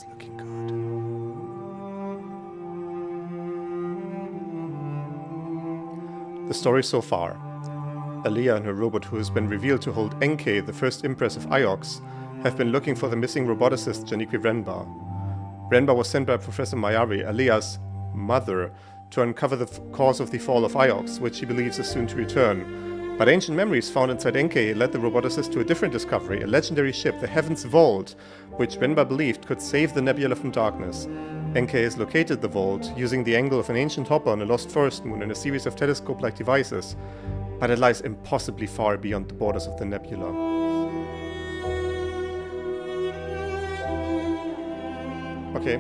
It's looking good. The story so far. Aliyah and her robot, who has been revealed to hold Enke, the first Empress of Iox, have been looking for the missing roboticist Janiqui Renba. Renba was sent by Professor Mayari, Aliyah's mother, to uncover the cause of the fall of Iox, which she believes is soon to return. But ancient memories found inside Enke led the roboticist to a different discovery, a legendary ship, the Heaven's Vault, which Renba believed could save the nebula from darkness. Enke has located the vault using the angle of an ancient hopper on a lost forest moon and a series of telescope-like devices, but it lies impossibly far beyond the borders of the nebula. Okay.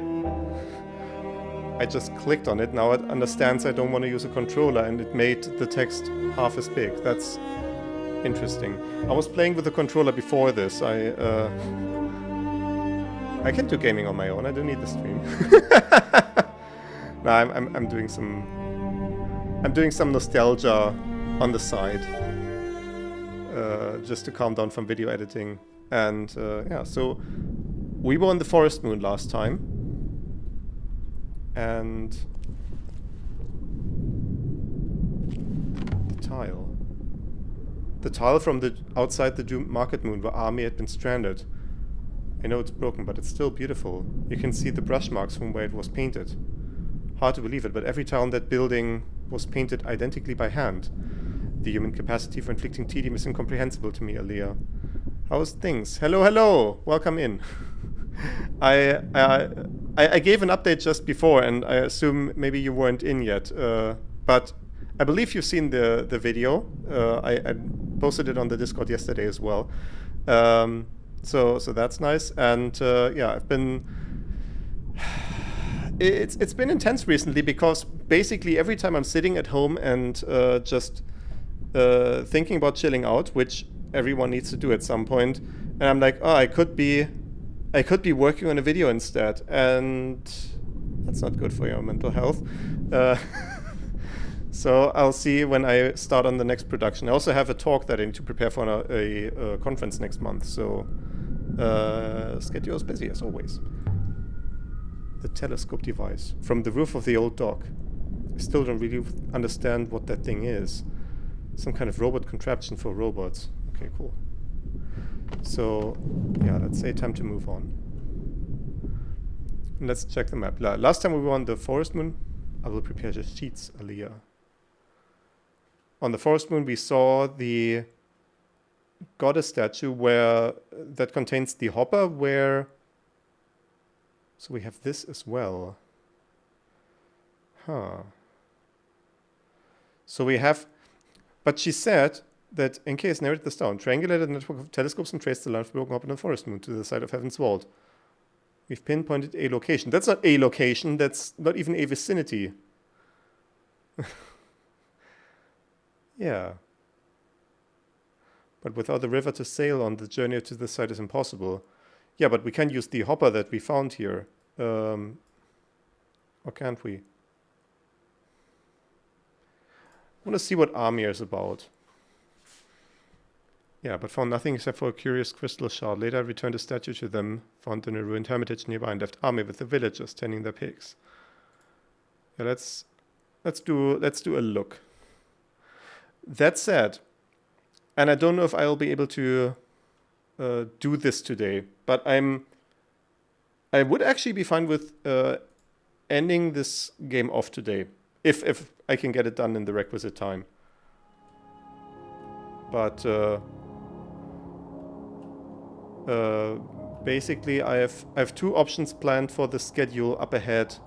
I just clicked on it, now it understands I don't want to use a controller and it made the text half as big. That's interesting. I was playing with the controller before this. I can do gaming on my own, I don't need the stream. No, I'm doing some... I'm doing some nostalgia on the side. Just to calm down from video editing. And yeah, so... We were on the forest moon last time. And... The tile. The tile from the outside the doomed market moon where Army had been stranded. I know it's broken, but it's still beautiful. You can see the brush marks from where it was painted. Hard to believe it, but every tile in that building was painted identically by hand. The human capacity for inflicting tedium is incomprehensible to me, Aliyah. How's things? Hello, hello! Welcome in. I gave an update just before, and I assume maybe you weren't in yet. But I believe you've seen the video. I posted it on the Discord yesterday as well. So that's nice. And yeah, I've been... It's been intense recently because basically every time I'm sitting at home and just thinking about chilling out, which everyone needs to do at some point, and I'm like, oh, I could be working on a video instead, and that's not good for your mental health. So I'll see when I start on the next production. I also have a talk that I need to prepare for a conference next month, so schedule is busy as always. The telescope device from the roof of the old dock. I still don't really understand what that thing is. Some kind of robot contraption for robots. Okay, cool. So, yeah, let's say time to move on. Let's check the map. Last time we were on the forest moon. I will prepare the sheets, Aliyah. On the forest moon we saw the goddess statue where that contains the hopper where... So we have this as well. Huh. So we have... But she said that Enke has narrowed this down. Triangulated a network of telescopes and traced the line of broken up in the forest moon to the side of Heaven's Vault. We've pinpointed a location. That's not a location. That's not even a vicinity. Yeah. But without the river to sail on, the journey to this side is impossible. Yeah, but we can use the hopper that we found here. Or can't we? I want to see what Amir is about. Yeah, but found nothing except for a curious crystal shard. Later I returned a statue to them, found in a ruined hermitage nearby, and left Amir with the villagers tending their pigs. Yeah, let's do a look. That said, and I don't know if I'll be able to do this today, but I would actually be fine with ending this game off today, if I can get it done in the requisite time. But basically, I have two options planned for the schedule up ahead.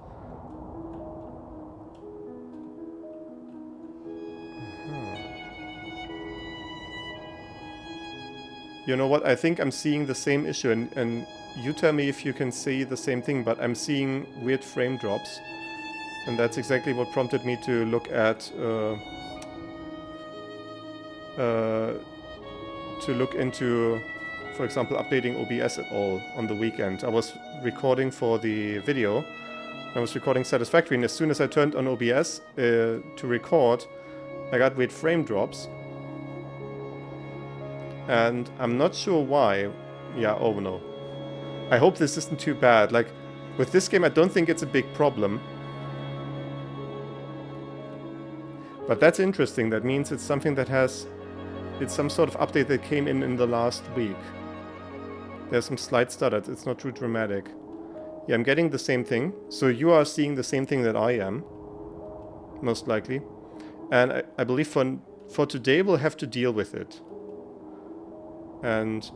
You know what? I think I'm seeing the same issue, and you tell me if you can see the same thing, but I'm seeing weird frame drops. And that's exactly what prompted me to look at... to look into, for example, updating OBS at all on the weekend. I was recording for the video. I was recording satisfactory, and as soon as I turned on OBS to record, I got weird frame drops. And I'm not sure why. Yeah, oh no. I hope this isn't too bad. Like, With this game, I don't think it's a big problem. But that's interesting. That means it's something that has... It's some sort of update that came in the last week. There's some slight stutter. It's not too dramatic. Yeah, I'm getting the same thing. So you are seeing the same thing that I am. Most likely. And I believe for today we'll have to deal with it. And...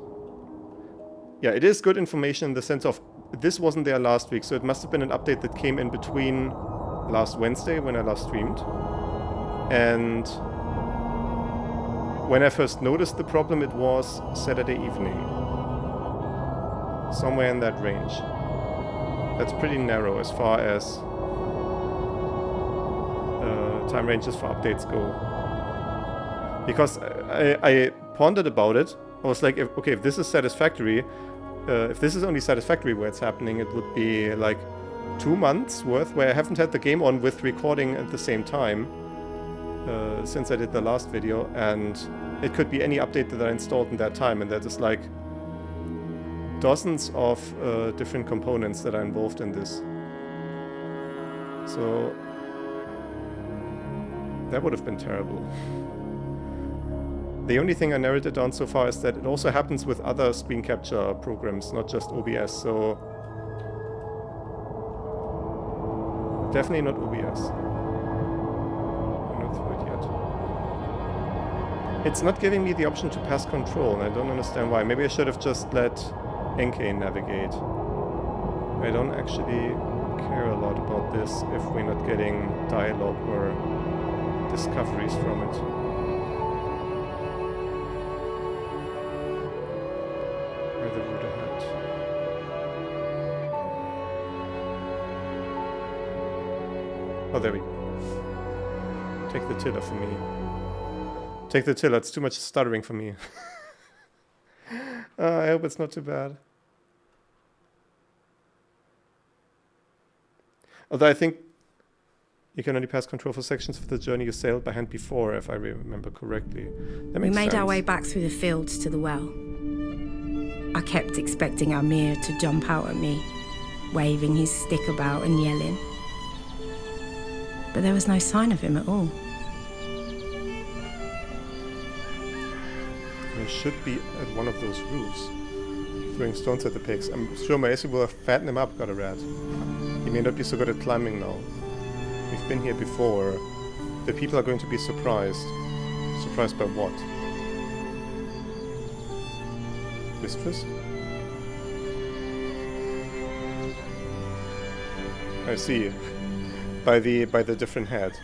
yeah, it is good information in the sense of... this wasn't there last week, so it must have been an update that came in between last Wednesday when I last streamed. And... when I first noticed the problem, it was Saturday evening. Somewhere in that range. That's pretty narrow as far as time ranges for updates go. Because I pondered about it. I was like, if this is satisfactory, if this is only satisfactory where it's happening, it would be like 2 months worth where I haven't had the game on with recording at the same time. Since I did the last video, and it could be any update that I installed in that time, and that is like dozens of different components that are involved in this. So that would have been terrible. The only thing I narrowed it down so far is that it also happens with other screen capture programs, not just OBS, so definitely not OBS. It's not giving me the option to pass control, and I don't understand why. Maybe I should have just let NK navigate. I don't actually care a lot about this if we're not getting dialogue or discoveries from it. Where the route ahead. Oh, there we go. Take the tiller for me. Take the tiller, it's too much stuttering for me. I hope it's not too bad. Although I think you can only pass control for sections of the journey you sailed by hand before, if I remember correctly. That makes sense. We made our way back through the fields to the well. I kept expecting Amir to jump out at me, waving his stick about and yelling. But there was no sign of him at all. He should be at one of those roofs, throwing stones at the pigs. I'm sure Maesi will have fattened him up, got a rat. He may not be so good at climbing now. We've been here before. The people are going to be surprised. Surprised by what? Mistress? I see. By the different head.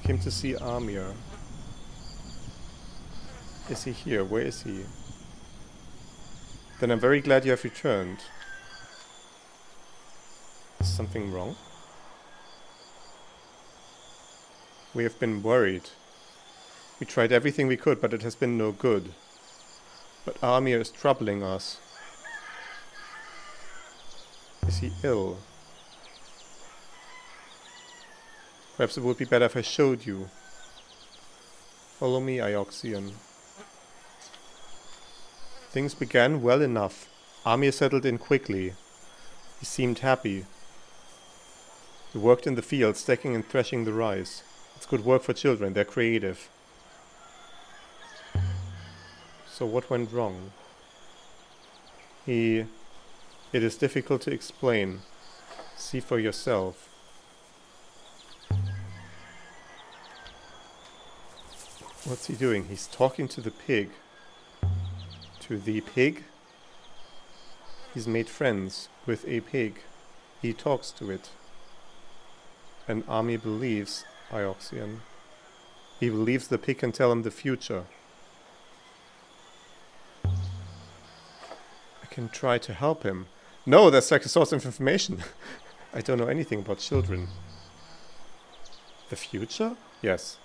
Came to see Amir. Is he here? Where is he? Then I'm very glad you have returned. Is something wrong? We have been worried. We tried everything we could, but it has been no good. But Amir is troubling us. Is he ill? Perhaps it would be better if I showed you. Follow me, Ioxian. Things began well enough. Amir settled in quickly. He seemed happy. He worked in the field, stacking and threshing the rice. It's good work for children, they're creative. So what went wrong? It is difficult to explain. See for yourself. What's he doing? He's talking to the pig. To the pig? He's made friends with a pig. He talks to it. And Ami believes Ioxian. He believes the pig can tell him the future. I can try to help him. No, that's like a source of information. I don't know anything about children. The future? Yes.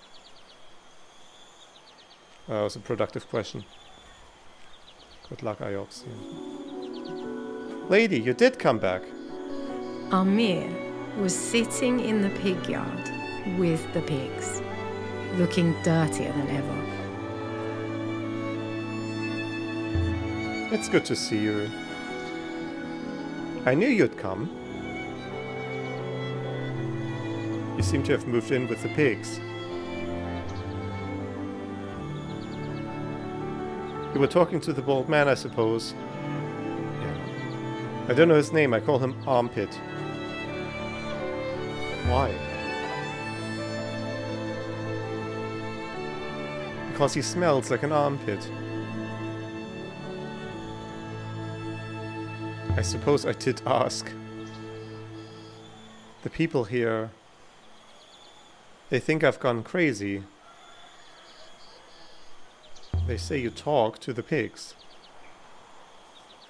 That was a productive question. Good luck, Ioxian. Lady, you did come back. Amir was sitting in the pig yard with the pigs, looking dirtier than ever. It's good to see you. I knew you'd come. You seem to have moved in with the pigs. You were talking to the bald man, I suppose. Yeah. I don't know his name, I call him Armpit. Why? Because he smells like an armpit. I suppose I did ask. The people here, they think I've gone crazy. They say you talk to the pigs.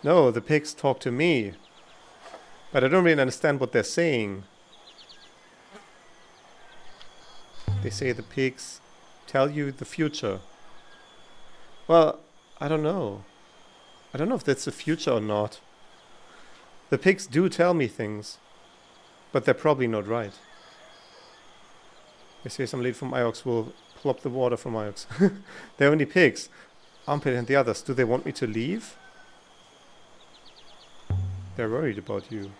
No, the pigs talk to me. But I don't really understand what they're saying. They say the pigs tell you the future. Well, I don't know. I don't know if that's the future or not. The pigs do tell me things, but they're probably not right. They say some lady from Iox will plop the water from Iox. They're only pigs. Armpit and the others, do they want me to leave? They're worried about you.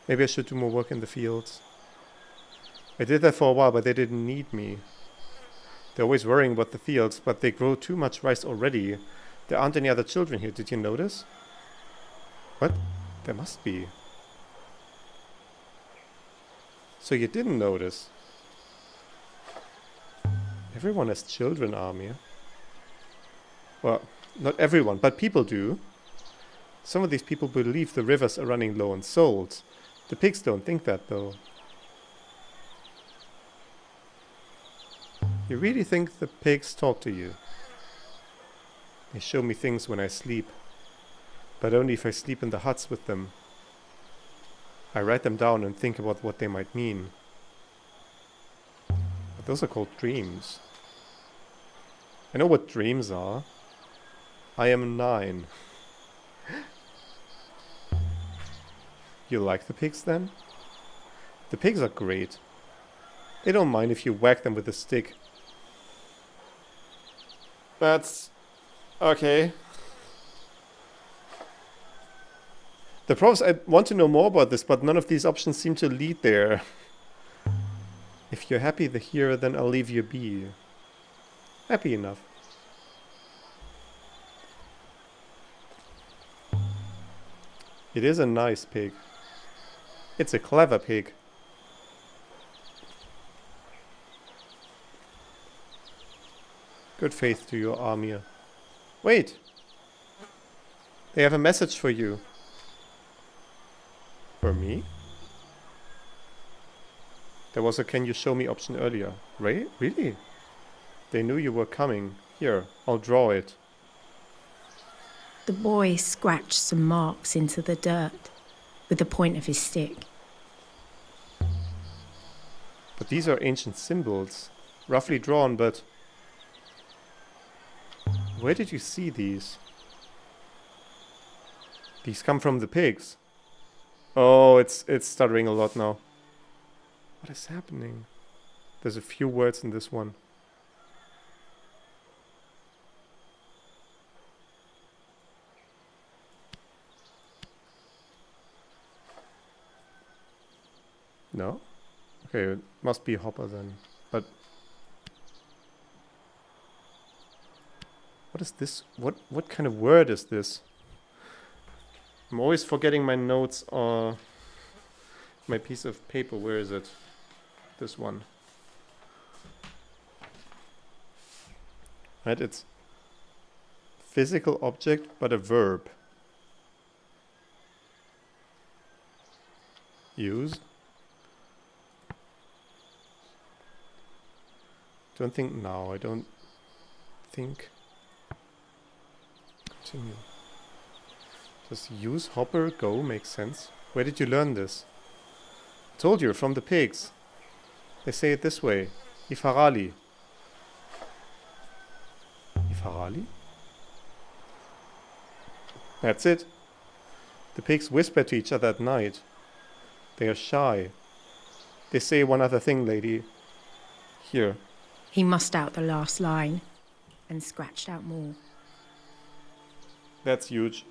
Maybe I should do more work in the fields. I did that for a while, but they didn't need me. They're always worrying about the fields, but they grow too much rice already. There aren't any other children here, did you notice? What? There must be. So you didn't notice? Everyone has children, Amir. Well, not everyone, but people do. Some of these people believe the rivers are running low on souls. The pigs don't think that, though. You really think the pigs talk to you? They show me things when I sleep, but only if I sleep in the huts with them. I write them down and think about what they might mean. But those are called dreams. I know what dreams are. I am 9. You like the pigs then? The pigs are great. They don't mind if you whack them with a stick. That's okay. The problem is I want to know more about this, but none of these options seem to lead there. If you're happy here, then I'll leave you be. Happy enough. It is a nice pig. It's a clever pig. Good faith to your Amir. Wait! They have a message for you. For me? There was a can you show me option earlier. Ray? Really? They knew you were coming. Here, I'll draw it. The boy scratched some marks into the dirt with the point of his stick. But these are ancient symbols. Roughly drawn, but... Where did you see these? These come from the pigs. Oh, it's stuttering a lot now. What is happening? There's a few words in this one. No? Okay, it must be Hopper then. But... What is this? What kind of word is this? I'm always forgetting my notes or my piece of paper. Where is it? This one. Right, it's physical object, but a verb. Use. Don't think now. I don't think. Continue. Does use hopper go make sense? Where did you learn this? I told you, from the pigs. They say it this way. Ifarali. Ifarali? That's it. The pigs whisper to each other at night. They are shy. They say one other thing, lady. Here. He mussed out the last line and scratched out more. That's huge.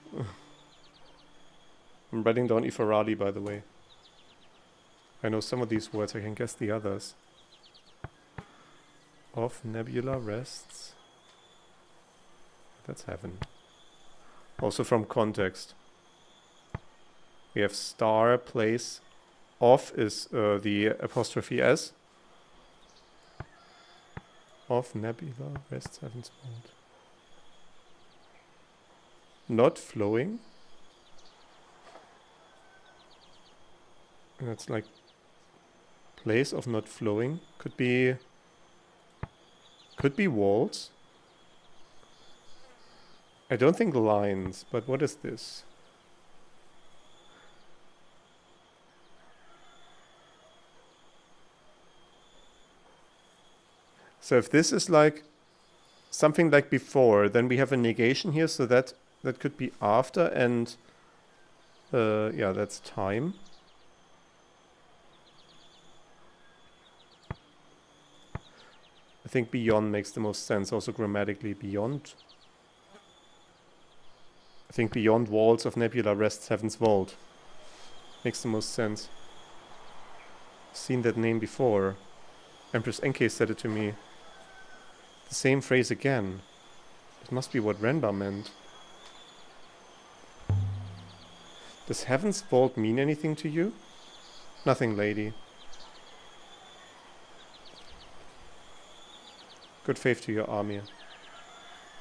I'm writing down Ifarali, by the way. I know some of these words, I can guess the others. Of nebula rests. That's heaven. Also from context. We have star, place. Of is the apostrophe S. Of nebula rests heaven's vault. Not flowing. And that's like place of not flowing. Could be walls. I don't think lines, but what is this? So if this is like something like before, then we have a negation here, so that could be after, and yeah, that's time. I think beyond makes the most sense, also grammatically beyond. I think beyond walls of nebula rests heaven's vault. Makes the most sense. Seen that name before. Empress Enke said it to me. The same phrase again. It must be what Renba meant. Does heaven's vault mean anything to you? Nothing, lady. Good faith to your army.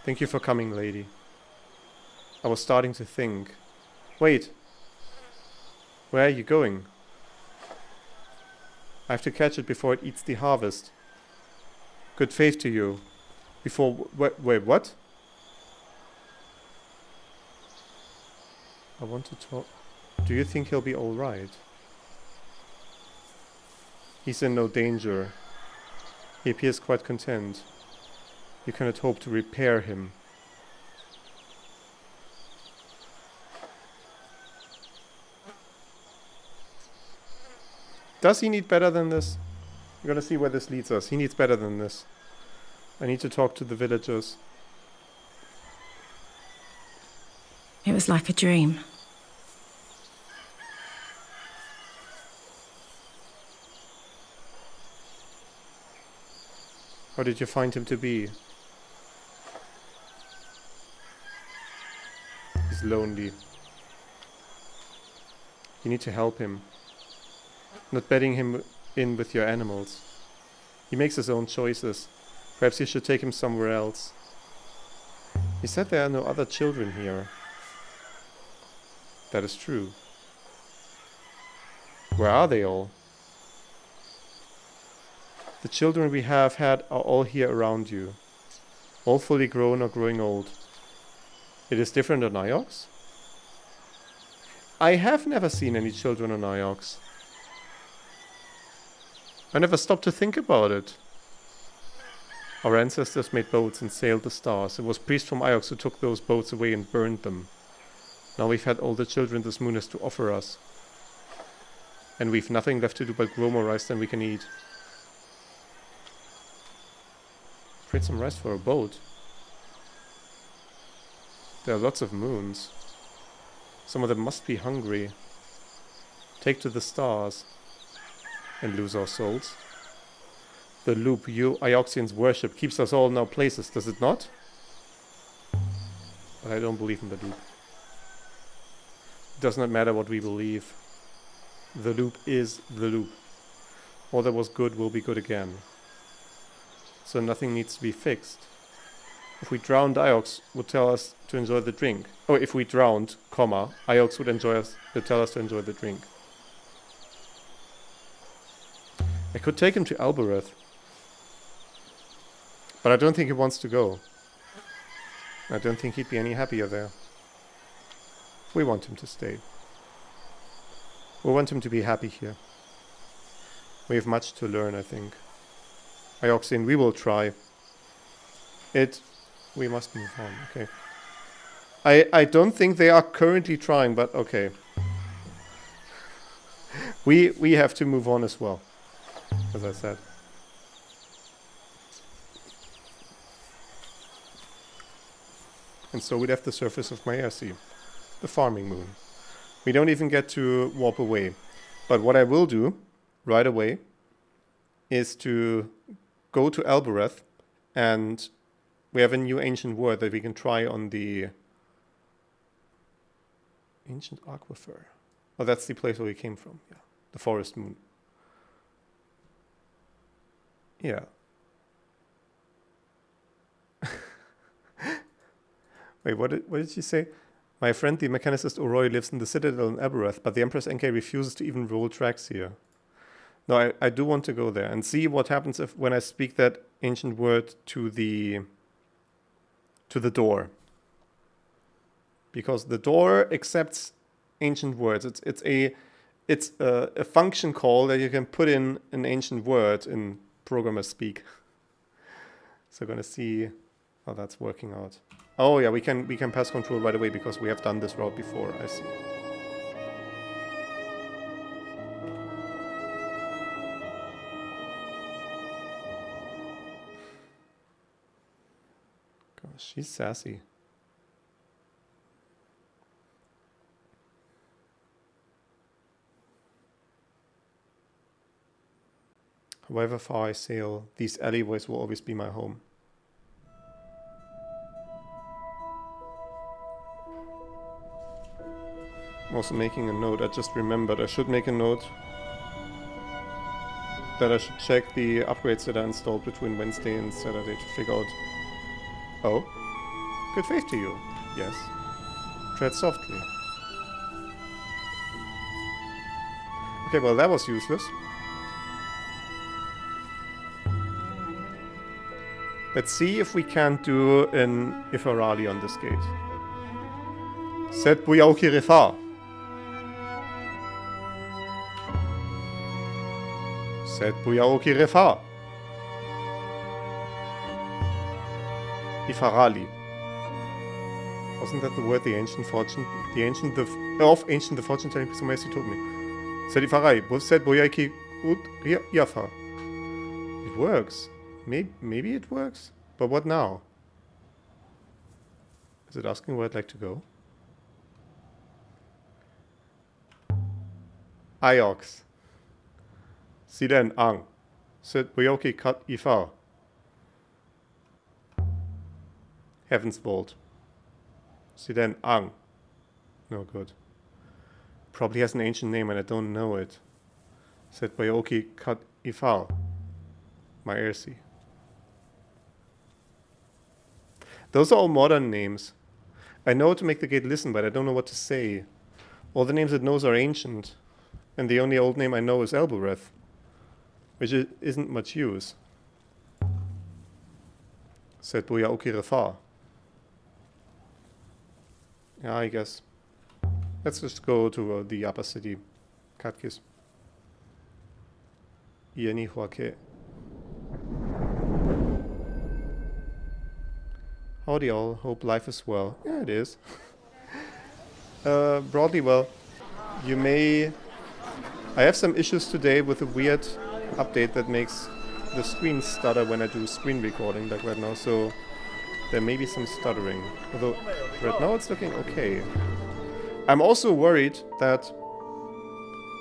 Thank you for coming, lady. I was starting to think. Wait. Where are you going? I have to catch it before it eats the harvest. Good faith to you. Before... Wait, what? I want to talk... Do you think he'll be alright? He's in no danger. He appears quite content. You cannot hope to repair him. Does he need better than this? We're gonna see where this leads us. He needs better than this. I need to talk to the villagers. It was like a dream. How did you find him to be? He's lonely. You need to help him. Not bedding him in with your animals. He makes his own choices. Perhaps you should take him somewhere else. He said there are no other children here. That is true. Where are they all? The children we have had are all here around you. All fully grown or growing old. It is different on Iox? I have never seen any children on Iox. I never stopped to think about it. Our ancestors made boats and sailed the stars. It was priests from Iox who took those boats away and burned them. Now we've had all the children this moon has to offer us. And we've nothing left to do but grow more rice than we can eat. Trade some rice for a boat. There are lots of moons. Some of them must be hungry. Take to the stars. And lose our souls. The loop you Ioxians worship keeps us all in our places, does it not? But I don't believe in the loop. It does not matter what we believe. The loop is the loop. All that was good will be good again. So nothing needs to be fixed. If we drowned, Iox would tell us to enjoy the drink. Oh, if we drowned, Iox would tell us to enjoy the drink. I could take him to Albereth. But I don't think he wants to go. I don't think he'd be any happier there. We want him to stay. We want him to be happy here. We have much to learn, I think. Ioxian, we will try. We must move on, okay. I don't think they are currently trying, but okay. We have to move on as well. As I said. And so we left the surface of Maersi, the farming moon. We don't even get to warp away. But what I will do right away is to go to Albereth, and we have a new ancient word that we can try on the ancient aquifer. Oh, that's the place where we came from. Yeah, the forest moon. Yeah. Wait, what did she say? My friend, the mechanicist Oroy, lives in the citadel in Aberrath, but the Empress NK refuses to even roll tracks here. No, I do want to go there and see what happens when I speak that ancient word to the door. Because the door accepts ancient words. It's a function call that you can put in an ancient word in programmer speak. So gonna see how that's working out. Oh yeah, we can pass control right away because we have done this route before. I see. Gosh, she's sassy. However far I sail, these alleyways will always be my home. I'm also making a note. I just remembered I should make a note that I should check the upgrades that I installed between Wednesday and Saturday to figure out... Oh? Good faith to you. Yes. Tread softly. Okay, well that was useless. Let's see if we can't do an Ifarali on this gate. Set Buyauki Refa. Set Buyauki Refa. Ifarali. Wasn't that the word the ancient fortune telling piece of mercy told me? Set Ifarali. Set Buyauki Yafa. It works. Maybe it works. But what now? Is it asking where I'd like to go? Iox. Siden Ang. Sit Buyoki Kat Ifar. Heaven's Vault. Siden Ang. No good. Probably has an ancient name and I don't know it. Sit Buyoki Kat Ifar. My Ersi. Those are all modern names. I know to make the gate listen, but I don't know what to say. All the names it knows are ancient. And the only old name I know is Elbereth, which isn't much use. Said Buyaoki Refa. Yeah, I guess. Let's just go to the upper city. Katkis. Ieni Huake. Howdy all, hope life is well. Yeah, it is. Broadly well. You may... I have some issues today with a weird update that makes the screen stutter when I do screen recording, like right now, so there may be some stuttering. Although, right now it's looking okay. I'm also worried that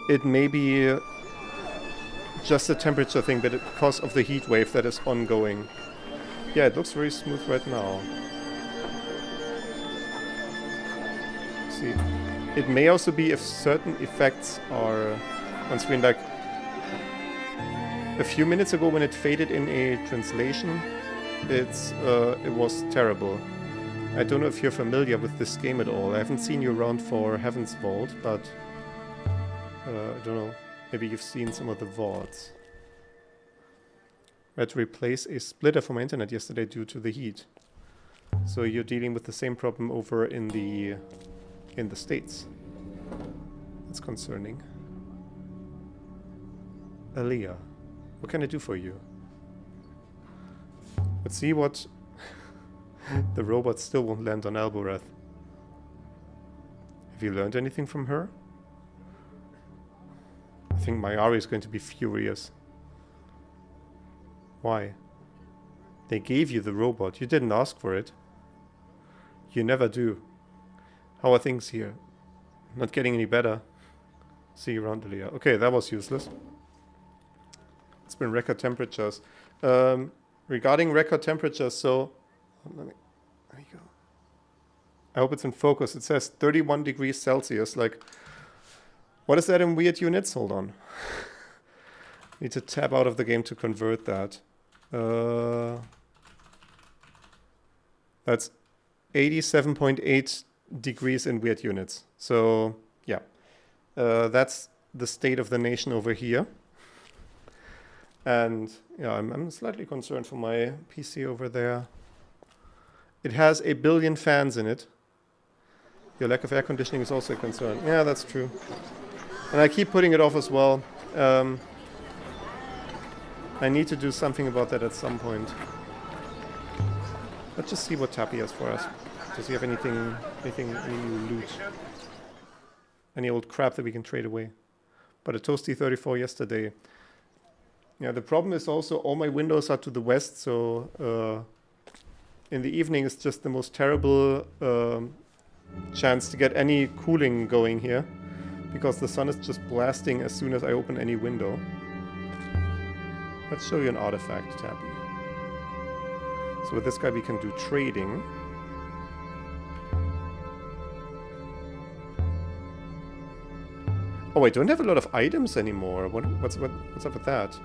it may be just a temperature thing, but because of the heat wave that is ongoing. Yeah, it looks very smooth right now. See, it may also be if certain effects are on screen. Like a few minutes ago, when it faded in a translation, it was terrible. I don't know if you're familiar with this game at all. I haven't seen you around for Heaven's Vault, but I don't know. Maybe you've seen some of the VODs. I had to replace a splitter for my internet yesterday due to the heat. So you're dealing with the same problem over in the States. That's concerning. Aaliyah, what can I do for you? Let's see what... The robot still won't land on Alboreth. Have you learned anything from her? I think Mayari is going to be furious. Why? They gave you the robot. You didn't ask for it. You never do. How are things here? Not getting any better. See you around, Elia. Okay, that was useless. It's been record temperatures. Regarding record temperatures, so... There you go. I hope it's in focus. It says 31 degrees Celsius. Like, what is that in weird units? Hold on. Need to tab out of the game to convert that. That's 87.8 degrees in weird units. So, yeah. That's the state of the nation over here. And, yeah, I'm slightly concerned for my PC over there. It has 1 billion fans in it. Your lack of air conditioning is also a concern. Yeah, that's true. And I keep putting it off as well. I need to do something about that at some point. Let's just see what Tappy has for us. Does he have any new loot? Any old crap that we can trade away? But a Toasty 34 yesterday. Yeah, the problem is also all my windows are to the west, so in the evening it's just the most terrible chance to get any cooling going here, because the sun is just blasting as soon as I open any window. Let's show you an artifact, Tappy. So with this guy we can do trading. Oh, I don't have a lot of items anymore. What's up with that?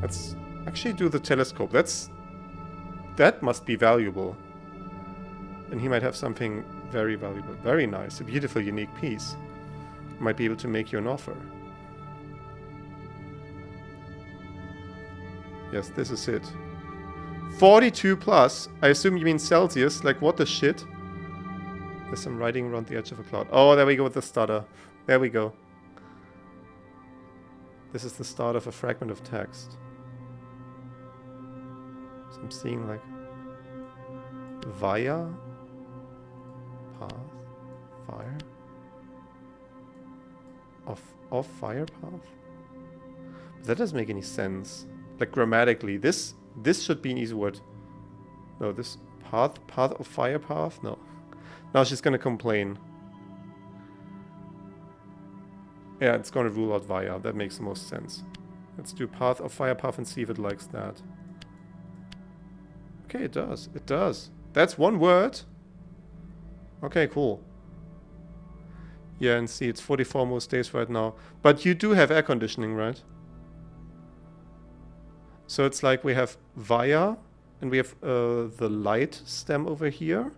Let's actually do the telescope. That must be valuable. And he might have something very valuable. Very nice. A beautiful, unique piece. Might be able to make you an offer. Yes, this is it. 42 plus. I assume you mean Celsius. Like, what the shit? There's some writing around the edge of a cloud. Oh, there we go with the stutter. There we go. This is the start of a fragment of text. So I'm seeing like via path fire off fire path. But that doesn't make any sense. Like grammatically, this should be an easy word. No, this path of fire path. No. Now she's gonna complain. Yeah, it's gonna rule out via. That makes the most sense. Let's do path of fire path and see if it likes that. Okay, it does. It does. That's one word. Okay, cool. Yeah, and see, it's 44 most days right now. But you do have air conditioning, right? So it's like we have via, and we have the light stem over here.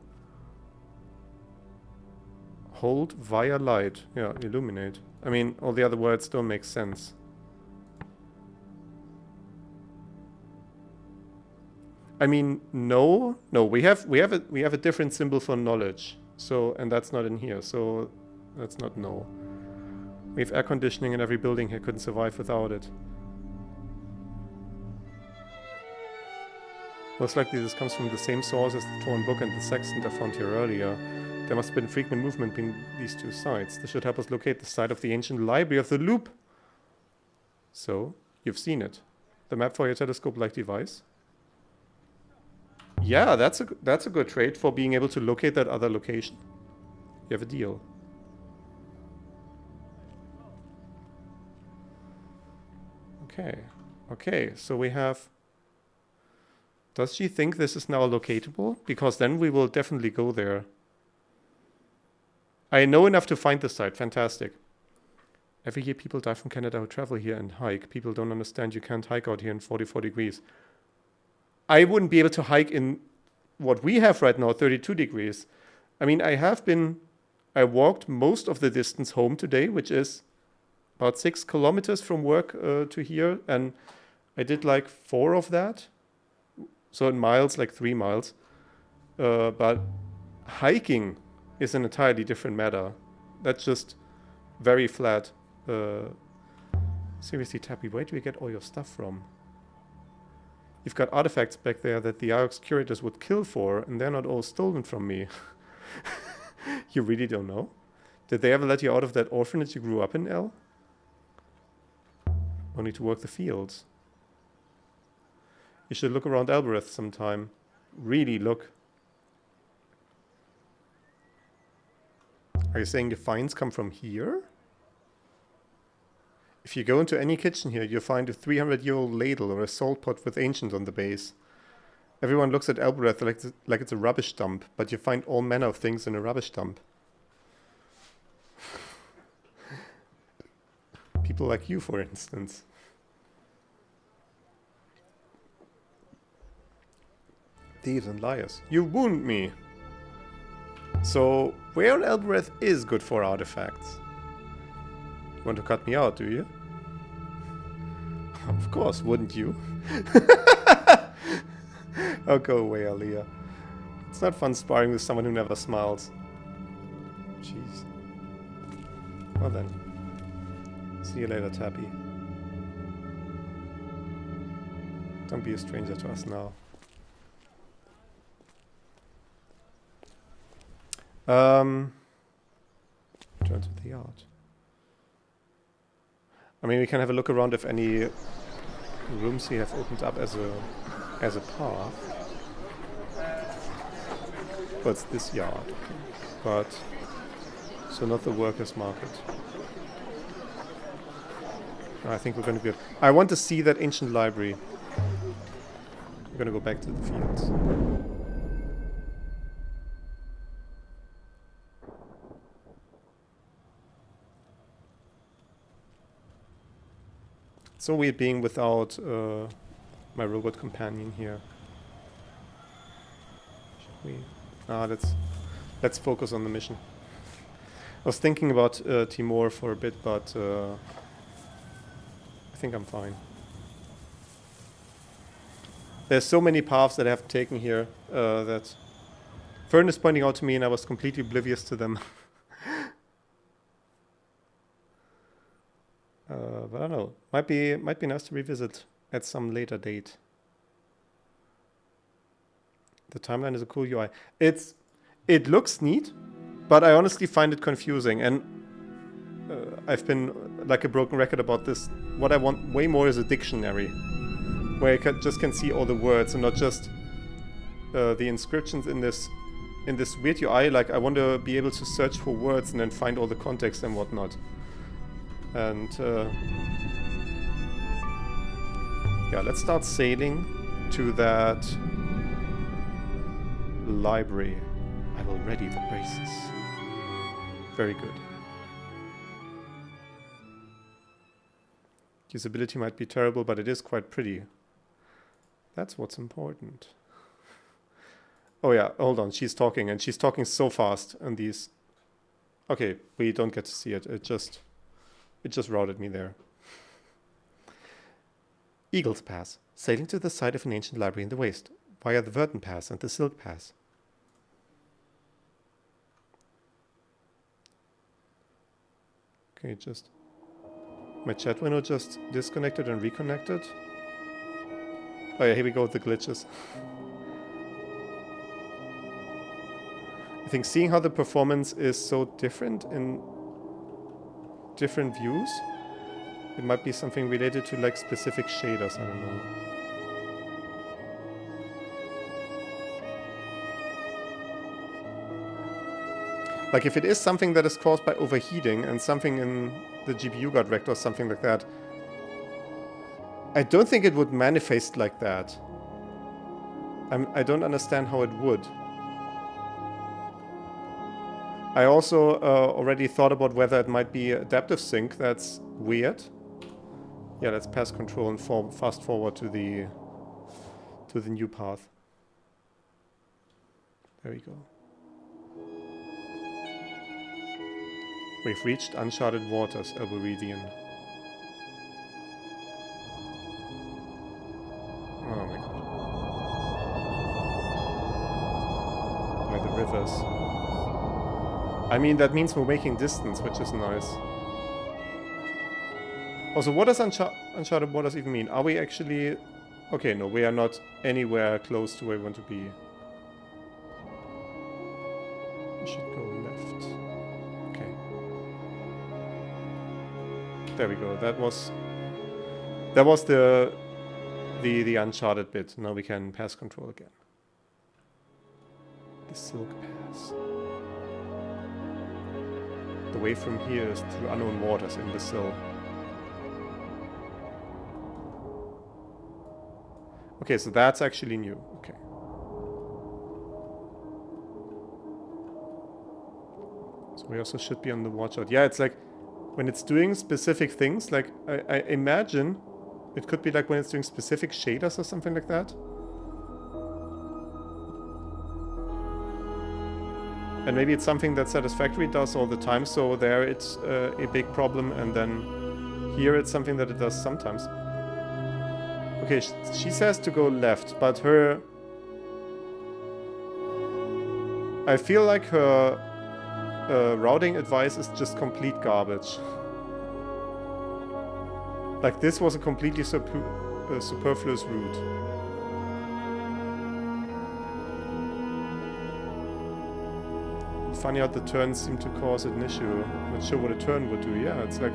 Hold via light. Yeah, illuminate. I mean, all the other words don't make sense. I mean, no, we have a different symbol for knowledge. So, and that's not in here. So, that's not no. We have air conditioning in every building here. Couldn't survive without it. Most likely this comes from the same source as the torn book and the sextant I found here earlier. There must have been frequent movement between these two sites. This should help us locate the site of the ancient library of the loop. So, you've seen it. The map for your telescope-like device. Yeah, that's a good trade for being able to locate that other location. You have a deal. Okay. Okay, so we have... Does she think this is now locatable? Because then we will definitely go there. I know enough to find the site. Fantastic. Every year people die from Canada who travel here and hike. People don't understand you can't hike out here in 44 degrees. I wouldn't be able to hike in what we have right now, 32 degrees. I mean, I walked most of the distance home today, which is about 6 kilometers from work to here. And I did like 4 of that. So in miles, like 3 miles. But hiking is an entirely different matter. That's just very flat. Seriously, Tappy, where do you get all your stuff from? You've got artifacts back there that the Iox curators would kill for, and they're not all stolen from me. You really don't know? Did they ever let you out of that orphanage you grew up in, El? Only to work the fields. You should look around Albereth sometime. Really look. Are you saying the finds come from here? If you go into any kitchen here, you'll find a 300-year-old ladle or a salt pot with ancient on the base. Everyone looks at Elbereth like it's a rubbish dump, but you find all manner of things in a rubbish dump. People like you, for instance. Thieves and liars. You wound me! So, where on Elbereth is good for artifacts? You want to cut me out, do you? Of course, wouldn't you? Oh, go away, Aaliyah. It's not fun sparring with someone who never smiles. Jeez. Well then. See you later, Tappy. Don't be a stranger to us now. Return to the yard. I mean, we can have a look around if any rooms here have opened up as a path. Well, it's this yard, but so not the workers' market. I think we're going to be. I want to see that ancient library. We're going to go back to the fields. So weird being without my robot companion here. Should we? Let's focus on the mission. I was thinking about Timor for a bit, but I think I'm fine. There's so many paths that I have taken here that Fern is pointing out to me, and I was completely oblivious to them. But I don't know. Might be nice to revisit at some later date. The timeline is a cool UI. It looks neat, but I honestly find it confusing. And I've been like a broken record about this. What I want way more is a dictionary, where I just can see all the words and not just the inscriptions in this weird UI. Like, I want to be able to search for words and then find all the context and whatnot. And yeah, let's start sailing to that library. I will ready the braces. Very good. Usability might be terrible, but it is quite pretty. That's what's important. Oh yeah, hold on. She's talking, and she's talking so fast. And these... Okay, we don't get to see it. It just routed me there. Eagle's Pass. Sailing to the site of an ancient library in the waste, via the Verden Pass and the Silk Pass. Okay, just... My chat window just disconnected and reconnected. Oh yeah, here we go with the glitches. I think seeing how the performance is so different in different views, it might be something related to like specific shaders, I don't know. Like if it is something that is caused by overheating and something in the GPU got wrecked or something like that, I don't think it would manifest like that. I don't understand how it would. I also already thought about whether it might be adaptive sync. That's weird. Yeah, let's pass control and fast forward to the new path. There we go. We've reached uncharted waters, Elberedian. Oh my god. By the rivers. I mean, that means we're making distance, which is nice. Also, what does uncharted waters even mean? Are we actually... Okay, no, we are not anywhere close to where we want to be. We should go left. Okay. There we go. That was the uncharted bit. Now we can pass control again. The Silk Pass. the way from here is through unknown waters in the sill. Okay, so that's actually new. Okay. So we also should be on the watch out. Yeah, it's like when it's doing specific things, like I imagine it could be like when it's doing specific shaders or something like that. And maybe it's something that Satisfactory does all the time, so there it's a big problem, and then here it's something that it does sometimes. Okay, she says to go left, but her... I feel like her routing advice is just complete garbage. Like, this was a completely superfluous route. Funny how the turns seem to cause an issue. Not sure what a turn would do. Yeah, it's like...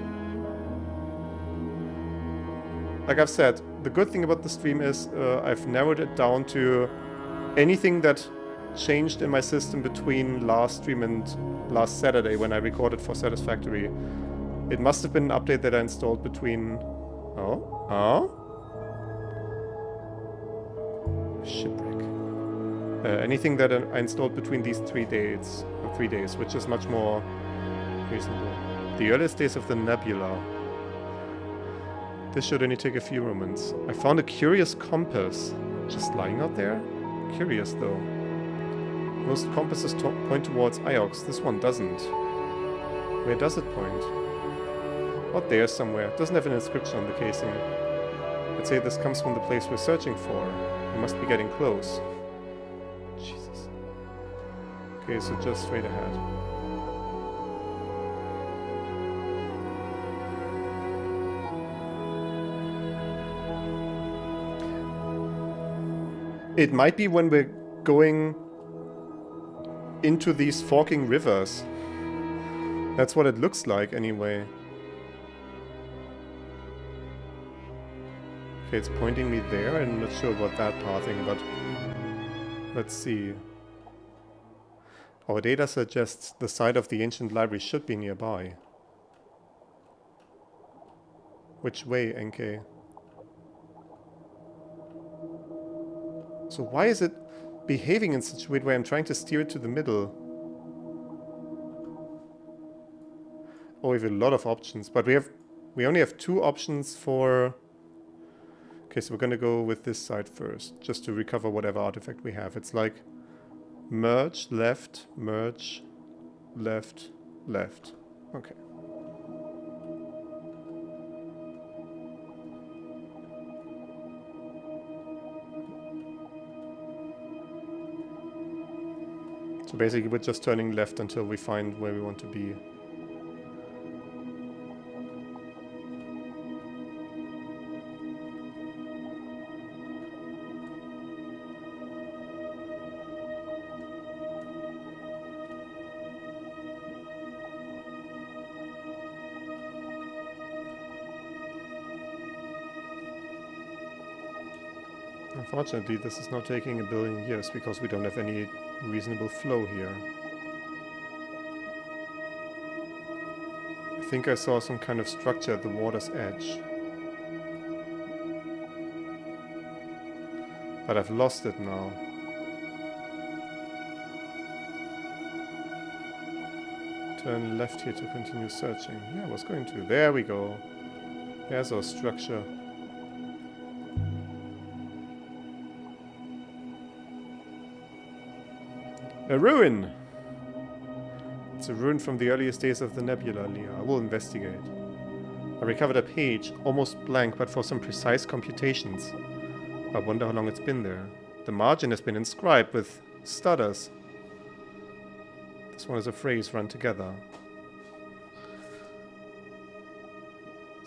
Like I've said, the good thing about the stream is I've narrowed it down to anything that changed in my system between last stream and last Saturday when I recorded for Satisfactory. It must have been an update that I installed between... Oh? Shipwreck. Anything that I installed between these 3 days, which is much more reasonable. The earliest days of the nebula. This should only take a few moments. I found a curious compass just lying out there. Curious though. Most compasses point towards Iox. This one doesn't. Where does it point? Oh, there somewhere. It doesn't have an inscription on the casing. I'd say this comes from the place we're searching for. We must be getting close. Jesus. Okay, so just straight ahead. It might be when we're going into these forking rivers. That's what it looks like anyway. Okay, it's pointing me there. I'm not sure about that pathing, but let's see. Our data suggests the site of the ancient library should be nearby. Which way, NK? So why is it behaving in such a way where I'm trying to steer it to the middle? Oh, we have a lot of options, but we only have 2 options for... Okay, so we're gonna go with this side first, just to recover whatever artifact we have. It's like merge, left, left. Okay. So basically we're just turning left until we find where we want to be. Unfortunately, this is now taking 1 billion years because we don't have any reasonable flow here. I think I saw some kind of structure at the water's edge. But I've lost it now. Turn left here to continue searching. Yeah, I was going to. There we go. There's our structure. A ruin! It's a ruin from the earliest days of the nebula, Leah. I will investigate. I recovered a page, almost blank, but for some precise computations. I wonder how long it's been there. The margin has been inscribed with stutters. This one is a phrase run together.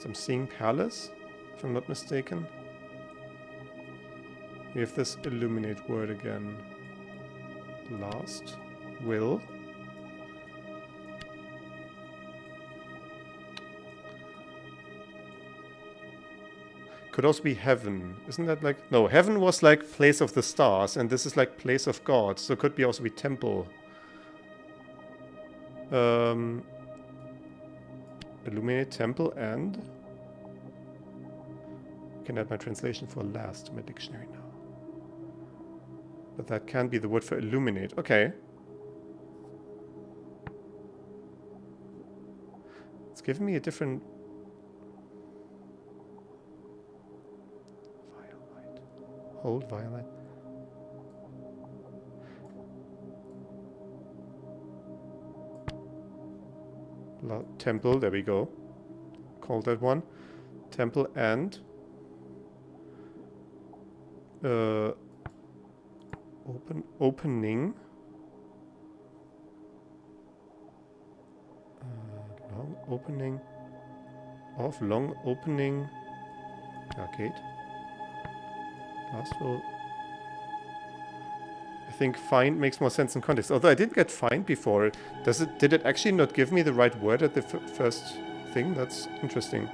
Some seeing palace, if I'm not mistaken. We have this illuminate word again. Last will. Could also be heaven. Isn't that like... No, heaven was like place of the stars, and this is like place of God, so it could be also be temple. Illuminate temple and... I can add my translation for last to my dictionary now. But that can't be the word for illuminate. Okay. It's giving me a different... Violet. Hold violet. Temple, there we go. Call that one. Temple and... opening. Long opening. Long opening. Arcade. Last roll. I think find makes more sense in context. Although I didn't get find before. Did it actually not give me the right word at the first thing? That's interesting.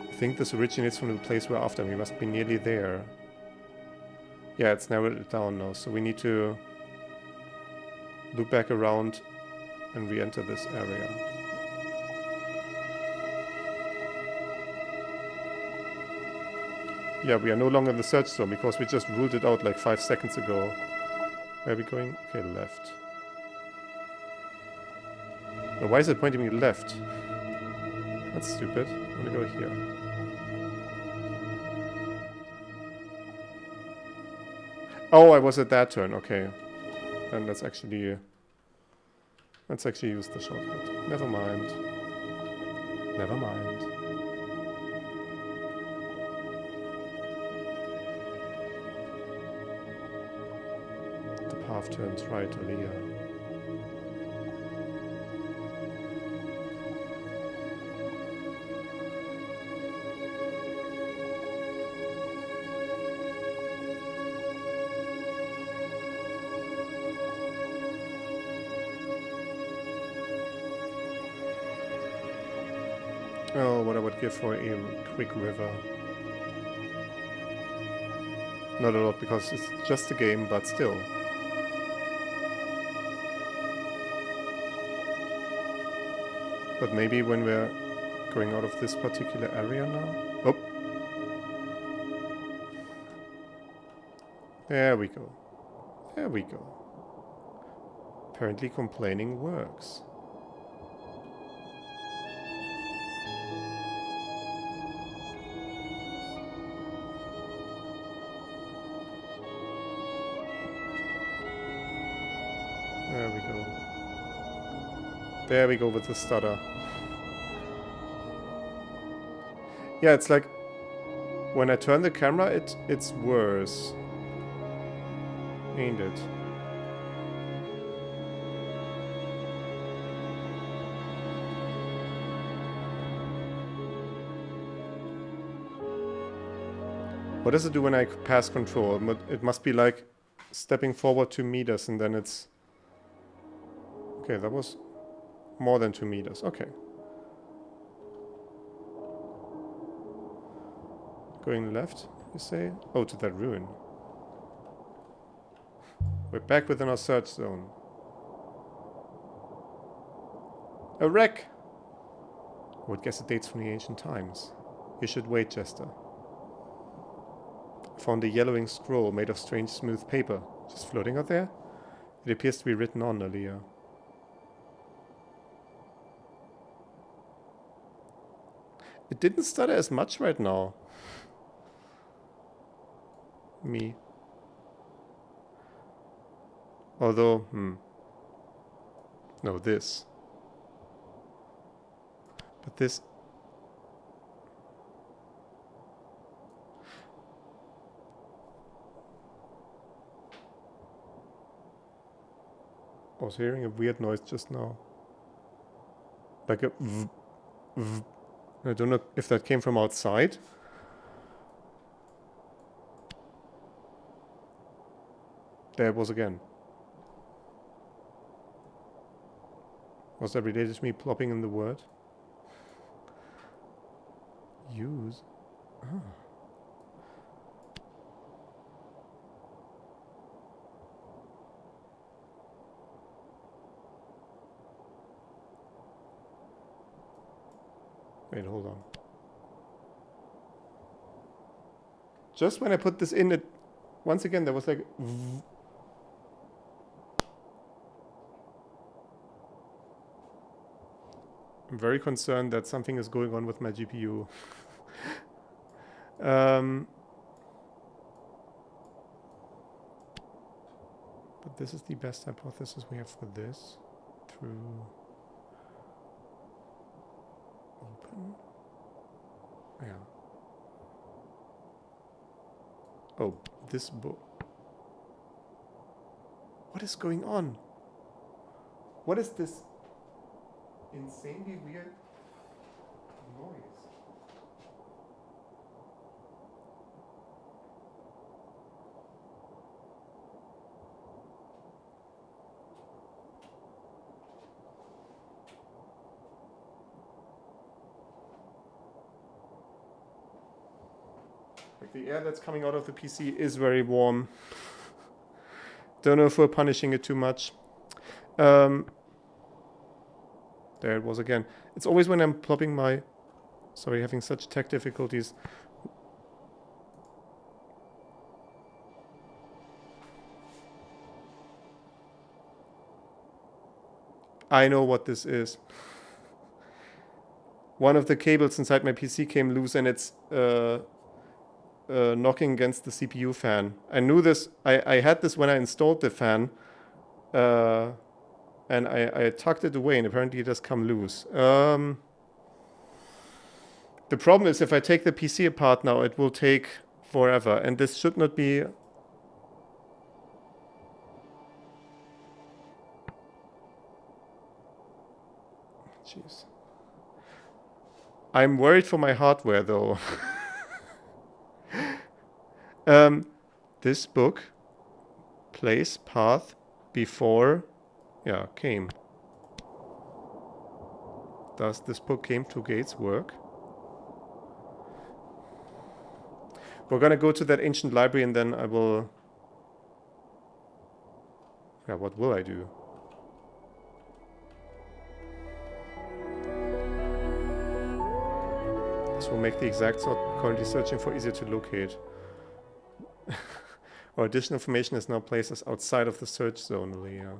I think this originates from the place we're after. We must be nearly there. Yeah, it's narrowed it down now. So we need to loop back around and re-enter this area. Yeah, we are no longer in the search zone because we just ruled it out like 5 seconds ago. Where are we going? Okay, left. Now, why is it pointing me left? That's stupid. I'm gonna go here. Oh, I was at that turn. Okay. Then let's actually use the shortcut. Never mind. Never mind. The path turns right, Aliyah. Oh, what I would give for a quick river. Not a lot because it's just a game, but still. But maybe when we're going out of this particular area now. Oh! There we go. There we go. Apparently complaining works. There we go. There we go with the stutter. Yeah, it's like when I turn the camera, it's worse. Ain't it? What does it do when I pass control? It must be like stepping forward 2 meters and then it's... Okay, that was more than 2 meters. Okay. Going left, you say? Oh, to that ruin. We're back within our search zone. A wreck! I would guess it dates from the ancient times. You should wait, Jester. I found a yellowing scroll made of strange smooth paper. Just floating out there? It appears to be written on, Aliyah. It didn't stutter as much right now. Me. Although, no, this. But this... I was hearing a weird noise just now. Like a I don't know if that came from outside. There it was again. Was that related to me plopping in the word? Use? Ah. Wait, hold on. Just when I put this in, it once again there was like. I'm very concerned that something is going on with my GPU. But this is the best hypothesis we have for this. Through open. Yeah. Oh, this book. What is going on? What is this insanely weird noise? Like the air that's coming out of the PC is very warm. Don't know if we're punishing it too much. There it was again. It's always when I'm plopping my... Sorry, having such tech difficulties. I know what this is. One of the cables inside my PC came loose and it's knocking against the CPU fan. I knew this. I had this when I installed the fan. And I tucked it away and apparently it has come loose. The problem is if I take the PC apart now, it will take forever. And this should not be... Jeez. I'm worried for my hardware though. This book, place path before... Yeah, came. Does this book came to gates work? We're gonna go to that ancient library and then I will... Yeah, what will I do? This will make the exact sort currently searching for easier to locate. Our additional information is now placed as outside of the search zone, yeah.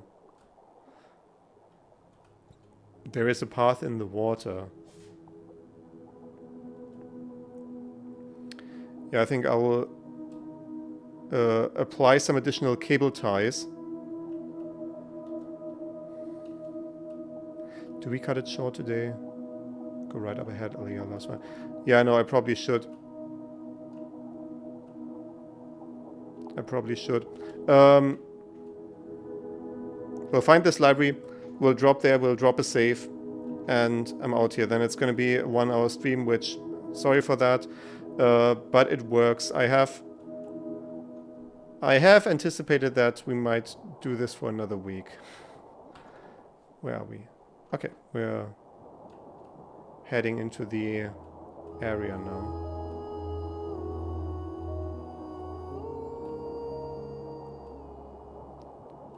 There is a path in the water. Yeah, I think I will apply some additional cable ties. Do we cut it short today? Go right up ahead, Aliyah, last one. Yeah, no, I probably should. We'll find this library. We'll drop there, we'll drop a save, and I'm out here. Then it's going to be a 1 hour stream, which, sorry for that, but it works. I have anticipated that we might do this for another week. Where are we? Okay, we're heading into the area now.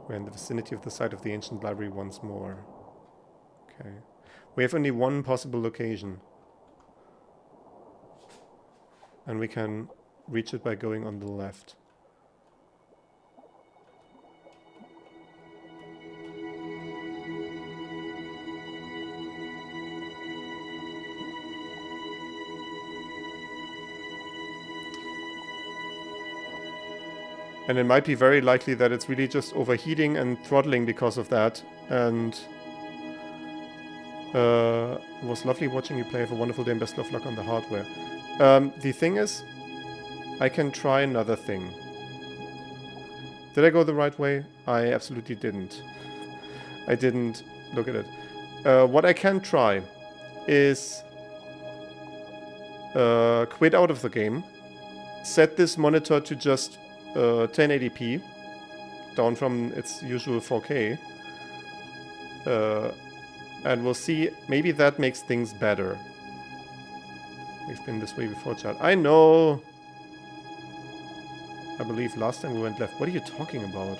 We're in the vicinity of the site of the ancient library once more. Okay. We have only one possible location. And we can reach it by going on the left. And it might be very likely that it's really just overheating and throttling because of that. And it was lovely watching you play. Have a wonderful day and best of luck on the hardware. The thing is, I can try another thing. Did I go the right way? I absolutely didn't. I didn't look at it. What I can try is quit out of the game. Set this monitor to just 1080p, down from its usual 4K, and we'll see, maybe that makes things better. We've been this way before, chat. I know! I believe last time we went left. What are you talking about?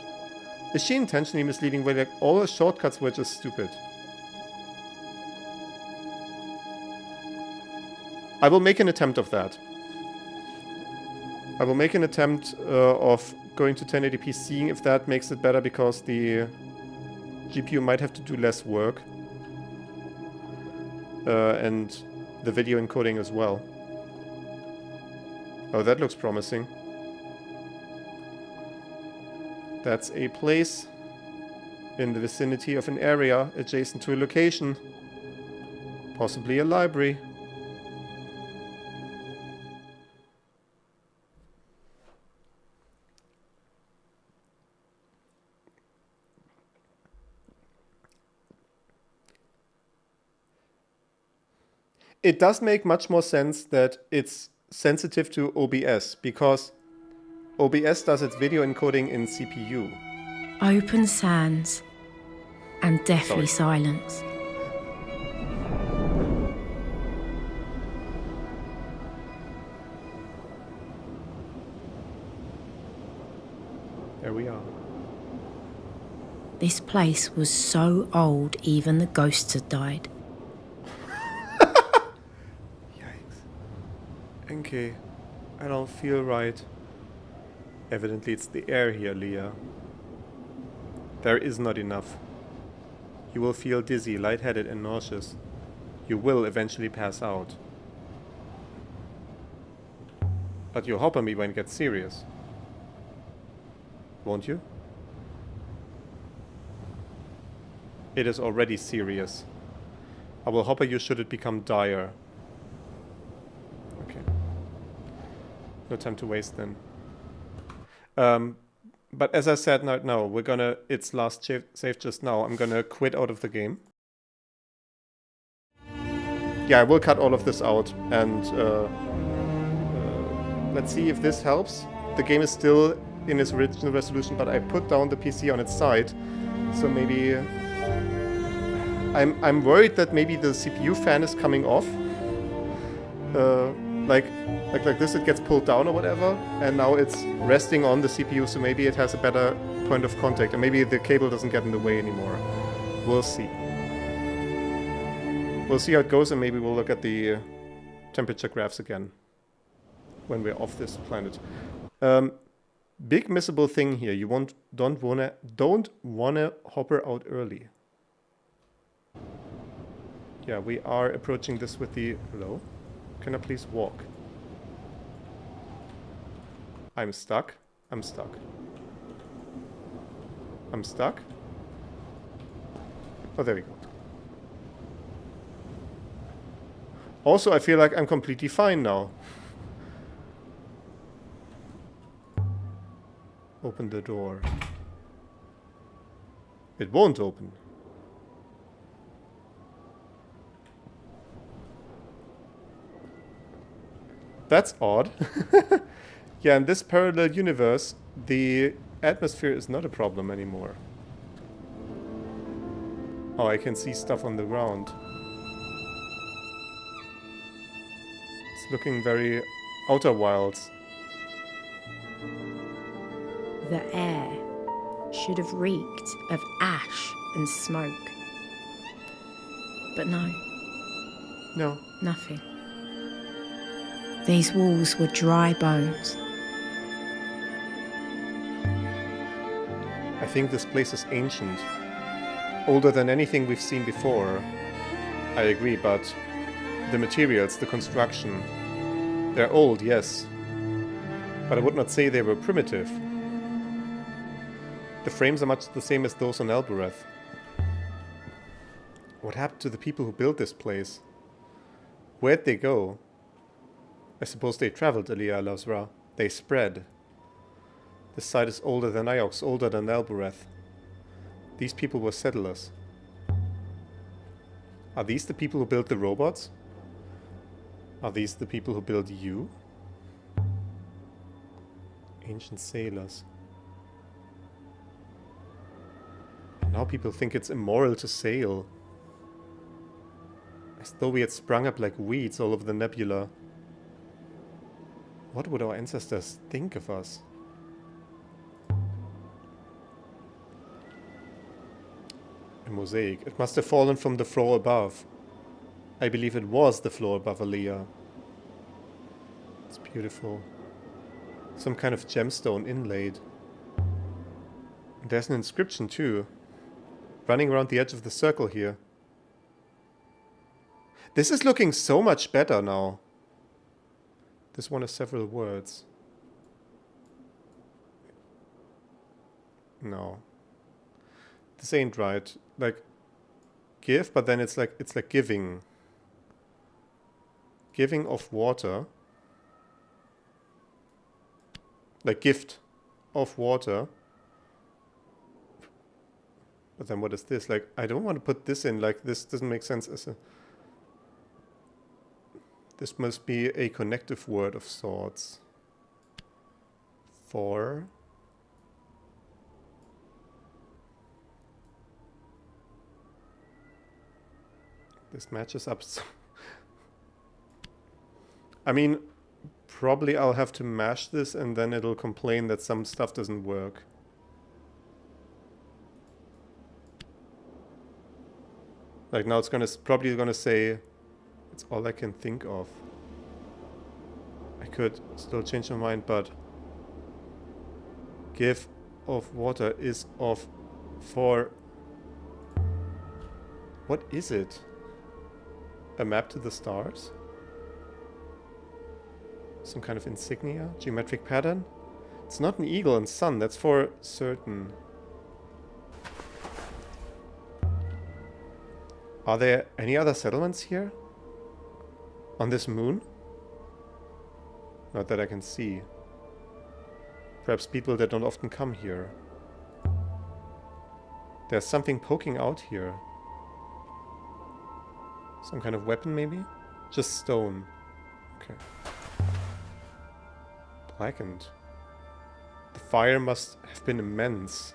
Is she intentionally misleading where like all the shortcuts were just stupid? I will make an attempt of that. I will make an attempt of going to 1080p, seeing if that makes it better, because the GPU might have to do less work. And the video encoding as well. Oh, that looks promising. That's a place in the vicinity of an area adjacent to a location. Possibly a library. It does make much more sense that it's sensitive to OBS, because OBS does its video encoding in CPU. Open sands and deathly silence. There we are. This place was so old, even the ghosts had died. Okay, I don't feel right. Evidently it's the air here, Leah. There is not enough. You will feel dizzy, lightheaded and nauseous. You will eventually pass out. But you'll hop on me when it gets serious. Won't you? It is already serious. I will hopper you should it become dire. Okay. No time to waste then. But as I said right now, we're gonna... It's last save just now. I'm gonna quit out of the game. Yeah, I will cut all of this out. And let's see if this helps. The game is still in its original resolution, but I put down the PC on its side. So maybe... I'm worried that maybe the CPU fan is coming off. Like this, it gets pulled down or whatever, and now it's resting on the CPU, so maybe it has a better point of contact, and maybe the cable doesn't get in the way anymore. We'll see. We'll see how it goes, and maybe we'll look at the temperature graphs again when we're off this planet. Big missable thing here. You don't wanna hopper out early. Yeah, we are approaching this with the... Hello? Can I please walk? I'm stuck. I'm stuck. I'm stuck. Oh, there we go. Also, I feel like I'm completely fine now. Open the door. It won't open. That's odd. Yeah, in this parallel universe, the atmosphere is not a problem anymore. Oh, I can see stuff on the ground. It's looking very Outer Wilds. The air should have reeked of ash and smoke. But no. No. Nothing. These walls were dry bones. I think this place is ancient. Older than anything we've seen before. I agree, but the materials, the construction, they're old, yes. But I would not say they were primitive. The frames are much the same as those on Elbereth. What happened to the people who built this place? Where'd they go? I suppose they traveled, Elia Lavsra. They spread. This site is older than Iox, older than Elbereth. These people were settlers. Are these the people who built the robots? Are these the people who built you? Ancient sailors. And now people think it's immoral to sail. As though we had sprung up like weeds all over the nebula. What would our ancestors think of us? A mosaic. It must have fallen from the floor above. I believe it was the floor above Aliyah. beautiful. Some kind of gemstone inlaid. There's an inscription too. Running around the edge of the circle here. This is looking so much better now. This one has several words. No. This ain't right. Like, give, but then it's like giving. Giving of water. Like gift of water. But then what is this? Like, I don't want to put this in. Like, this doesn't make sense as a... This must be a connective word of sorts. For... This matches up. I mean, probably I'll have to mash this and then it'll complain that some stuff doesn't work. Like now it's probably gonna say, it's all I can think of. I could still change my mind, but give of water is of for... What is it? A map to the stars? Some kind of insignia? Geometric pattern? It's not an eagle and sun, that's for certain. Are there any other settlements here? On this moon? Not that I can see. Perhaps people that don't often come here. There's something poking out here. Some kind of weapon, maybe? Just stone. Okay. Blackened. The fire must have been immense.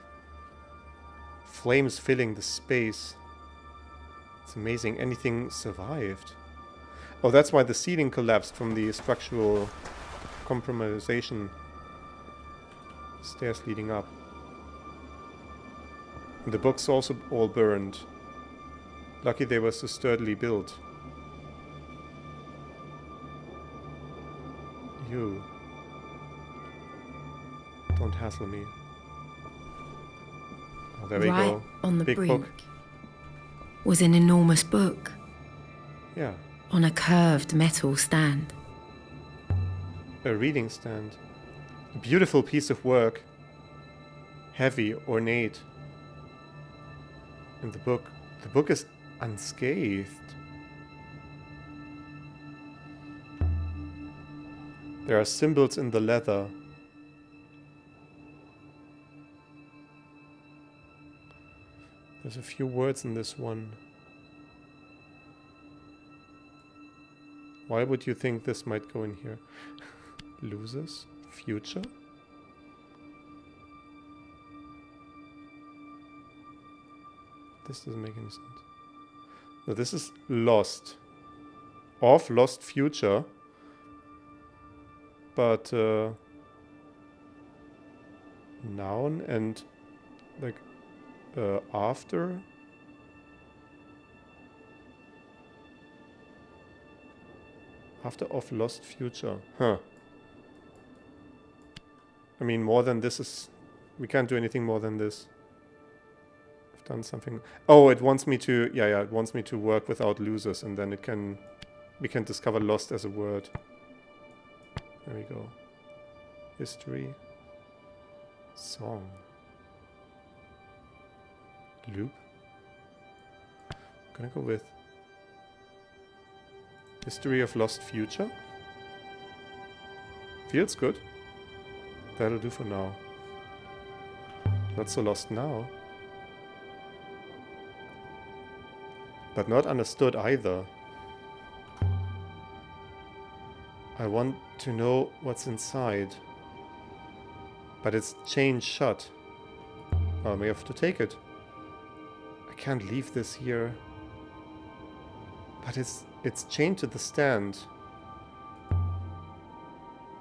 Flames filling the space. It's amazing anything survived. Oh, that's why the ceiling collapsed from the structural compromisation. Stairs leading up. And the books also all burned. Lucky they were so sturdily built. You. Don't hassle me. Oh, there we go. Right on the Big brink book. was an enormous book Yeah. on a curved metal stand. A reading stand. A beautiful piece of work. Heavy, ornate. And the book is unscathed. There are symbols in the leather. There's a few words in this one. Why would you think this might go in here? Losers? Future? This doesn't make any sense. No, this is lost. Of lost future. But noun and like after. After of lost future. Huh. I mean, more than this is... We can't do anything more than this. I've done something... Oh, it wants me to... Yeah, it wants me to work without losers, and then it can... We can discover lost as a word. There we go. History. Song. Loop. I'm gonna go with... History of Lost Future. Feels good. That'll do for now. Not so lost now. But not understood either. I want to know what's inside. But it's chained shut. I may have to take it. I can't leave this here. But it's chained to the stand.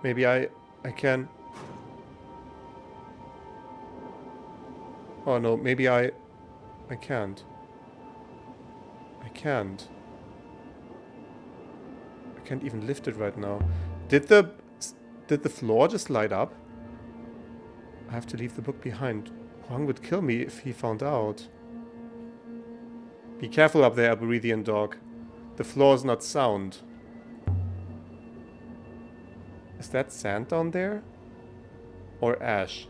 Maybe I can... Oh no, maybe I can't. I can't. I can't even lift it right now. Did the Did the floor just light up? I have to leave the book behind. Huang would kill me if he found out. Be careful up there, Aberrethian dog. The floor is not sound. Is that sand down there? Or ash?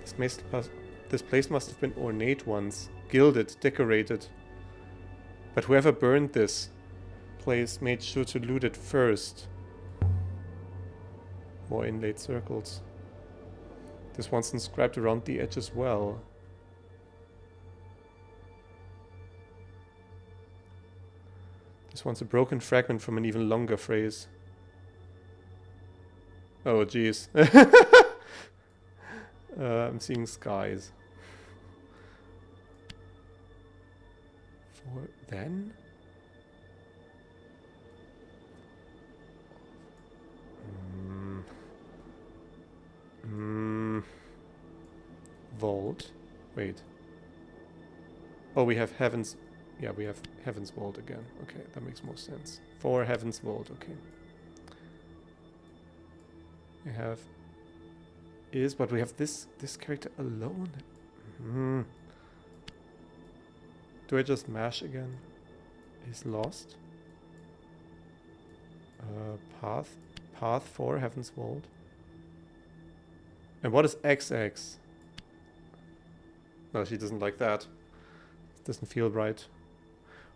This place must have been ornate once. Gilded, decorated. But whoever burned this place made sure to loot it first. More inlaid circles. This one's inscribed around the edge as well. This one's a broken fragment from an even longer phrase. Oh, jeez. I'm seeing skies. For then? Vault. Wait. Oh, we have Heaven's... Yeah, we have Heaven's Vault again. Okay, that makes more sense. For Heaven's Vault, okay. We have... Is, but we have this character alone. Do I just mash again? Is lost. Path for Heaven's Vault. And what is XX? No, she doesn't like that. It doesn't feel right.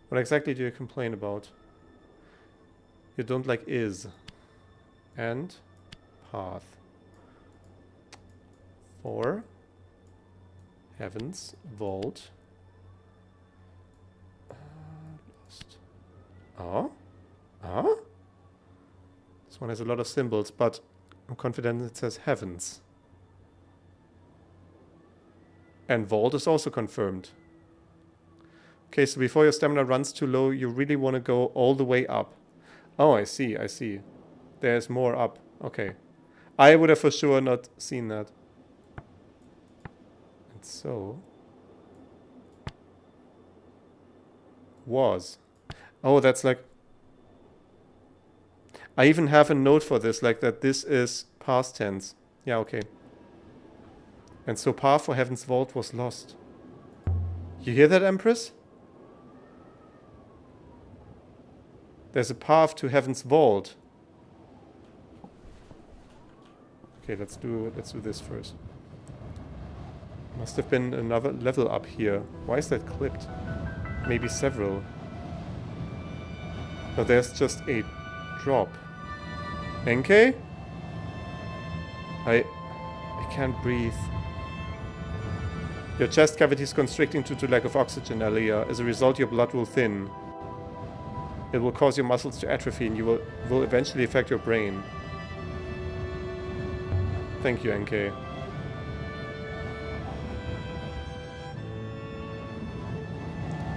What exactly do you complain about? You don't like is. And path. For Heaven's Vault. Lost. Oh? Oh? This one has a lot of symbols, but I'm confident it says Heavens. And Vault is also confirmed. Okay, so before your stamina runs too low, you really want to go all the way up. Oh, I see, I see. There's more up. Okay. I would have for sure not seen that. And so... Was. Oh, that's like... I even have a note for this, like that this is past tense. Yeah, okay. And so path for Heaven's Vault was lost. You hear that, Empress? There's a path to Heaven's Vault. Okay, let's do this first. Must have been another level up here. Why is that clipped? Maybe several. No, there's just a drop. NK? I can't breathe. Your chest cavity is constricting due to lack of oxygen, Alia. As a result, your blood will thin. It will cause your muscles to atrophy and you will eventually affect your brain. Thank you, NK.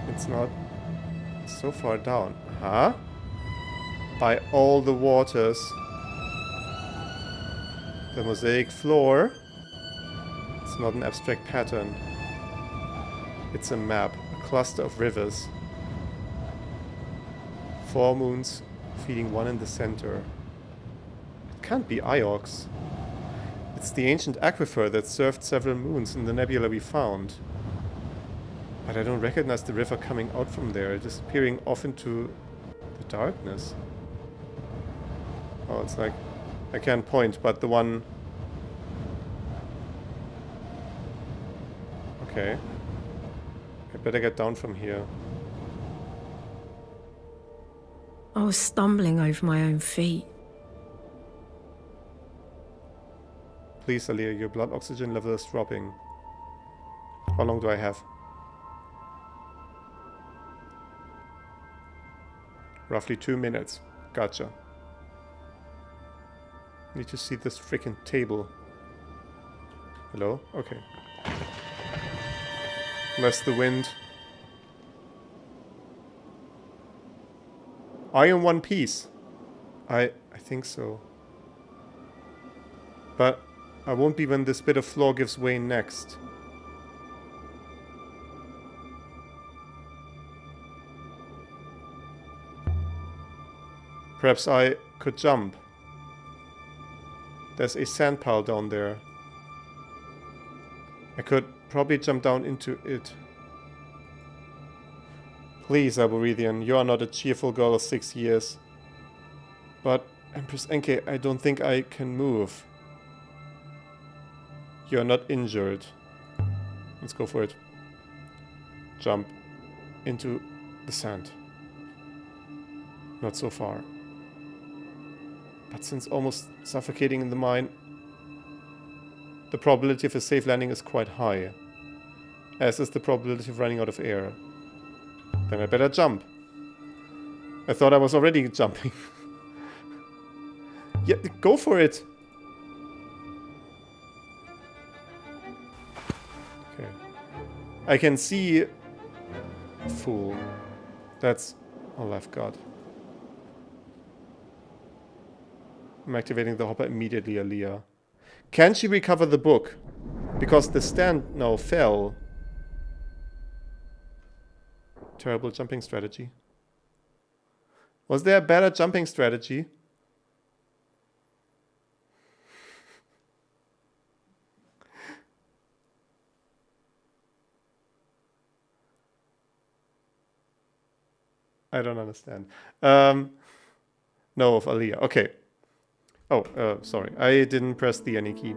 It's not so far down. Huh? By all the waters. The mosaic floor. It's not an abstract pattern. It's a map. A cluster of rivers. 4 moons feeding one in the center. It can't be Iox. It's the ancient aquifer that served several moons in the nebula we found. But I don't recognize the river coming out from there, disappearing off into the darkness. Oh, it's like... I can't point, but the one... Okay. I better get down from here. I was stumbling over my own feet. Please, Alia, your blood oxygen level is dropping. How long do I have? Roughly 2 minutes. Gotcha. Need to see this freaking table. Hello? Okay. Less the wind. Are you in one piece? I think so. But I won't be when this bit of floor gives way next. Perhaps I could jump. There's a sand pile down there. I could probably jump down into it. Please, Arborethian, you are not a cheerful girl of 6 years. But, Empress Enke, I don't think I can move. You are not injured. Let's go for it. Jump into the sand. Not so far. But since almost suffocating in the mine, the probability of a safe landing is quite high. As is the probability of running out of air. Then I better jump. I thought I was already jumping. Yeah, go for it. Okay. I can see... Fool. That's all I've got. I'm activating the hopper immediately, Aaliyah. Can she recover the book? Because the stand now fell. Terrible jumping strategy. Was there a better jumping strategy? I don't understand. No, of Aaliyah. Okay. Oh, sorry. I didn't press the any key.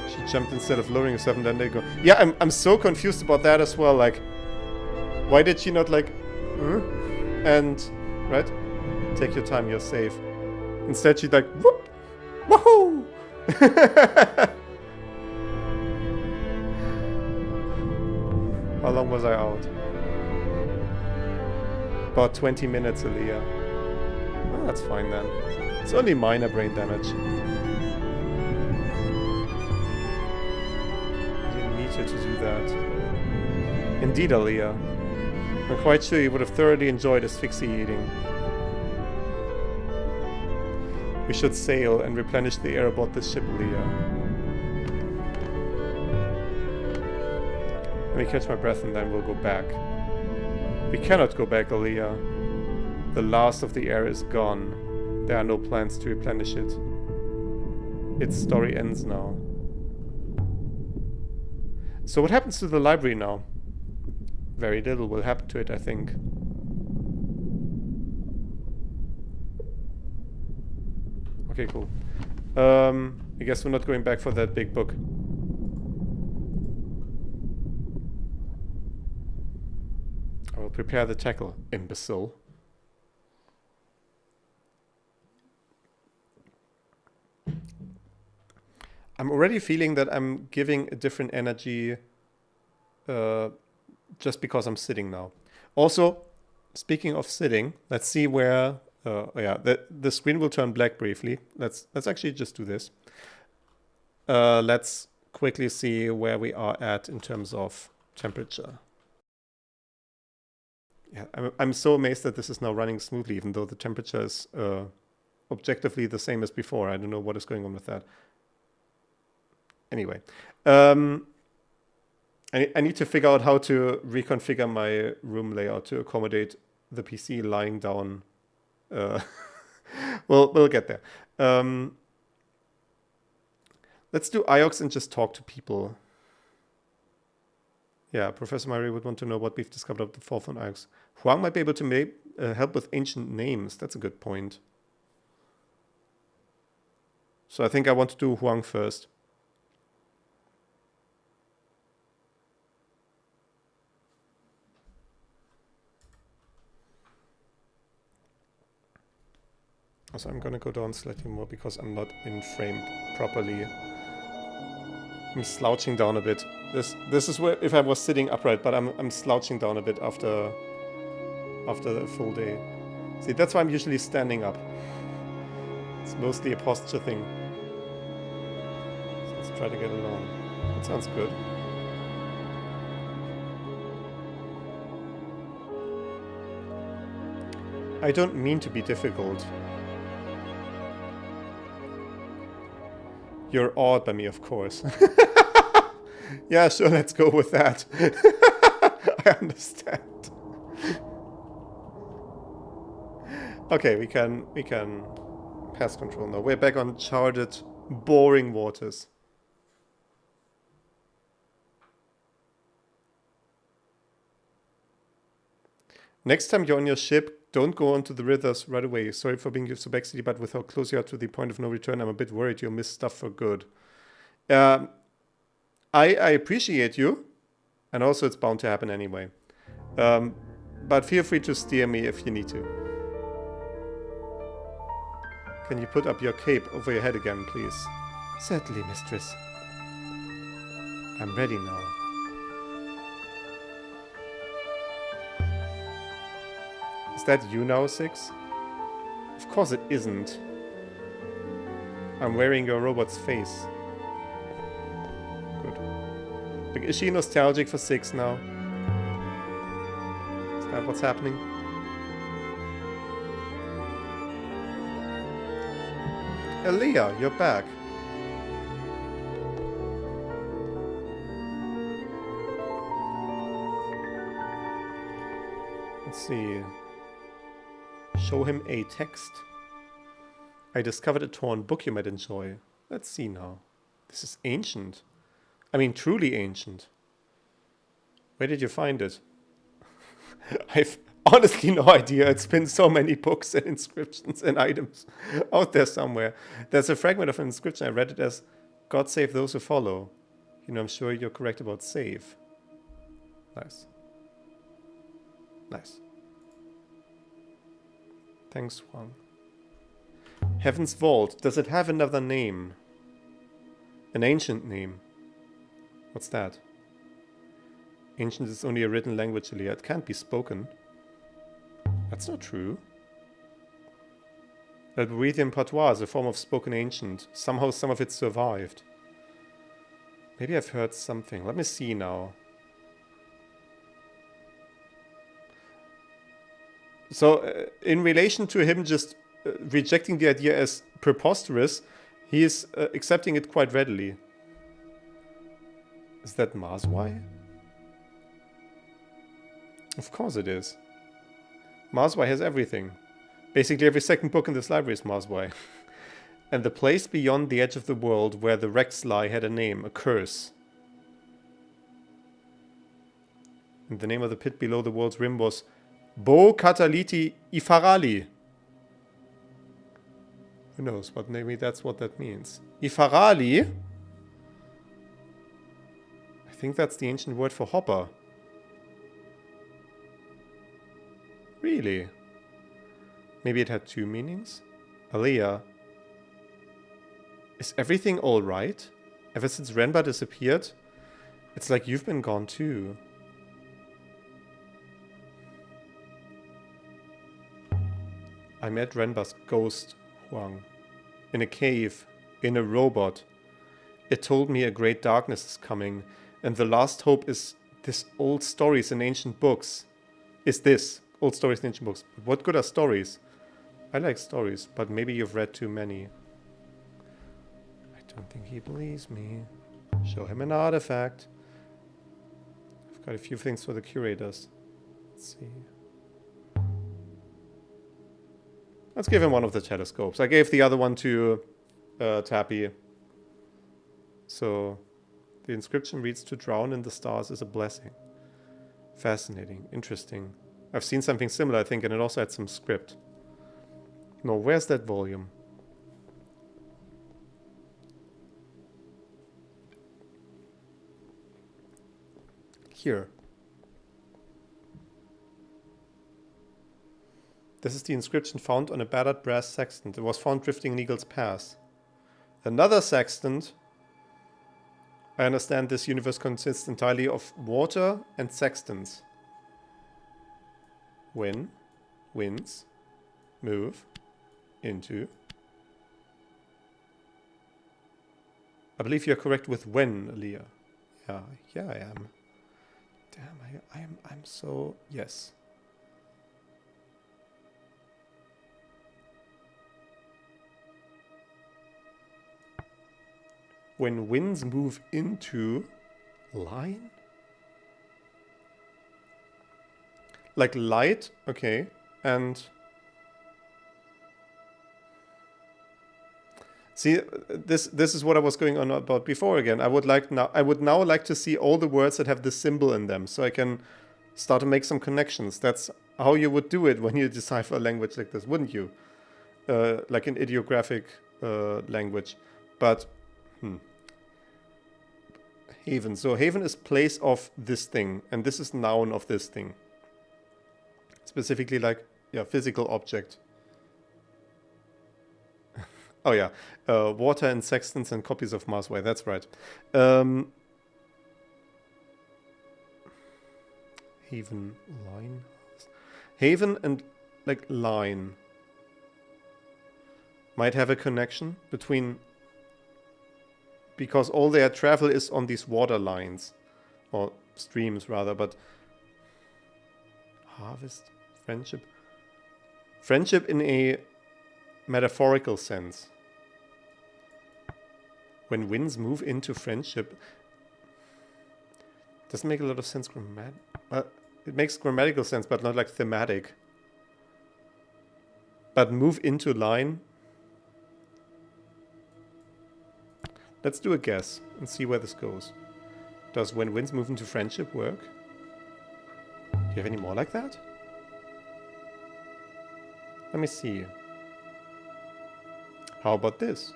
She jumped instead of lowering herself and then they go. Yeah, I'm so confused about that as well. Like, why did she not like... And, right? Take your time, you're safe. Instead she's like, whoop! Woohoo! How long was I out? About 20 minutes, Aaliyah. Oh, that's fine then. It's only minor brain damage. I didn't need you to do that. Indeed, Aaliyah. I'm quite sure you would have thoroughly enjoyed asphyxiating. We should sail and replenish the air aboard this ship, Aaliyah. Let me catch my breath and then we'll go back. We cannot go back, Aaliyah. The last of the air is gone. There are no plans to replenish it. Its story ends now. So what happens to the library now? Very little will happen to it, I think. Okay, cool. I guess we're not going back for that big book. I will prepare the tackle, imbecile. I'm already feeling that I'm giving a different energy just because I'm sitting now. Also, speaking of sitting, let's see where... yeah, the screen will turn black briefly. Let's actually just do this. Let's quickly see where we are at in terms of temperature. Yeah, I'm so amazed that this is now running smoothly, even though the temperature is objectively the same as before. I don't know what is going on with that. Anyway, I need to figure out how to reconfigure my room layout to accommodate the PC lying down. We'll get there. Let's do IOX and just talk to people. Yeah, Professor Murray would want to know what we've discovered of the fourth on IOX. Huang might be able to help with ancient names. That's a good point. So I think I want to do Huang first. So I'm gonna go down slightly more because I'm not in frame properly. I'm slouching down a bit. This is where if I was sitting upright, but I'm slouching down a bit after the full day. See, that's why I'm usually standing up. It's mostly a posture thing. So let's try to get along. That sounds good. I don't mean to be difficult. You're awed by me, of course. Yeah, sure, let's go with that. I understand. Okay, we can pest control now. We're back on charted, boring waters. Next time you're on your ship, don't go onto the rivers right away. Sorry for being so backseaty, but with how close you are to the point of no return, I'm a bit worried you'll miss stuff for good. I appreciate you, and also it's bound to happen anyway. But feel free to steer me if you need to. Can you put up your cape over your head again, please? Certainly, mistress. I'm ready now. Is that you now, Six? Of course it isn't. I'm wearing your robot's face. Good. Like, is she nostalgic for Six now? Is that what's happening? Aaliyah, you're back. Let's see. Show him a text. I discovered a torn book you might enjoy. Let's see now. This is ancient. I mean, truly ancient. Where did you find it? I've honestly no idea. It's been so many books and inscriptions and items out there somewhere. There's a fragment of an inscription. I read it as, God save those who follow. You know, I'm sure you're correct about save. Nice. Nice. Thanks, Juan. Heaven's Vault. Does it have another name? An ancient name. What's that? Ancient is only a written language, Elia. It can't be spoken. That's not true. Elberetian patois is a form of spoken ancient. Somehow some of it survived. Maybe I've heard something. Let me see now. So, in relation to him just rejecting the idea as preposterous, he is accepting it quite readily. Is that Marswai? Of course it is. Marswai has everything. Basically every second book in this library is Marswai. And the place beyond the edge of the world where the wrecks lie had a name, a curse. And the name of the pit below the world's rim was Bo Kataliti Ifarali. Who knows, but maybe that's what that means. Ifarali? I think that's the ancient word for hopper. Really? Maybe it had two meanings? Aaliyah. Is everything alright? Ever since Renba disappeared? It's like you've been gone too. I met Renba's ghost, Huang. In a cave. In a robot. It told me a great darkness is coming. And the last hope is this old stories in ancient books. Is this. Old stories in ancient books. But what good are stories? I like stories, but maybe you've read too many. I don't think he believes me. Show him an artifact. I've got a few things for the curators. Let's see. Let's give him one of the telescopes. I gave the other one to Tappy. So, the inscription reads, to drown in the stars is a blessing. Fascinating. Interesting. I've seen something similar, I think, and it also had some script. No, where's that volume? Here. This is the inscription found on a battered brass sextant. It was found drifting in Eagle's Pass. Another sextant. I understand this universe consists entirely of water and sextants. When, winds, move, into. I believe you're correct with when, Aaliyah. Yeah, I am. Damn, I'm so, yes. When winds move into line? Like light, okay, and See, this is what I was going on about before again. I would now like to see all the words that have this symbol in them, so I can start to make some connections. That's how you would do it when you decipher a language like this, wouldn't you? Like an ideographic language. But haven. So haven is place of this thing, and this is noun of this thing. Specifically, like, yeah, physical object. Oh yeah, water and sextants and copies of Marsway. That's right. Haven, line, haven, and like line might have a connection between, because all their travel is on these water lines, or streams rather. But harvest, friendship in a metaphorical sense. When winds move into friendship, doesn't make a lot of sense. It makes grammatical sense, but not like thematic. But move into line. Let's do a guess and see where this goes. Does when winds move into friendship work? Do you have any more like that? Let me see. How about this?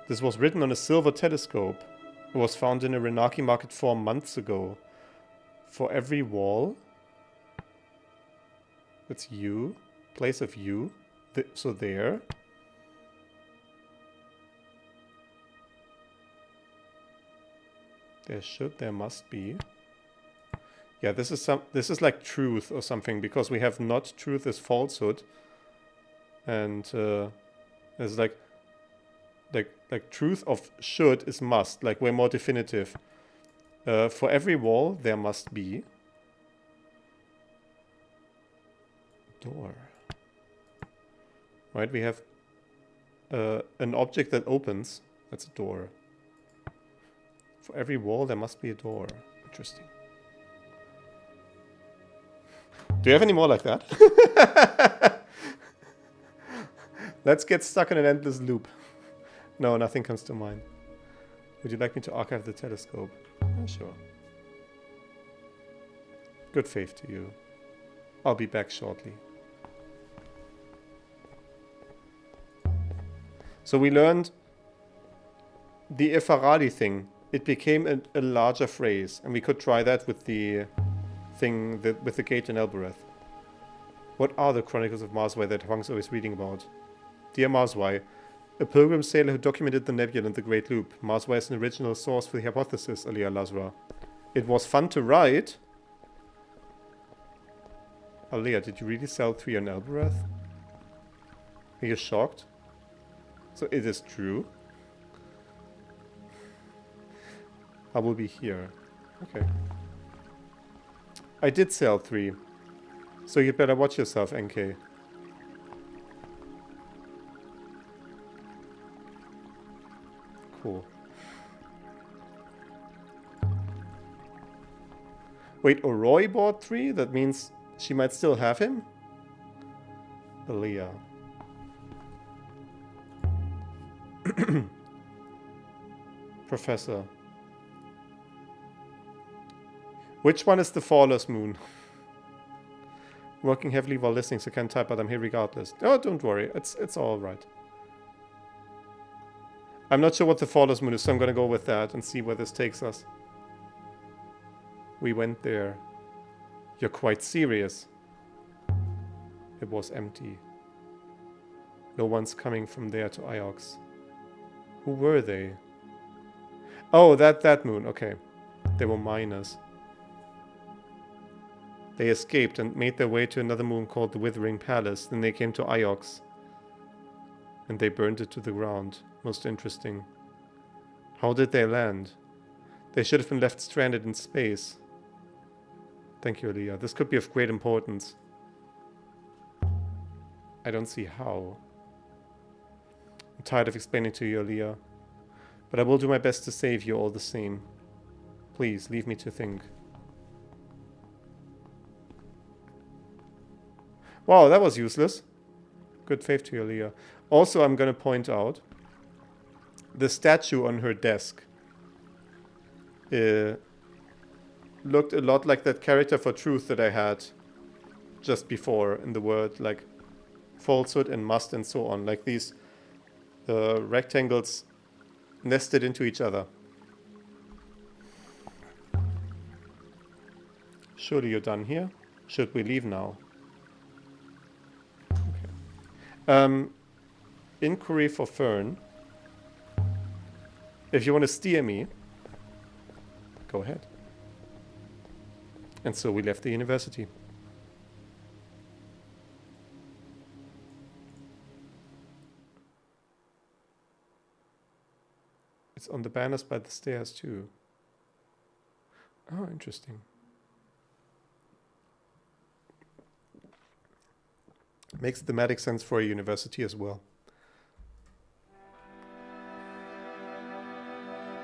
This was written on a silver telescope. It was found in a Renaki market 4 months ago. For every wall, that's you, place of you, so there. There must be. Yeah, this is like truth or something, because we have not truth as falsehood. And there's like truth of should is must, like we're more definitive. For every wall there must be door. Right, we have an object that opens, that's a door. For every wall there must be a door. Interesting. Do you have any more like that? Let's get stuck in an endless loop. No, nothing comes to mind. Would you like me to archive the telescope? Yeah, sure. Good faith to you. I'll be back shortly. So we learned the Efaradi thing. It became a larger phrase, and we could try that with the thing with the gate in Elbereth. What are the Chronicles of Marsway that Huang's always reading about? Dear Marsway, a pilgrim sailor who documented the nebula and the Great Loop. Marsway is an original source for the hypothesis, Alia Lazra. It was fun to write. Alia, did you really sell 3 on Elbereth? Are you shocked? So it is true. I will be here. Okay. I did sell 3. So you'd better watch yourself, NK. Cool. Wait, Oroi bought 3? That means she might still have him? Aaliyah. Professor. Which one is the Faller's moon? Working heavily while listening, so can't type, but I'm here regardless. Oh, don't worry. It's all right. I'm not sure what the Faller's moon is, so I'm going to go with that and see where this takes us. We went there. You're quite serious. It was empty. No one's coming from there to Iox. Who were they? Oh, that moon. Okay. They were miners. They escaped and made their way to another moon called the Withering Palace. Then they came to Iox. And they burned it to the ground. Most interesting. How did they land? They should have been left stranded in space. Thank you, Aliyah. This could be of great importance. I don't see how. I'm tired of explaining to you, Aliyah. But I will do my best to save you all the same. Please, leave me to think. Wow, that was useless. Good faith to you, Aliyah. Also, I'm going to point out the statue on her desk looked a lot like that character for truth that I had just before in the word, like falsehood and must and so on. Like these rectangles nested into each other. Surely you're done here. Should we leave now? Okay. Inquiry for Fern. If you want to steer me, go ahead. And so we left the university. It's on the banners by the stairs too. Oh, interesting. Makes thematic sense for a university as well.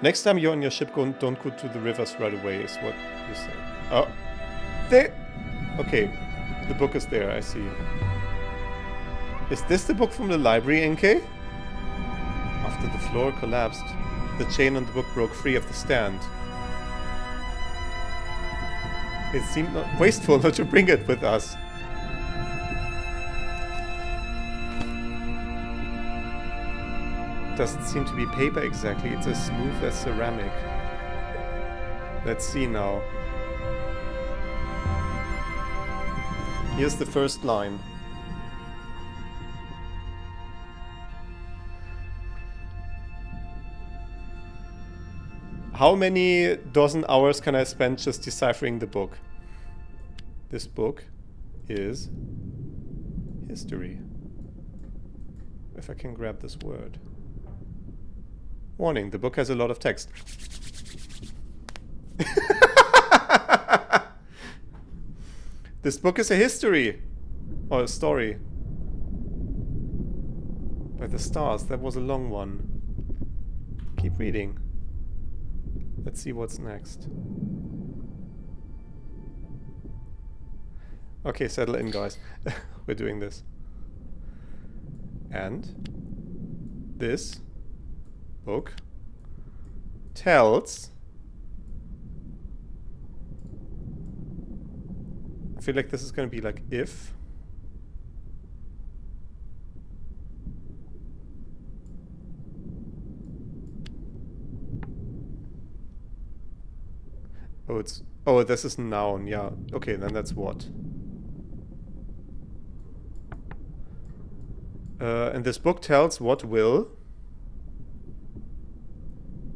Next time you're on your ship, don't go to the rivers right away, is what you say. Oh, there. Okay, the book is there, I see. Is this the book from the library, NK? After the floor collapsed, the chain on the book broke free of the stand. It seemed not wasteful not to bring it with us. Doesn't seem to be paper exactly, it's as smooth as ceramic. Let's see now. Here's the first line. How many dozen hours can I spend just deciphering the book? This book is history. If I can grab this word. Warning, the book has a lot of text. This book is a history. Or a story. By the stars, that was a long one. Keep reading. Let's see what's next. Okay, settle in, guys. We're doing this. And this book tells... I feel like this is going to be like if... Oh, it's... Oh, this is noun, yeah. Okay, then that's what. And this book tells what will...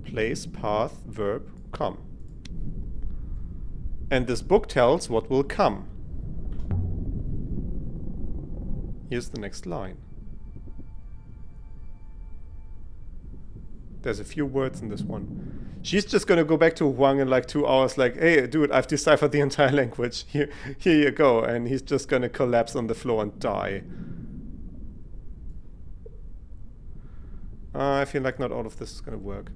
place, path, verb, come. And this book tells what will come. Here's the next line. There's a few words in this one. She's just gonna go back to Huang in like 2 hours like, hey, dude, I've deciphered the entire language. Here you go. And he's just gonna collapse on the floor and die. I feel like not all of this is gonna work.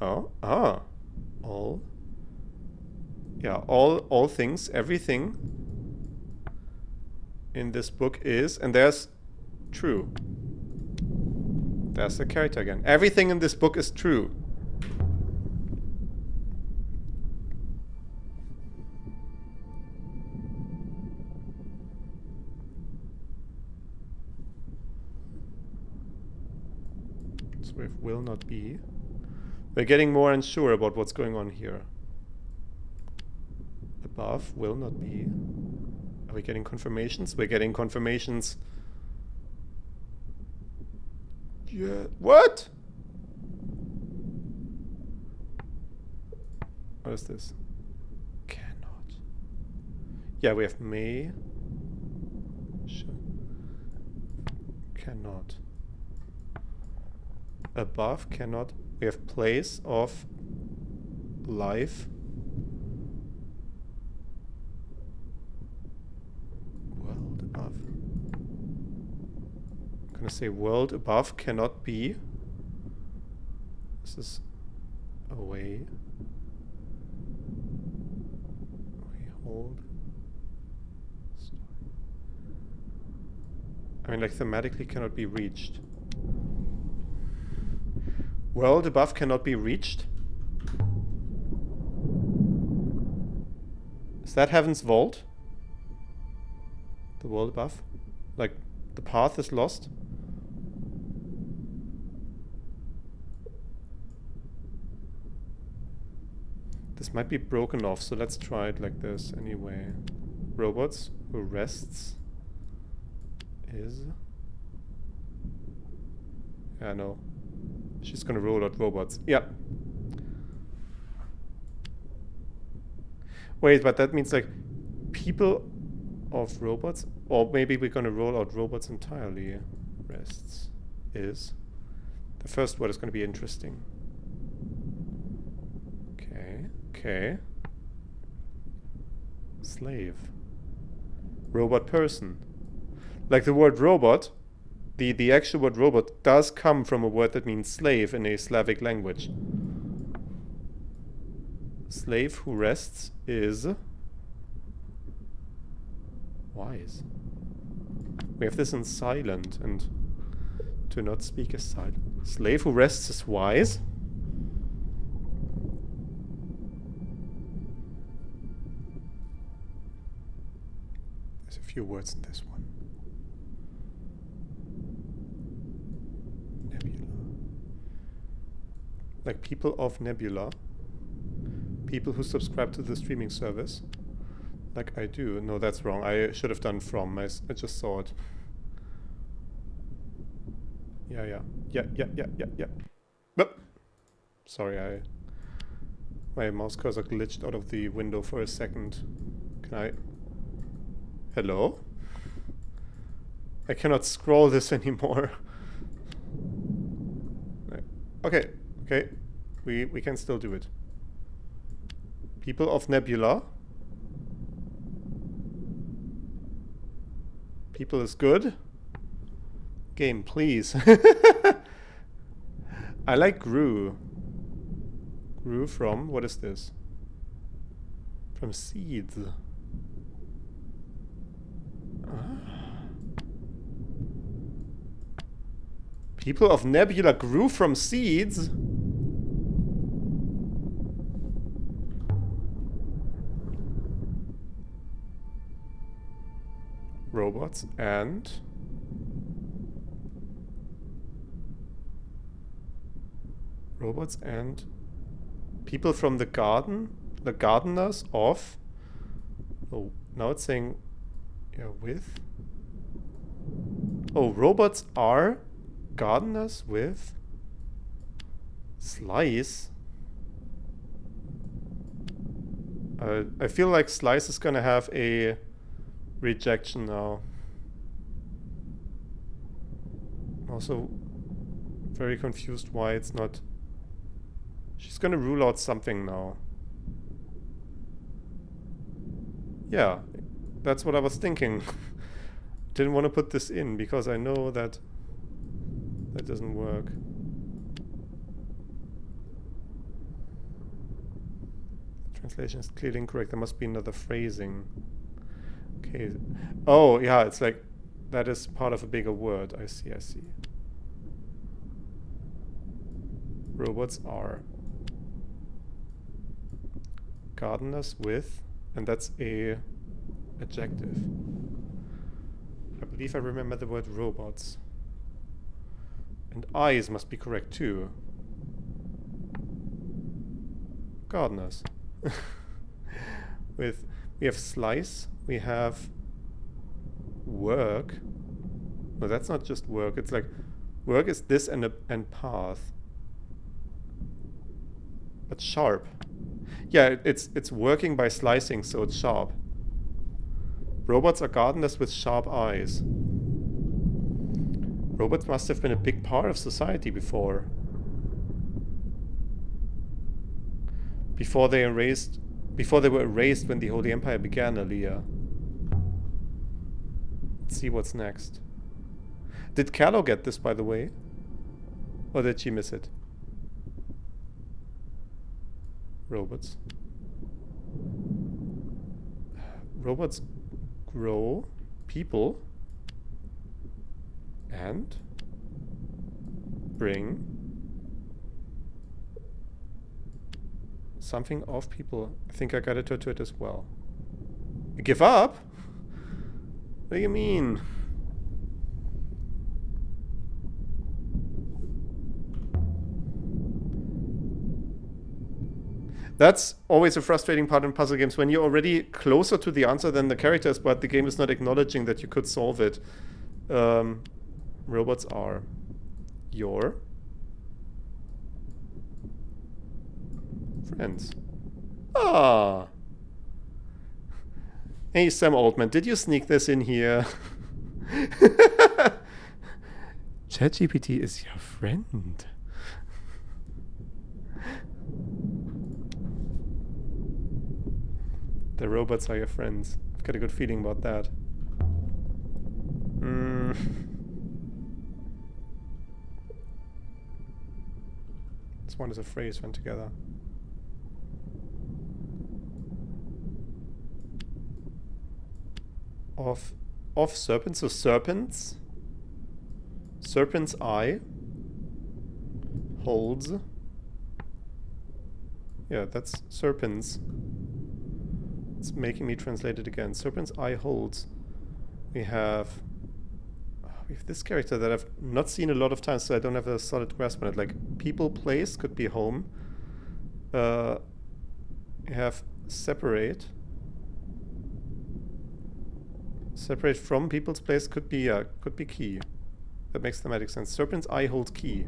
All. Yeah, all things, everything in this book is, and there's true. There's the character again. Everything in this book is true. So if will not be. We're getting more unsure about what's going on here. Above will not be. Are we getting confirmations? We're getting confirmations. Yeah. What? What is this? Cannot. Yeah, we have may. Cannot. Above cannot. We have place of life. World above. I'm gonna say world above cannot be. This is away. We hold. I mean, like, thematically cannot be reached. World above cannot be reached? Is that Heaven's Vault? The world above? Like, the path is lost? This might be broken off, so let's try it like this anyway. Robots who rests is... Yeah, no. She's gonna roll out robots. Yeah. Wait, but that means like people of robots? Or maybe we're gonna roll out robots entirely. Rests is... The first word is gonna be interesting. Okay. Slave. Robot person. Like the word robot, the actual word robot does come from a word that means slave in a Slavic language. Slave who rests is wise. We have this in silent, and to not speak is silent. Slave who rests is wise. There's a few words in this one. Nebula. Like people of Nebula. People who subscribe to the streaming service. Like I do. No, that's wrong. I should have done from. I just saw it. Yeah. But sorry, my mouse cursor glitched out of the window for a second. Can I... Hello? I cannot scroll this anymore. Okay. We can still do it. People of Nebula. People is good. Game, please. I like grew. Grew from, what is this? From seeds. People of Nebula grew from seeds? Robots and... Robots and... People from the garden? The gardeners of... Oh, now it's saying... Yeah, with... Oh, robots are... Gardeners with... Slice? I feel like Slice is gonna have a... rejection now. I'm also very confused why it's not... She's gonna rule out something now. Yeah, that's what I was thinking. Didn't want to put this in because I know that that doesn't work. Translation is clearly incorrect. There must be another phrasing. Okay. Oh, yeah, it's like that is part of a bigger word. I see. Robots are gardeners with, and that's a adjective. I believe I remember the word robots. And eyes must be correct too. Gardeners. With, we have slice, we have work. No, that's not just work. It's like work is this and path. But sharp. Yeah, it's working by slicing, so it's sharp. Robots are gardeners with sharp eyes. Robots must have been a big part of society before. Before they were erased when the Holy Empire began, Aliyah. Let's see what's next. Did Callow get this, by the way? Or did she miss it? Robots. Robots grow. People. And bring something off people. I think I got it to it as well. Give up? What do you mean? That's always a frustrating part in puzzle games, when you're already closer to the answer than the characters, but the game is not acknowledging that you could solve it. Robots are your friends. Ah. Hey, Sam Altman, did you sneak this in here? ChatGPT is your friend. The robots are your friends. I've got a good feeling about that. This one is a phrase when together. Of serpents, so serpents. Serpent's eye holds. Yeah, that's serpents. It's making me translate it again. Serpent's eye holds. We have this character that I've not seen a lot of times, so I don't have a solid grasp on it. Like people, place could be home. You have separate. Separate from people's place could be key. That makes thematic sense. Serpent's eye holds key.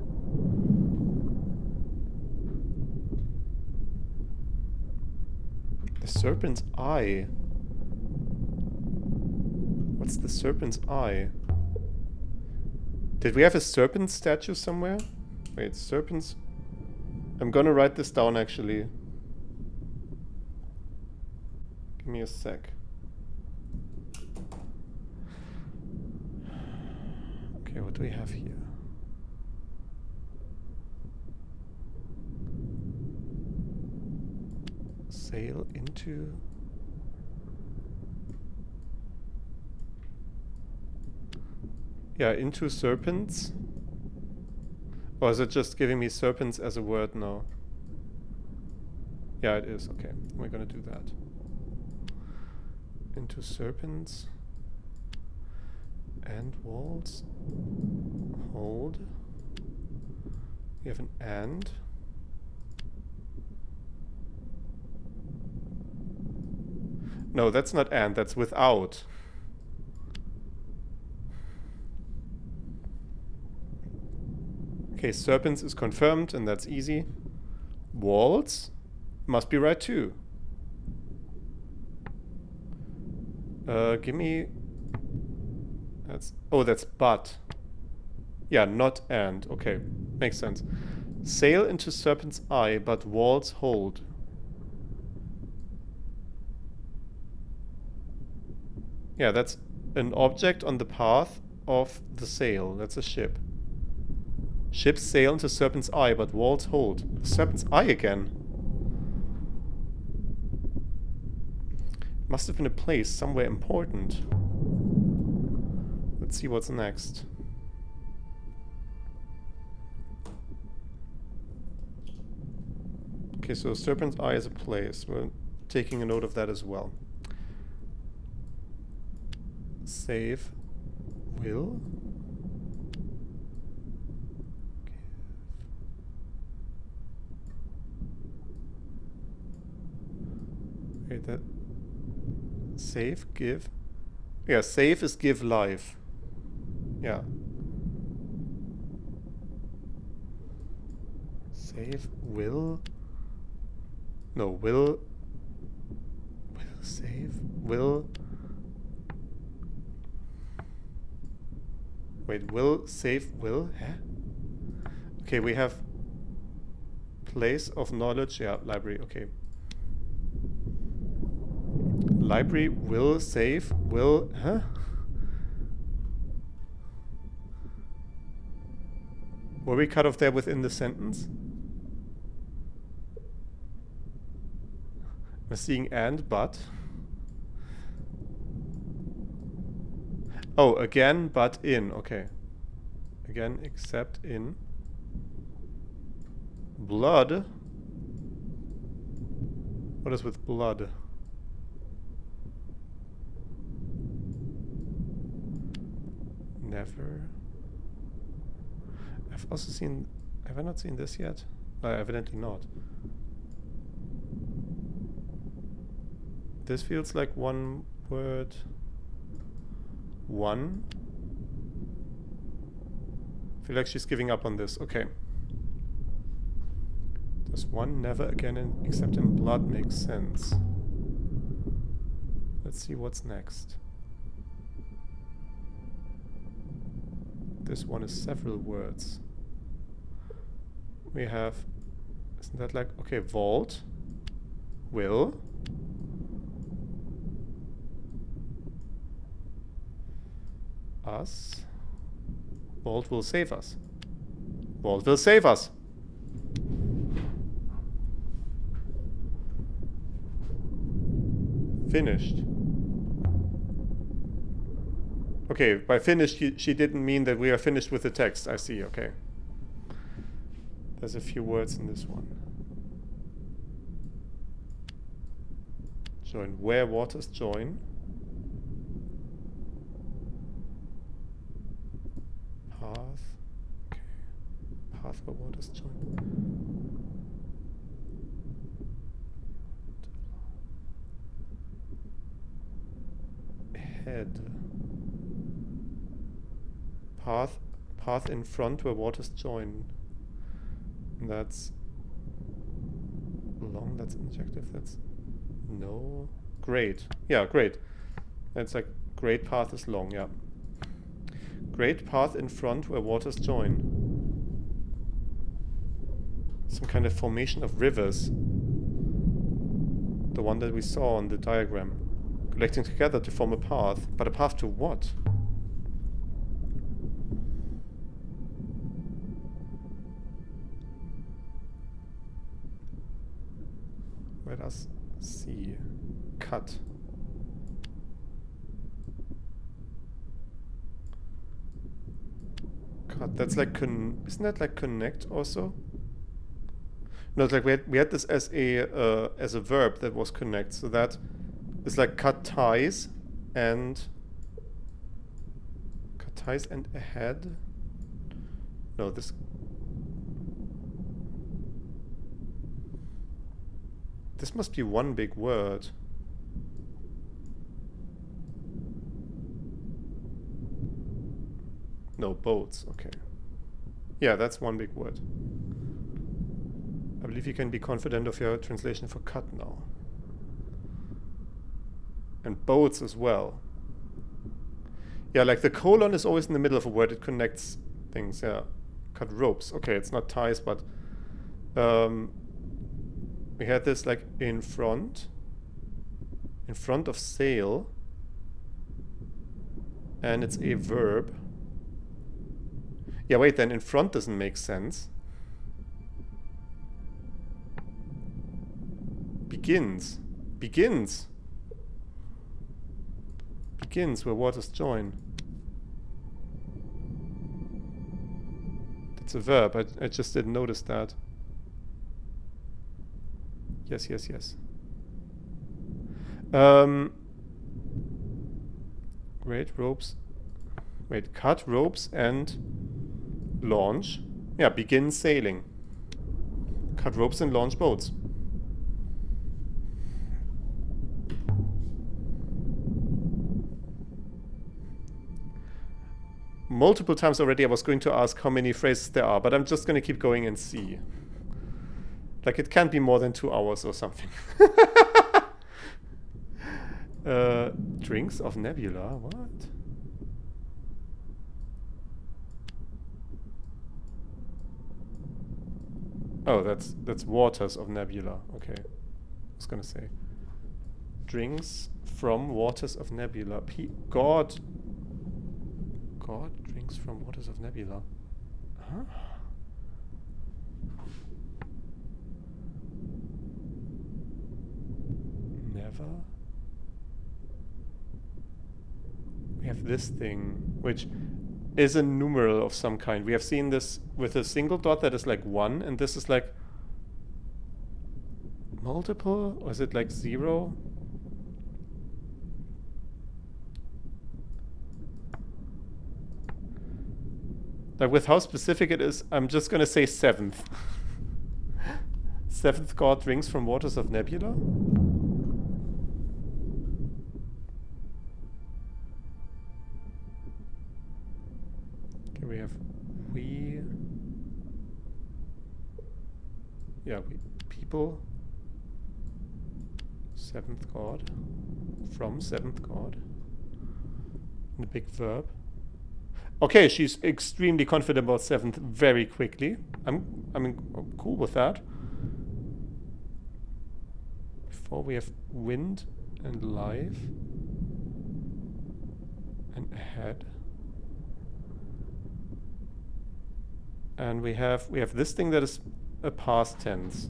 The serpent's eye. What's the serpent's eye? Did we have a serpent statue somewhere? Wait, serpent's... I'm gonna write this down actually. Give me a sec. Okay, what do we have here? Sail into... Yeah, into serpents. Or is it just giving me serpents as a word now? Yeah, it is. Okay, we're gonna do that. Into serpents. And walls. Hold. We have an and. No, that's not and, that's without. Okay, serpents is confirmed, and that's easy. Walls must be right too. Give me... That's... Oh, that's but. Yeah, not and. Okay, makes sense. Sail into serpent's eye, but walls hold. Yeah, that's an object on the path of the sail. That's a ship. Ships sail into serpent's eye, but walls hold. Serpent's eye again. Must have been a place somewhere important. Let's see what's next. Okay, so serpent's eye is a place. We're taking a note of that as well. Save will give. Wait, that save give. Yeah, save is give life. Yeah. Save will. No, will save will. Wait, will save will? Huh? Okay, we have place of knowledge. Yeah, library. Okay. Library will save will. Huh? Were we cut off there within the sentence? We're seeing and but. Oh, again, but in. Okay. Again, except in blood. What is with blood? Never. I've also seen... Have I not seen this yet? Evidently not. This feels like one word. One. I feel like she's giving up on this. Okay. Does one never again except in blood make sense? Let's see what's next. This one is several words. We have... Isn't that like... Okay, vault. Will. Us. Vault will save us. Vault will save us. Finished. Okay, by finished, she didn't mean that we are finished with the text. I see, okay. There's a few words in this one. Join. Where waters join. Path. Okay. Path where waters join. Head. Path in front where waters join. That's long, that's adjective, that's no. Great. Yeah, great. That's like great path is long, yeah. Great path in front where waters join. Some kind of formation of rivers. The one that we saw on the diagram. Collecting together to form a path. But a path to what? Let us see. Cut. Cut. That's like isn't that like connect also? No, it's like we had this as a verb that was connect. So that is like cut ties and ahead. No, this. This must be one big word. No, boats. Okay. Yeah, that's one big word. I believe you can be confident of your translation for cut now. And boats as well. Yeah, like the colon is always in the middle of a word. It connects things, yeah. Cut ropes. Okay, it's not ties, but... we had this like in front of sail, and it's a verb. Yeah, wait, then in front doesn't make sense. Begins where waters join. That's a verb. I just didn't notice that. Yes. Great, ropes. Wait, cut, ropes, and launch. Yeah, begin sailing. Cut ropes and launch boats. Multiple times already I was going to ask how many phrases there are, but I'm just going to keep going and see. Like, it can't be more than 2 hours or something. Drinks of nebula? What? Oh, that's waters of nebula. Okay. I was gonna say. Drinks from waters of nebula. God drinks from waters of nebula. Huh? Never. We have this thing, which is a numeral of some kind. We have seen this with a single dot that is like 1, and this is like multiple, or is it like 0? Like with how specific it is, I'm just gonna say 7th. 7th god drinks from waters of nebula. Okay, we have people. 7th god. From 7th god. And a big verb. Okay, she's extremely confident about 7th very quickly. I'm cool with that. Before we have wind and live and ahead. And we have this thing that is a past tense.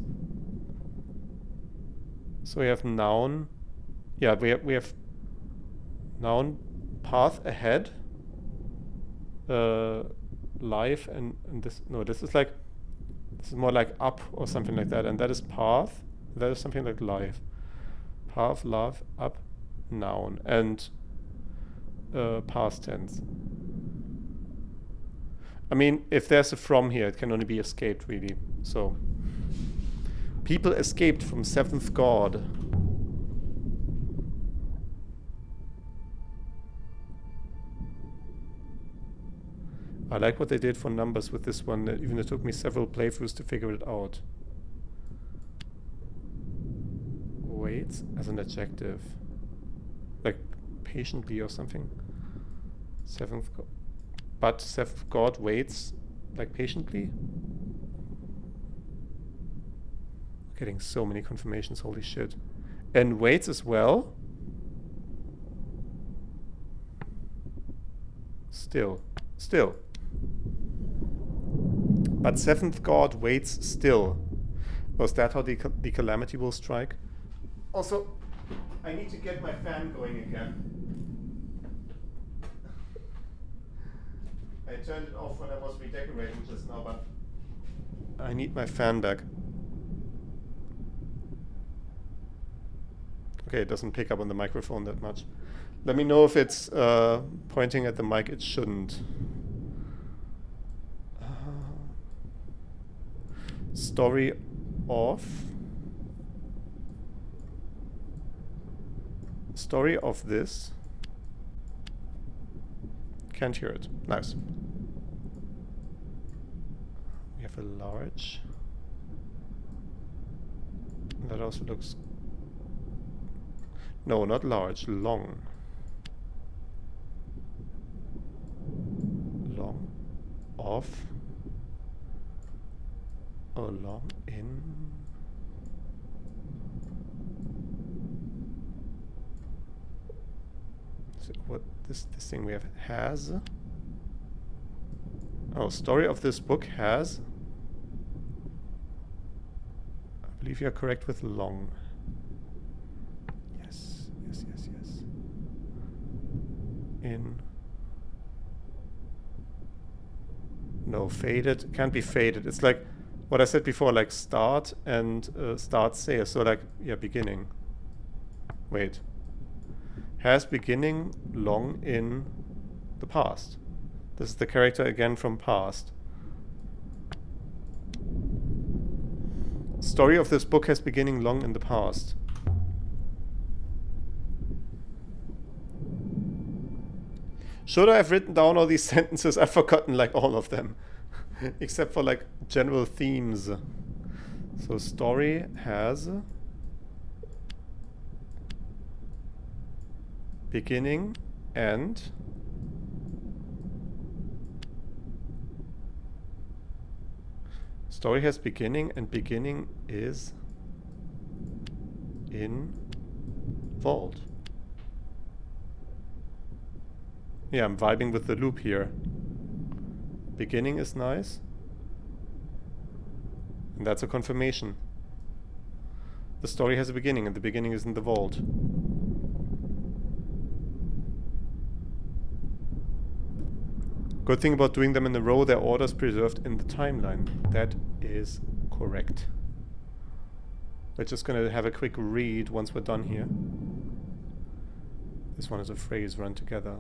So we have noun. Yeah, we have noun, path, ahead, live, and this. No, this is more like up or something like that, and that is path. That is something like live. Path, love, up, noun, and past tense. I mean, if there's a from here, it can only be escaped, really. So, people escaped from 7th god. I like what they did for numbers with this one, even it took me several playthroughs to figure it out. Waits as an adjective. Like, patiently or something. 7th god. But 7th god waits, like, patiently. Getting so many confirmations, holy shit. And waits as well. Still. But 7th god waits still. Was that how the calamity will strike? Also, I need to get my fan going again. I turned it off when I was redecorating just now, but I need my fan back. Okay, it doesn't pick up on the microphone that much. Let me know if it's pointing at the mic. It shouldn't. Story of this. Can't hear it. Nice. We have a large. That also looks... No, not large. Long. Long. Of. Oh, long in. So what this thing we have has. Oh, story of this book has. I believe you are correct with long. Yes. In. No, faded. Can't be faded. It's like what I said before, like start and start say. So like, yeah, beginning. Wait. Has beginning long in the past. This is the character again from past. Story of this book has beginning long in the past. Should I have written down all these sentences? I've forgotten like all of them. Except for like general themes. So story has beginning and story has beginning and beginning is in vault. Yeah, I'm vibing with the loop here. Beginning is nice. And that's a confirmation. The story has a beginning and the beginning is in the vault. Good thing about doing them in a row, their order's preserved in the timeline. That is correct. We're just gonna have a quick read once we're done here. This one is a phrase run together.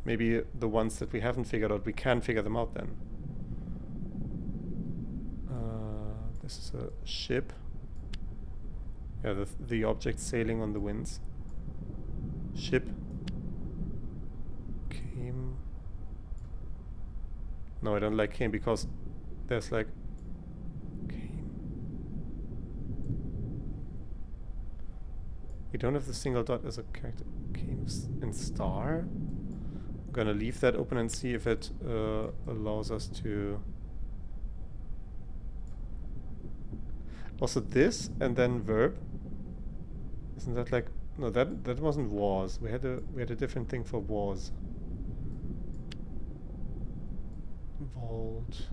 Maybe the ones that we haven't figured out, we can figure them out then. This is a ship. Yeah, the object sailing on the winds. Ship. Came. No, I don't like came because there's like came. We don't have the single dot as a character. Came in star. I'm gonna leave that open and see if it allows us to. Also this and then verb. Isn't that like no? That wasn't was. We had a different thing for was. Vault.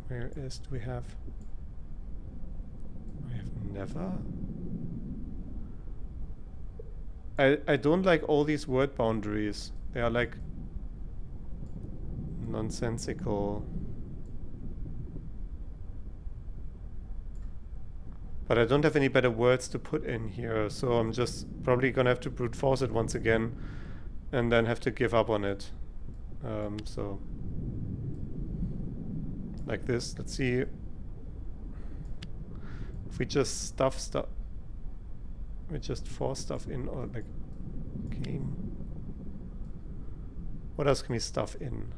Where is do we have? We have never. I don't like all these word boundaries. They are like nonsensical. But I don't have any better words to put in here, so I'm just probably gonna have to brute force it once again and then have to give up on it. So like this, let's see if we just stuff stuff, we just force stuff in or like game. What else can we stuff in?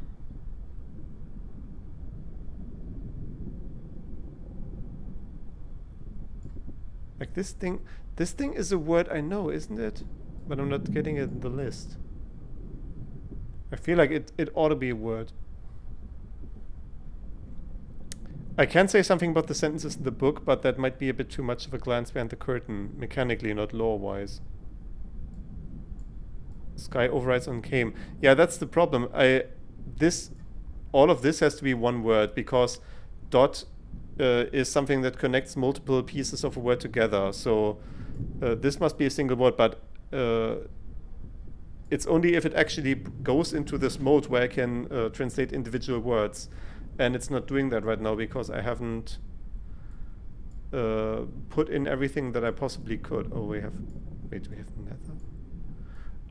Like this thing is a word I know, isn't it? But I'm not getting it in the list. I feel like it ought to be a word. I can say something about the sentences in the book, but that might be a bit too much of a glance behind the curtain, mechanically, not lore-wise. Sky overrides on came. Yeah, that's the problem. All of this has to be one word because dot is something that connects multiple pieces of a word together. So this must be a single word, but it's only if it actually goes into this mode where I can translate individual words. And it's not doing that right now because I haven't put in everything that I possibly could. Oh, we have nether.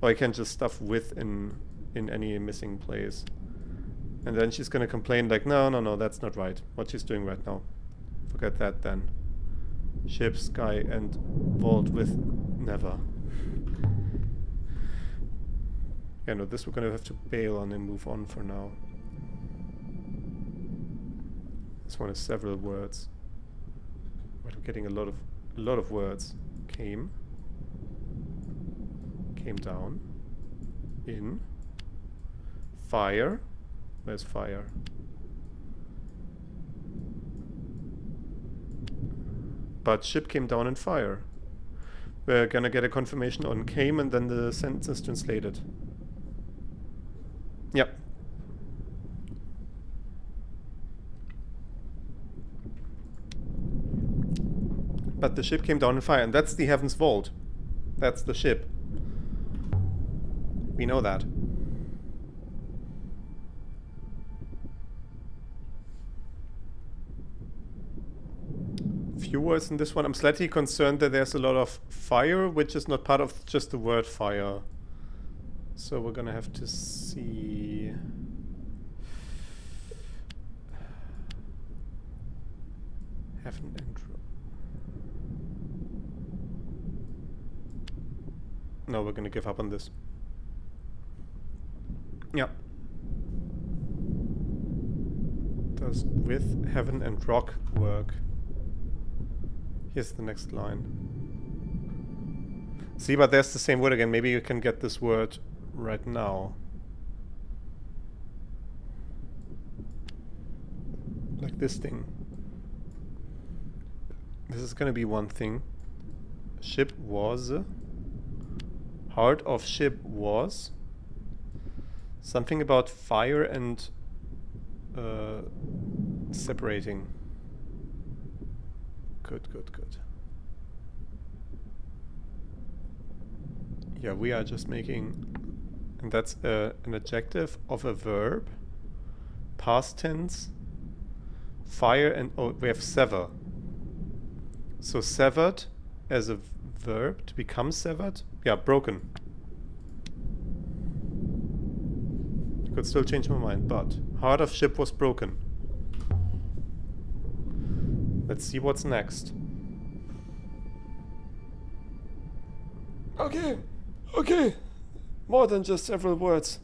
Oh, I can just stuff with in any missing place. And then she's gonna complain like, no, that's not right. What she's doing right now. Forget that then. Ship, sky, and vault with never. Yeah, no, this we're gonna have to bail on and move on for now. This one is several words. But we're getting a lot of words. Came down. In. Fire. Where's fire? But ship came down in fire. We're gonna get a confirmation on came and then the sentence is translated. Yep. But the ship came down in fire, and that's the Heaven's Vault. That's the ship. We know that. Few words in this one. I'm slightly concerned that there's a lot of fire, which is not part of just the word fire. So we're gonna have to see. Heaven and no, we're gonna give up on this. Yeah. Does with heaven and rock work? Here's the next line. See, but there's the same word again. Maybe you can get this word right now. Like this thing. This is gonna be one thing. Ship was. Heart of ship was. Something about fire and separating. Good. Yeah, we are just making... And that's an adjective of a verb. Past tense. Fire and... Oh, we have sever. So severed as a verb to become severed. Yeah, broken. Could still change my mind, but heart of ship was broken. Let's see what's next. Okay, okay. More than just several words.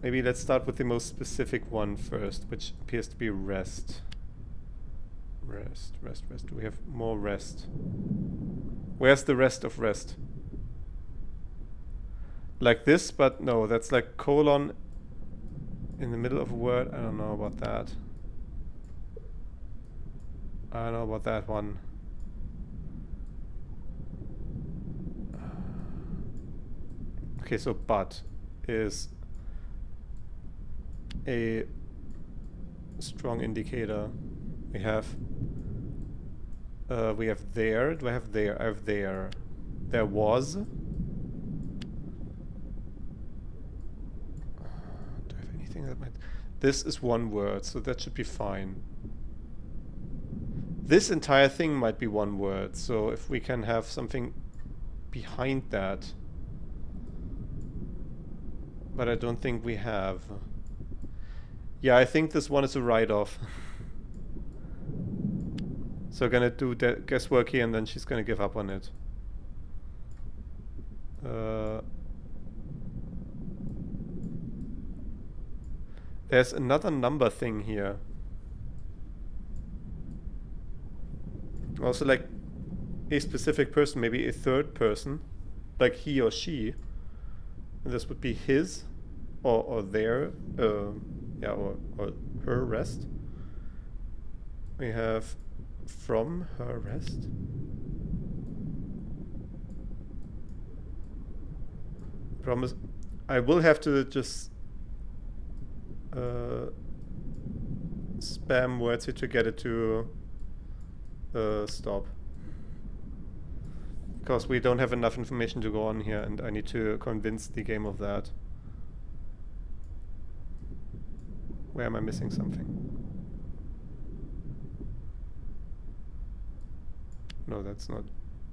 Maybe let's start with the most specific one first, which appears to be rest. Rest, rest, rest. Do we have more rest? Where's the rest of rest? Like this, but no, that's like colon in the middle of a word. I don't know about that. I don't know about that one. Okay, so but is a strong indicator. We have there. Do I have there? I have there. There was. Do I have anything that might... This is one word, so that should be fine. This entire thing might be one word, so if we can have something behind that. But I don't think we have. Yeah, I think this one is a write-off. So gonna do the guesswork here and then she's gonna give up on it. There's another number thing here. Also like a specific person, maybe a third person, like he or she. And this would be his or their, yeah, or her rest. We have from her rest. Promise. I will have to just spam words here to get it to stop. Because we don't have enough information to go on here and I need to convince the game of that. Where am I missing something? No, that's not...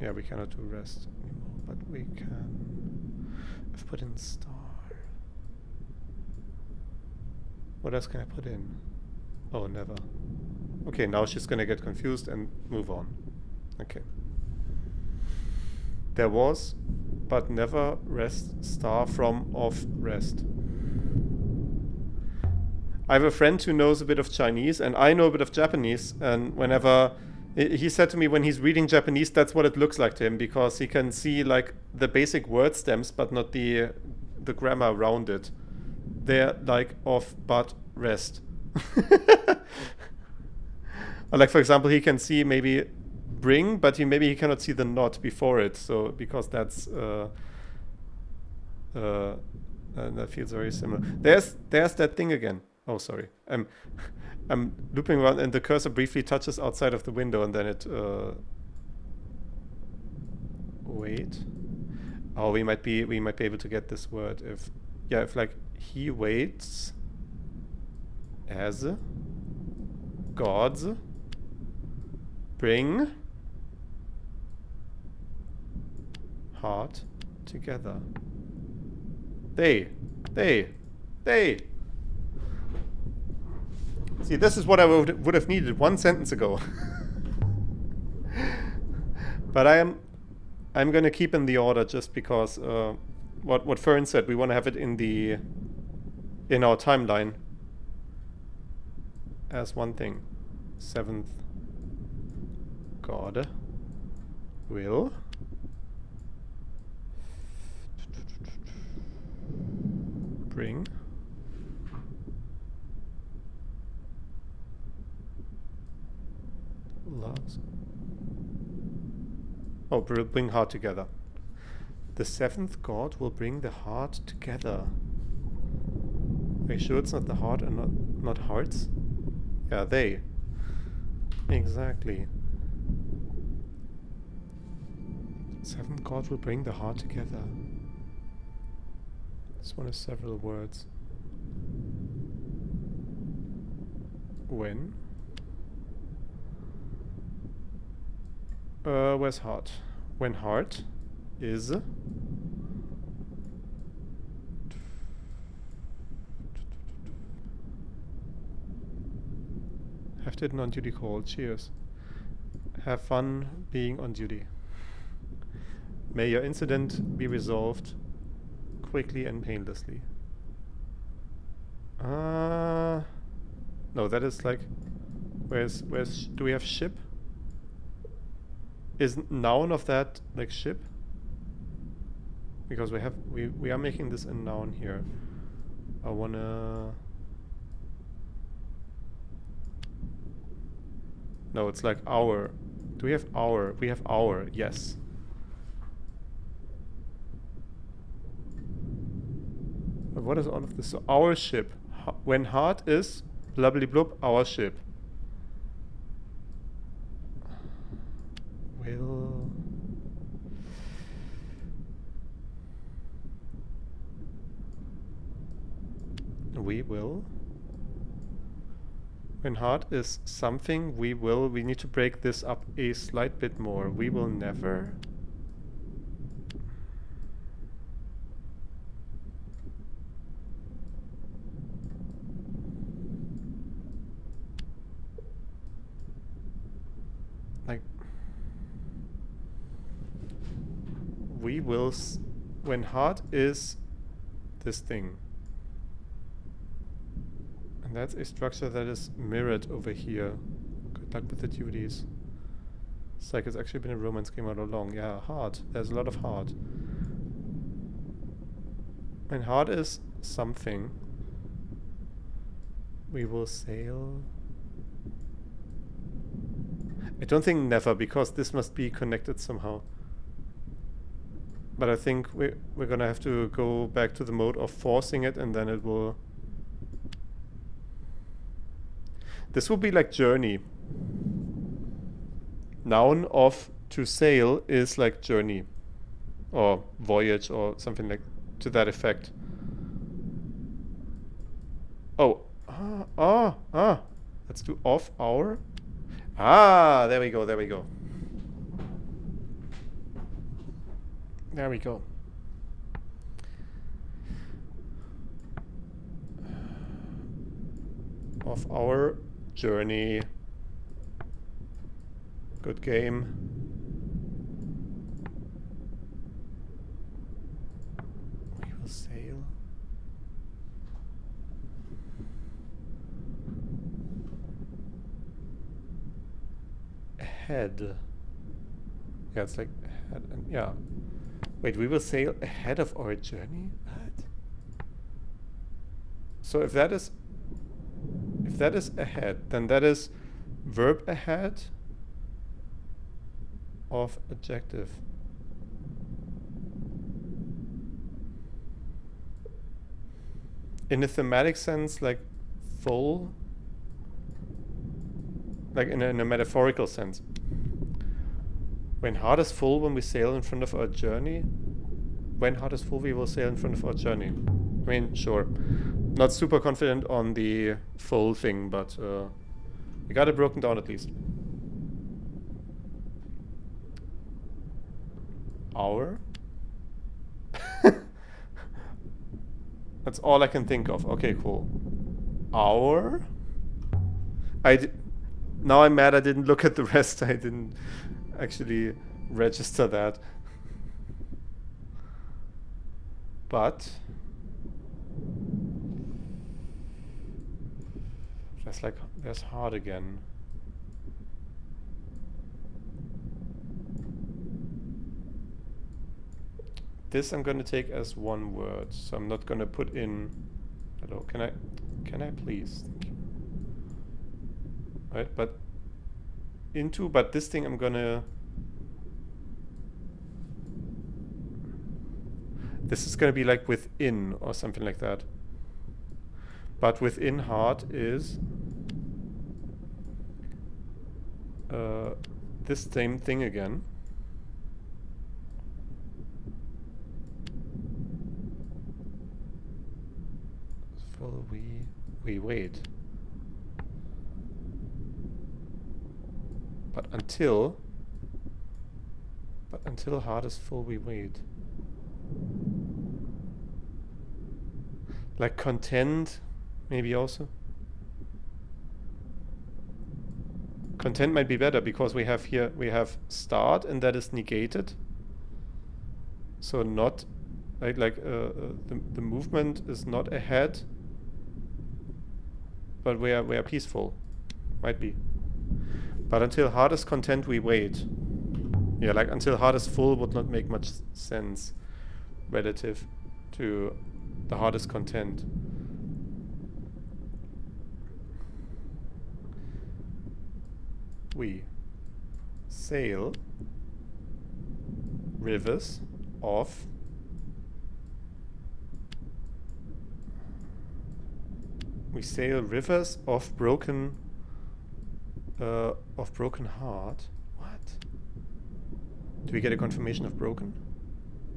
Yeah, we cannot do rest anymore, but we can... I've put in star. What else can I put in? Oh, never. Okay, now she's gonna get confused and move on. Okay. There was, but never rest, star from of rest. I have a friend who knows a bit of Chinese, and I know a bit of Japanese, and whenever... He said to me when he's reading Japanese, that's what it looks like to him, because he can see like the basic word stems, but not the grammar around it. They're like of, but, rest. Or like for example, he can see maybe bring, but maybe he cannot see the not before it. So because that's and that feels very similar. There's that thing again. Oh, sorry. I'm looping around, and the cursor briefly touches outside of the window, and then it. Wait. Oh, we might be able to get this word if, yeah, if like he waits as gods bring heart together. They. See, this is what I would have needed one sentence ago. But I'm going to keep in the order just because what Fern said, we want to have it in our timeline as one thing. Seventh God will bring loves. Oh, will bring heart together. The seventh God will bring the heart together. Are you sure it's not the heart and not hearts? Yeah, they. Exactly. Seventh chord will bring the heart together. This one is several words. When? Where's heart? When heart is... Have to on duty call. Cheers. Have fun being on duty. May your incident be resolved quickly and painlessly. No, that is like... Where's... Do we have ship? Is noun of that like ship? Because we are making this a noun here. I wanna... No, it's like our. Do we have our? We have our, yes. But what is all of this? So our ship. When heart is blubbly blub, our ship. Will... We will... When heart is something, we will... We need to break this up a slight bit more. We will never... Like... We will... When heart is this thing. And that's a structure that is mirrored over here. Good luck with the duties. It's like it's actually been a romance game all along. Yeah, heart. There's a lot of heart. When heart is something, we will sail. I don't think never, because this must be connected somehow. But I think we're gonna have to go back to the mode of forcing it, and then it will... This will be like journey. Noun of to sail is like journey. Or voyage or something like to that effect. Oh. Let's do off our. Ah, there we go, there we go. There we go. Of our journey. Good game. We will sail. Ahead. Yeah, it's like ahead and yeah. Wait, we will sail ahead of our journey? What? So if that is ahead, then that is verb ahead of adjective. In a thematic sense, like full, like in a metaphorical sense. When heart is full, when we sail in front of our journey. When heart is full, we will sail in front of our journey. I mean, sure. Not super confident on the full thing, but we got it broken down at least. Our? That's all I can think of. Okay, cool. Our? Now I'm mad I didn't look at the rest. I didn't actually register that. But there's hard again. This I'm gonna take as one word, so I'm not gonna put in. Hello, can I please? Thank you. Right, but this thing I'm gonna. This is gonna be like within or something like that. But within heart is this same thing again. Full we wait. But until heart is full, we wait. Like content, maybe also. Content might be better because we have start and that is negated. So not like the movement is not ahead, but we are peaceful. Might be. But until heart is content, we wait. Yeah, like until heart is full would not make much sense relative to the heart is content. We sail rivers of broken heart. What? Do we get a confirmation of broken?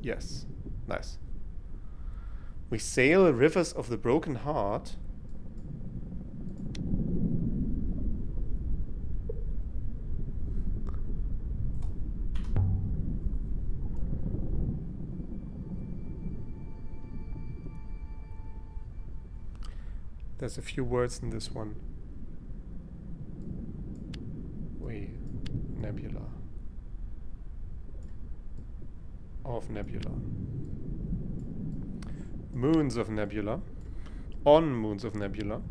Yes. Nice. We sail rivers of the broken heart. There's a few words in this one. Nebula. Of nebula. Moons of nebula. On moons of nebula.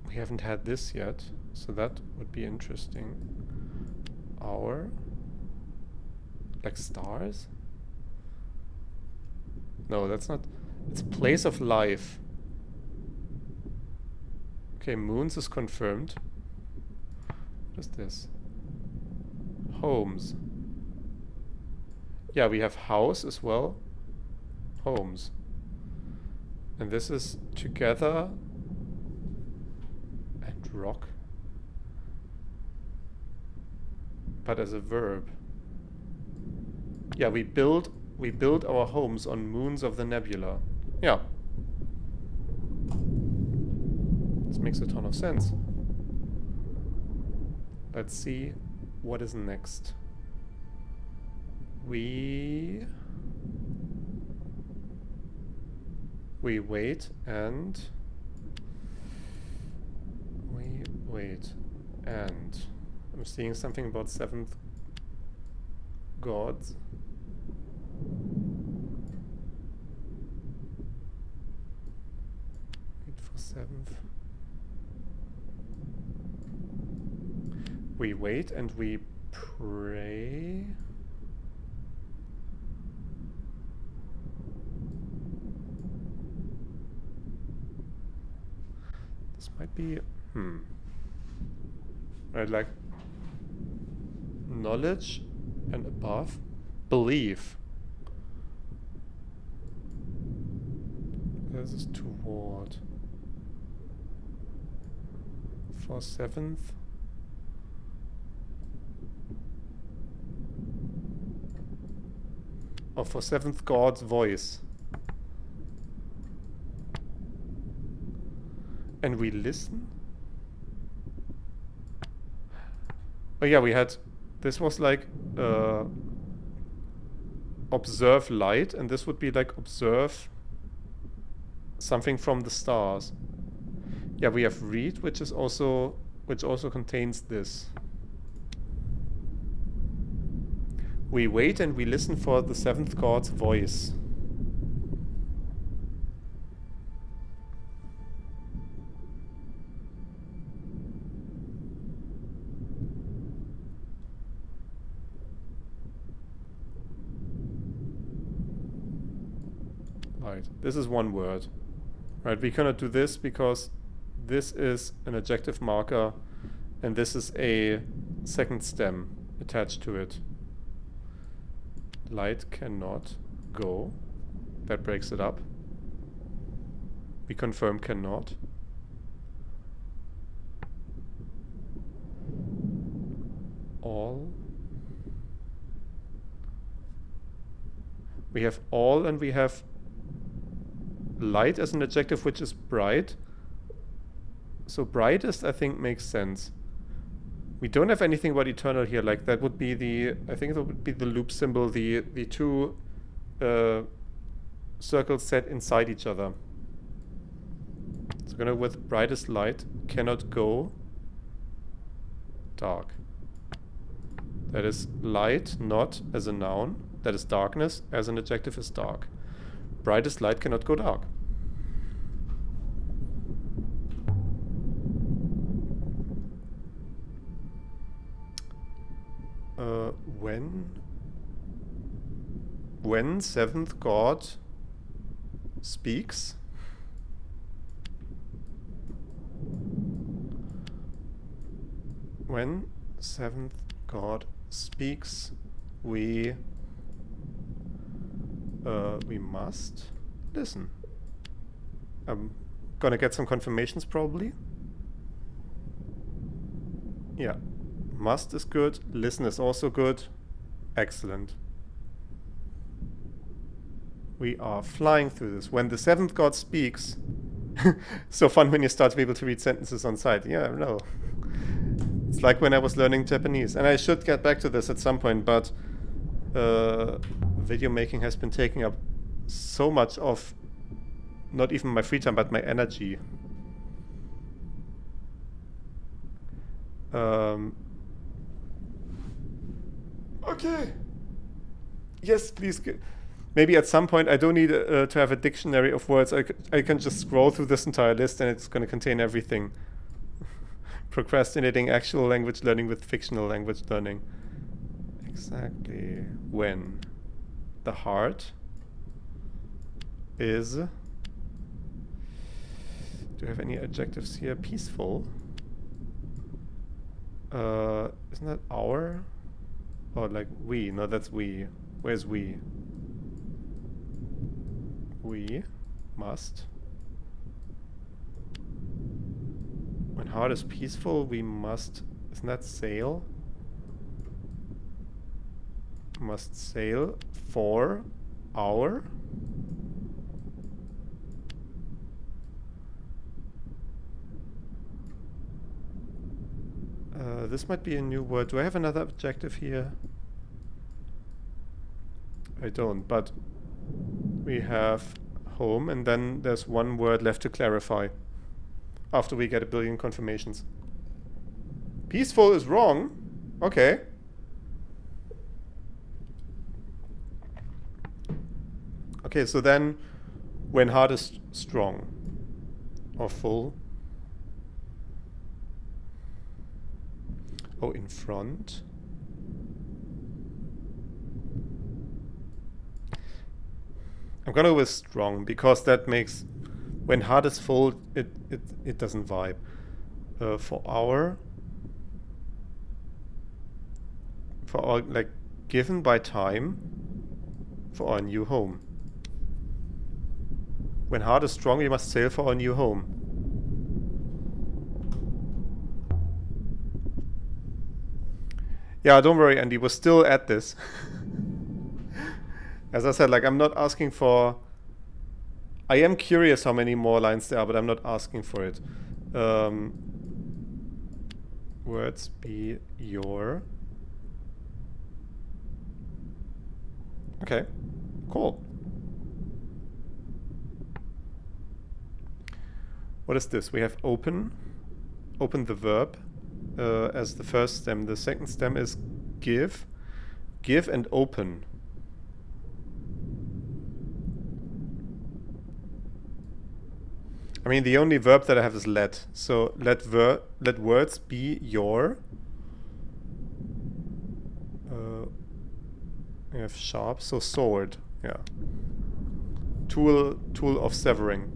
We haven't had this yet, so that would be interesting. Our... like stars? No, that's not... It's place of life. Okay, moons is confirmed. What is this? Homes. Yeah, we have house as well. Homes. And this is together and rock. But as a verb. Yeah, we build our homes on moons of the nebula. Yeah. This makes a ton of sense. Let's see what is next. We wait and I'm seeing something about seventh gods. Wait for seventh. We wait and we pray. This might be right, like knowledge and above belief. This is toward. For seventh. Or for seventh God's voice. And we listen? Oh yeah, we had... This was like... observe light, and this would be like observe something from the stars. Yeah, we have read, which also contains this. We wait and we listen for the seventh God's voice. Right, this is one word. Right, we cannot do this because this is an adjective marker and this is a second stem attached to it. Light cannot go. That breaks it up. We confirm cannot. All. We have all and we have light as an adjective, which is bright. So brightest, I think, makes sense. We don't have anything about eternal here. Like that would be the, I think that would be the loop symbol, the two circles set inside each other. So I'm gonna go with brightest light, cannot go dark. That is light, not as a noun. That is darkness, as an adjective is dark. Brightest light cannot go dark. When seventh God speaks, when seventh God speaks, we must listen. I'm gonna get some confirmations probably. Yeah, must is good, listen is also good. Excellent. We are flying through this. When the seventh God speaks, so fun when you start to be able to read sentences on sight. Yeah, no. It's like when I was learning Japanese. And I should get back to this at some point, but video making has been taking up so much of not even my free time, but my energy. Okay. Yes, please. Maybe at some point I don't need to have a dictionary of words. I can just scroll through this entire list and it's going to contain everything. Procrastinating actual language learning with fictional language learning. Exactly. When the heart is... Do you have any adjectives here? Peaceful. Isn't that our? Or like we? No, that's we. Where's we? We must. When heart is peaceful, we must... Isn't that sail? Must sail for our... this might be a new word. Do I have another adjective here? I don't, but we have home, and then there's one word left to clarify after we get a billion confirmations. Peaceful is wrong. Okay. Okay, so then when heart is strong or full. Oh, in front. I'm gonna go with strong because that makes, when heart is full, it doesn't vibe. For our like given by time for our new home. When heart is strong, we must sail for our new home. Yeah, don't worry, Andy. We're still at this. As I said, like, I'm not asking for... I am curious how many more lines there are, but I'm not asking for it. Words be your... Okay, cool. What is this? We have open. Open the verb as the first stem. The second stem is give. Give and open. I mean, the only verb that I have is let. So let words be your. We have sharp, so sword. Yeah. Tool of severing.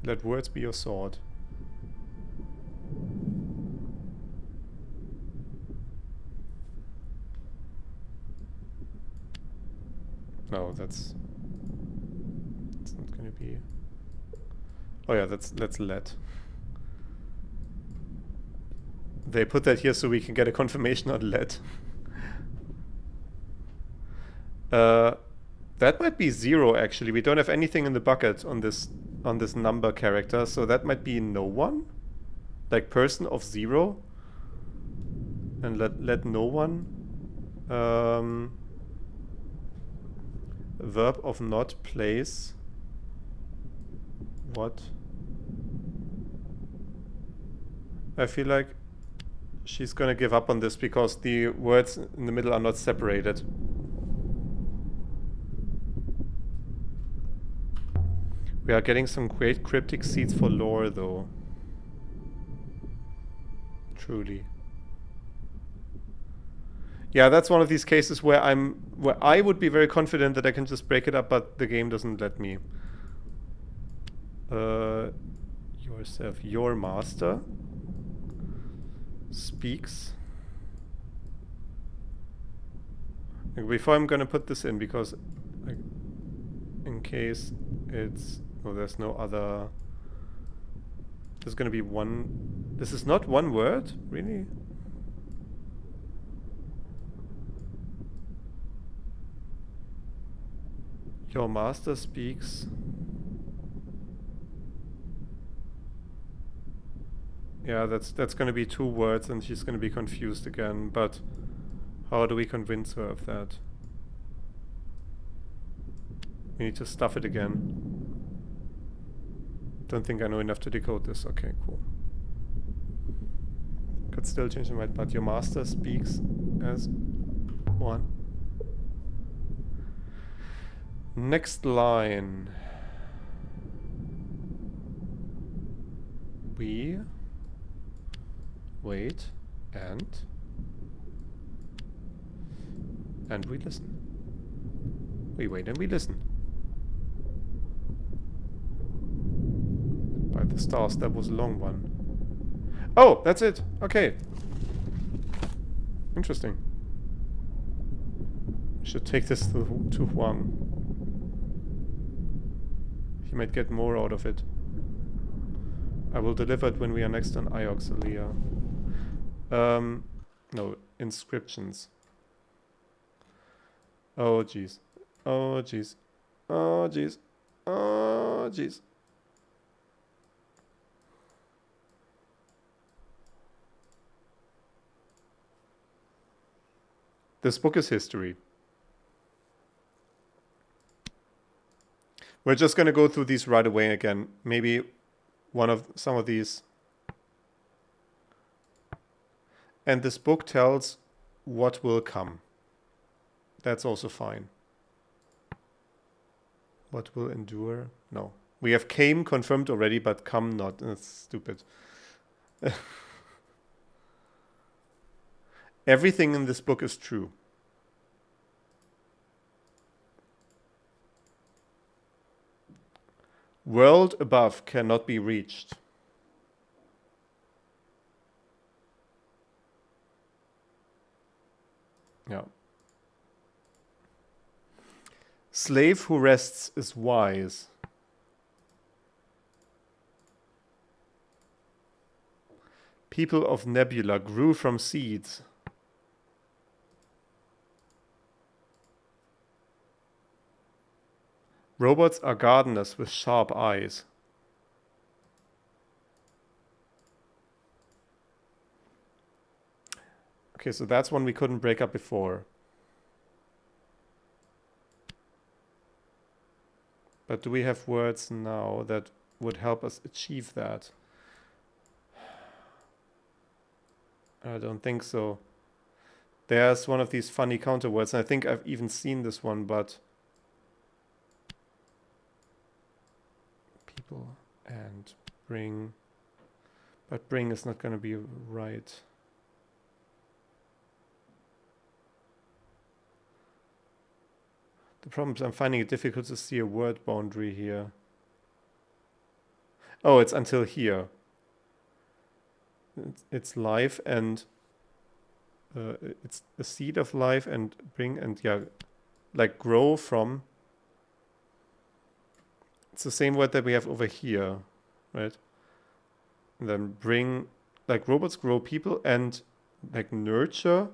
Let words be your sword. No, that's... gonna be... Oh yeah, that's lead. They put that here so we can get a confirmation on lead. That might be 0 actually. We don't have anything in the bucket on this number character, so that might be no one? Like person of 0? And let no one. Verb of not, place. What? I feel like she's gonna give up on this because the words in the middle are not separated. We are getting some great cryptic seeds for lore though. Truly. Yeah, that's one of these cases where I would be very confident that I can just break it up, but the game doesn't let me. Yourself, your master speaks. Before I'm gonna put this in, because like, in case it's... Oh, there's no other... There's gonna be one... This is not one word? Really? Your master speaks. Yeah, that's gonna be 2 words and she's gonna be confused again, but how do we convince her of that? We need to stuff it again. Don't think I know enough to decode this. Okay, cool. Could still change the mind, but your master speaks as one. Next line. We wait and we listen. We wait and we listen. By the stars, that was a long one. Oh, that's it. Okay. Interesting. Should take this to Huang. He might get more out of it. I will deliver it when we are next on Ioxalia. No, inscriptions. Oh jeez. Oh jeez. Oh jeez. Oh jeez. This book is history. We're just going to go through these right away again. Maybe some of these. And this book tells what will come. That's also fine. What will endure? No. We have came confirmed already, but come not. That's stupid. Everything in this book is true. World above cannot be reached. Yeah. Slave who rests is wise. People of Nebula grew from seeds. Robots are gardeners with sharp eyes. Okay, so that's one we couldn't break up before. But do we have words now that would help us achieve that? I don't think so. There's one of these funny counter words, and I think I've even seen this one, but... People and bring... But bring is not going to be right. The problem is I'm finding it difficult to see a word boundary here. Oh, it's until here. It's life and it's a seed of life and bring and yeah, like grow from It's the same word that we have over here, right? And then bring, like robots grow people and like nurture.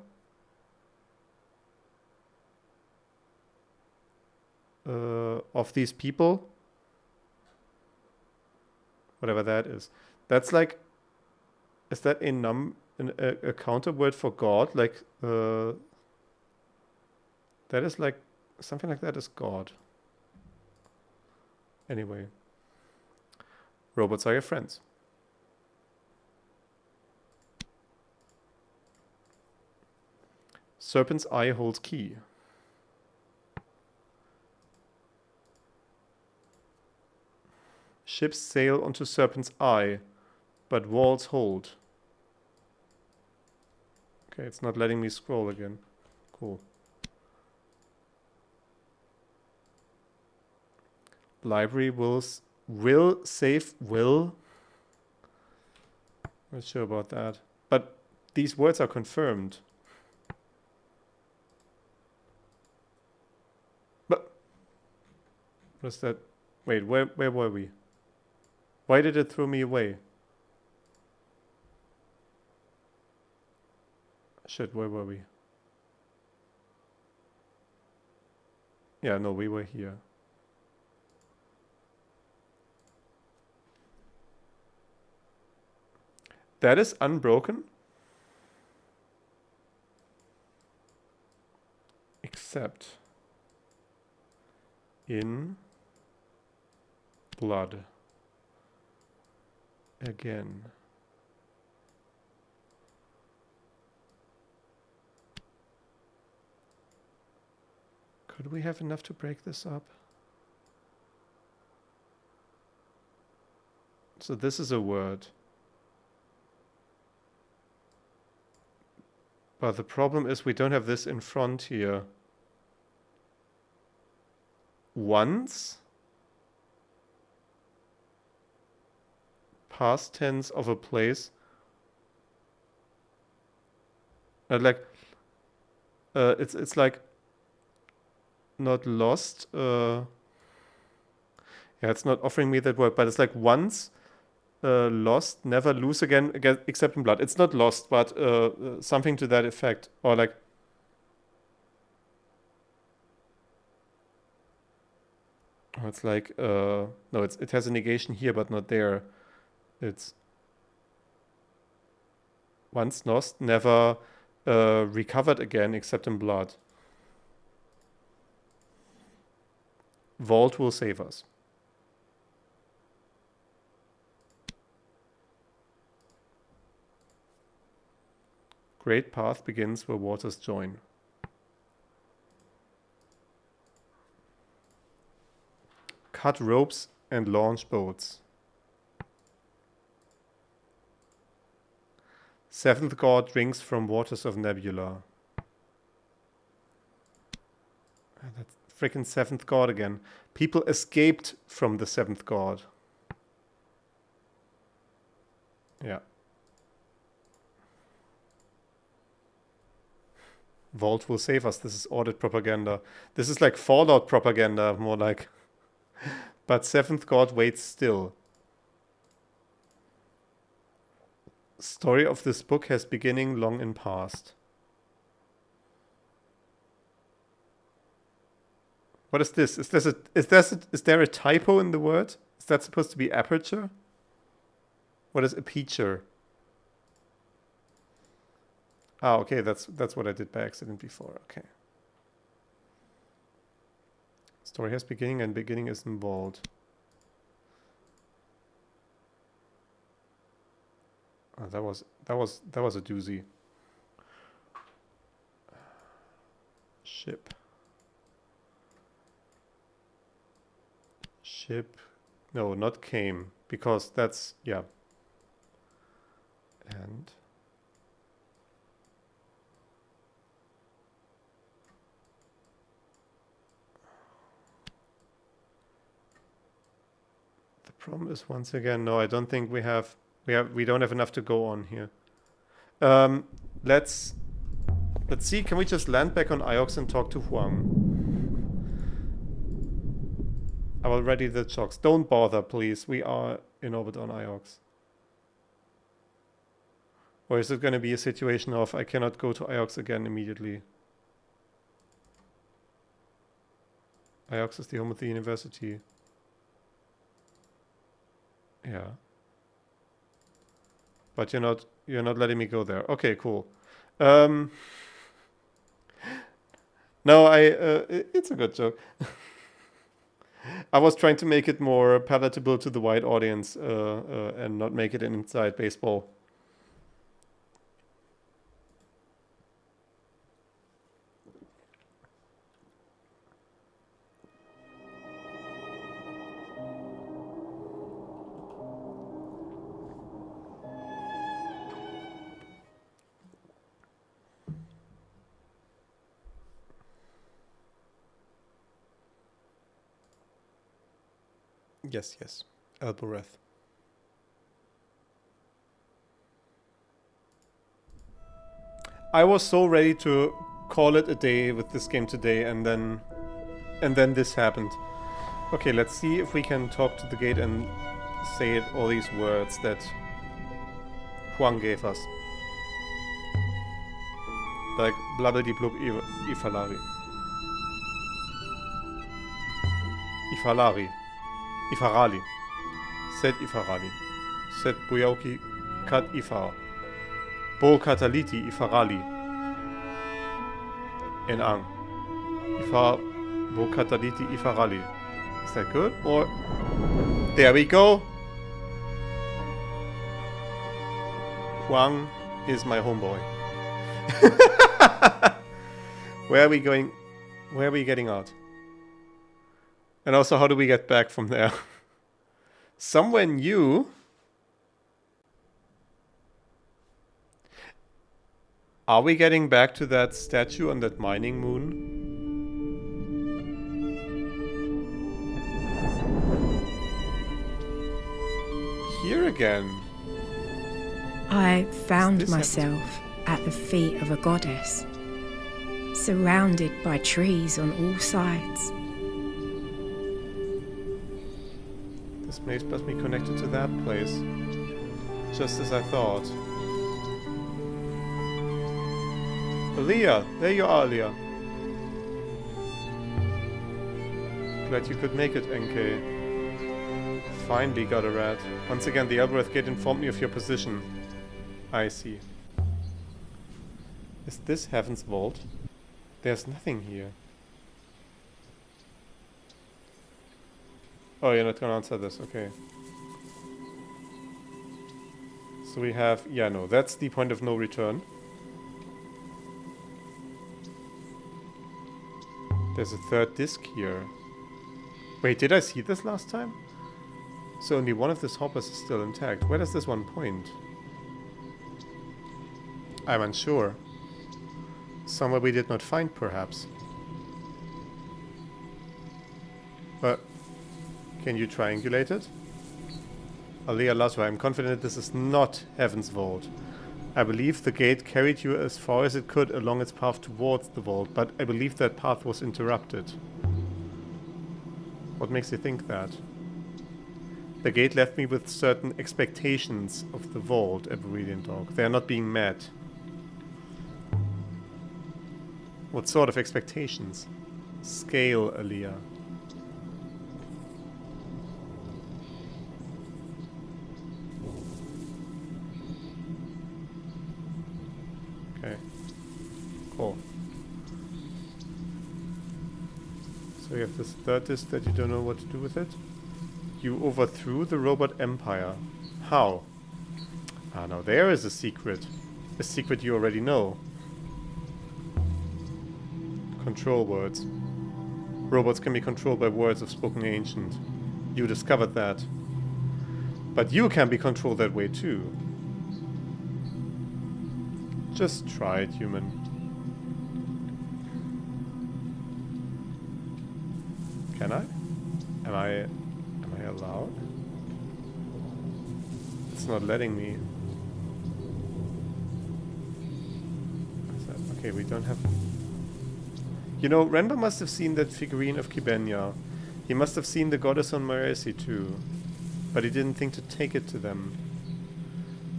Of these people. Whatever that is. That's like, is that a counter word for God? Like, that is like, something like that is God. Anyway. Robots are your friends. Serpent's eye holds key. Ships sail onto Serpent's eye, but walls hold. Okay, it's not letting me scroll again. Cool. Library will save will. Not sure about that. But these words are confirmed. But what's that? Wait, where were we? Why did it throw me away? Shit, where were we? Yeah, no, we were here. That is unbroken. Except in blood. Again. Could we have enough to break this up? So this is a word. But the problem is we don't have this in front here. Once. Past tense of a place. It's like not lost. Yeah, it's not offering me that word, but it's like once lost, never lose again except in blood. It's not lost, but something to that effect. Or like, it's like, no, it has a negation here, but not there. It's once lost, never recovered again except in blood. Vault will save us. Great path begins where waters join. Cut ropes and launch boats. Seventh god drinks from waters of nebula. That's freaking seventh god again. People escaped from the seventh god. Yeah. Vault will save us. This is audit propaganda. This is like Fallout propaganda, more like. But seventh god waits still. Story of this book has beginning long in past. What is this? Is there a typo in the word? Is that supposed to be aperture? What is aperture? Ah, okay, that's what I did by accident before. Okay. Story has beginning and beginning is in bold. Oh, that was a doozy. Ship. No, not came, because that's, yeah. And the problem is, once again, no, I don't think we don't have enough to go on here. Let's see, can we just land back on Iox and talk to Huang? I will ready the chocks. Don't bother, please. We are in orbit on Iox. Or is it going to be a situation of I cannot go to Iox again immediately? Iox is the home of the university. Yeah. But you're not letting me go there. Okay, cool. No, it's a good joke. I was trying to make it more palatable to the wide audience and not make it an inside baseball. Yes, yes. Alboreth. I was so ready to call it a day with this game today, and then this happened. Okay, let's see if we can talk to the gate and say all these words that Huang gave us. Like blabbidi blub ifalari. Ifalari. Ifarali. Set Ifarali. Set Buyauki Kat Ifar. Bo Kataliti Ifarali. En Ang. Ifar Bo Kataliti Ifarali. Is that good? Or there we go. Huang is my homeboy. Where are we going? Where are we getting out? And also, how do we get back from there? Somewhere new. Are we getting back to that statue on that mining moon? Here again. I found myself at the feet of a goddess, surrounded by trees on all sides. This place must be connected to that place. Just as I thought. Aaliyah! There you are, Aaliyah. Glad you could make it, NK. Finally got a rat. Once again, the Alboreth Gate informed me of your position. I see. Is this Heaven's Vault? There's nothing here. Oh, you're not gonna answer this, okay. So we have, yeah, no, that's the point of no return. There's a third disc here. Wait, did I see this last time? So only one of these hoppers is still intact. Where does this one point? I'm unsure. Somewhere we did not find, perhaps. But can you triangulate it? Aliyah Laswa, I'm confident this is not Heaven's Vault. I believe the gate carried you as far as it could along its path towards the vault, but I believe that path was interrupted. What makes you think that? The gate left me with certain expectations of the vault, Eberyllian Dog. They are not being met. What sort of expectations? Scale, Aliyah. Okay. Cool. So you have this third disc that you don't know what to do with it. You overthrew the robot empire. How? Ah, now there is a secret. A secret you already know. Control words. Robots can be controlled by words of spoken ancient. You discovered that. But you can be controlled that way too. Just try it, human. Can I? Am I allowed? It's not letting me. What's that? Okay, we don't have... You know, Renba must have seen that figurine of Kibenya. He must have seen the goddess on Mercy too, but he didn't think to take it to them.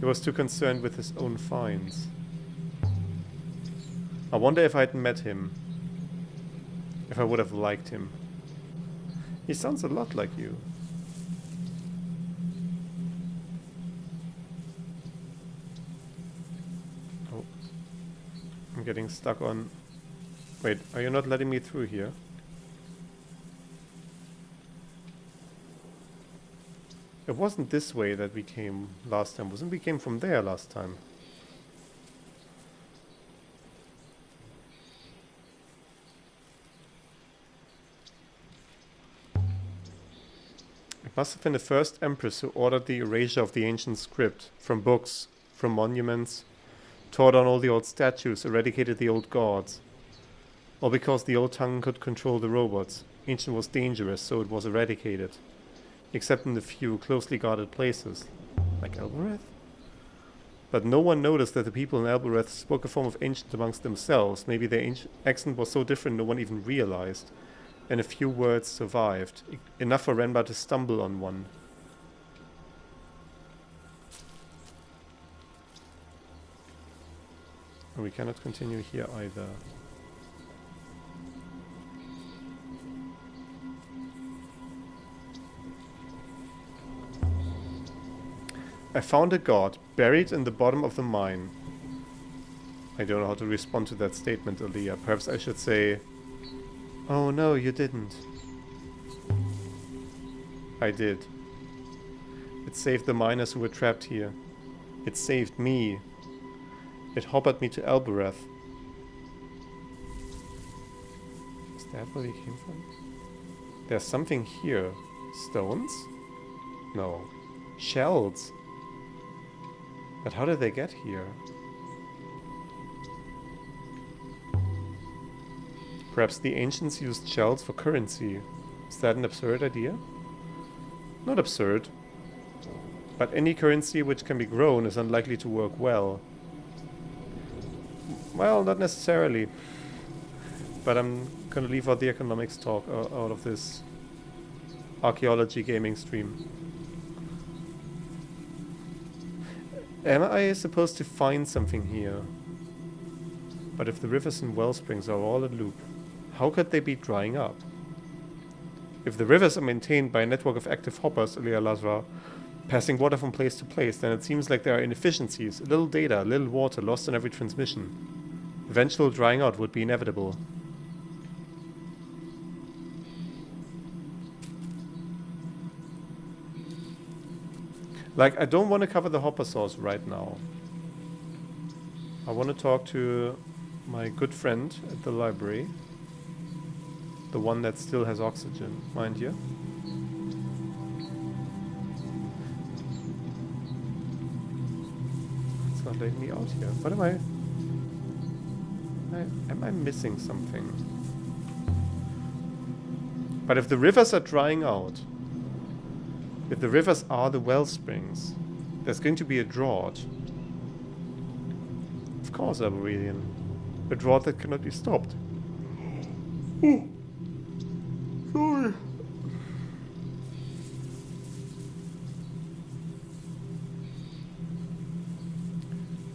He was too concerned with his own finds. I wonder if I'd met him. If I would have liked him. He sounds a lot like you. Oh. I'm getting stuck on... Wait, are you not letting me through here? It wasn't this way that we came last time, wasn't we? Came from there last time. It must have been the first empress who ordered the erasure of the ancient script, from books, from monuments, tore down all the old statues, eradicated the old gods. All because the old tongue could control the robots. Ancient was dangerous, so it was eradicated. Except in the few closely guarded places, like Elbereth. But no one noticed that the people in Elbereth spoke a form of ancient amongst themselves. Maybe their accent was so different no one even realized. And a few words survived, enough for Renbar to stumble on one. And we cannot continue here either. I found a god buried in the bottom of the mine. I don't know how to respond to that statement, Aaliyah. Perhaps I should say, oh no, you didn't. I did. It saved the miners who were trapped here. It saved me. It hobbled me to Elbereth. Is that where we came from? There's something here. Stones? No. Shells. But how did they get here? Perhaps the ancients used shells for currency. Is that an absurd idea? Not absurd. But any currency which can be grown is unlikely to work well. Well, not necessarily. But I'm gonna leave out the economics talk out of this archaeology gaming stream. Am I supposed to find something here? But if the rivers and wellsprings are all a loop, how could they be drying up? If the rivers are maintained by a network of active hoppers, Elia Lazra, passing water from place to place, then it seems like there are inefficiencies, a little data, a little water lost in every transmission. Eventual drying out would be inevitable. Like, I don't want to cover the hopper source right now. I want to talk to my good friend at the library. The one that still has oxygen, mind you. It's not letting me out here. What am I... Am I missing something? But if the rivers are drying out, if the rivers are the wellsprings, there's going to be a drought. Of course, Aberelian. A drought that cannot be stopped. Oh. Sorry.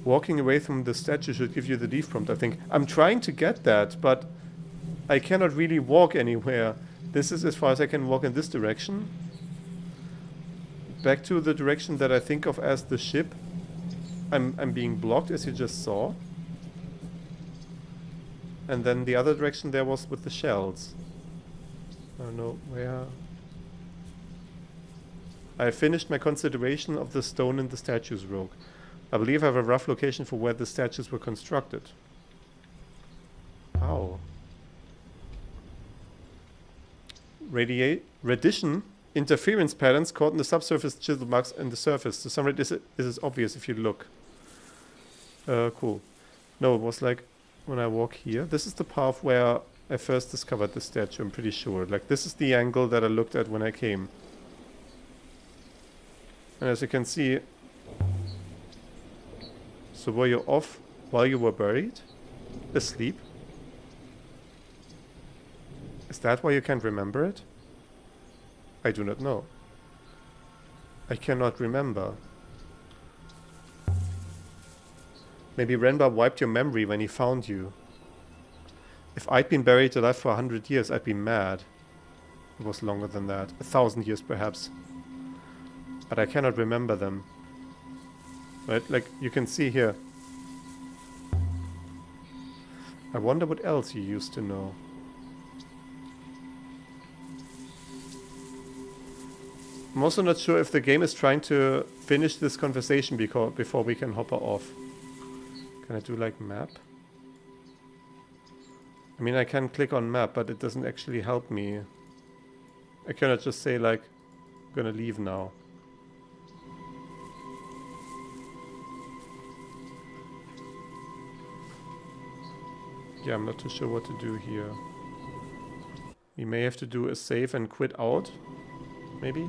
Walking away from the statue should give you the leave prompt, I think. I'm trying to get that, but I cannot really walk anywhere. This is as far as I can walk in this direction. Back to the direction that I think of as the ship. I'm being blocked, as you just saw. And then the other direction there was with the shells. I don't know where... I finished my consideration of the stone in the statues, Rogue. I believe I have a rough location for where the statues were constructed. How? Radiation interference patterns caught in the subsurface chisel marks in the surface. To some this is obvious if you look. Cool. No, it was like when I walk here. This is the path where I first discovered the statue, I'm pretty sure. Like, this is the angle that I looked at when I came. And as you can see... So were you off while you were buried? Asleep? Is that why you can't remember it? I do not know. I cannot remember. Maybe Renbar wiped your memory when he found you. If I'd been buried alive for 100 years, I'd be mad. It was longer than that. 1,000 years perhaps. But I cannot remember them. Right? Like, you can see here. I wonder what else you used to know. I'm also not sure if the game is trying to finish this conversation before we can hop her off. Can I do like map? I mean, I can click on map, but it doesn't actually help me. I cannot just say like, I'm gonna leave now. Yeah, I'm not too sure what to do here. We may have to do a save and quit out, maybe?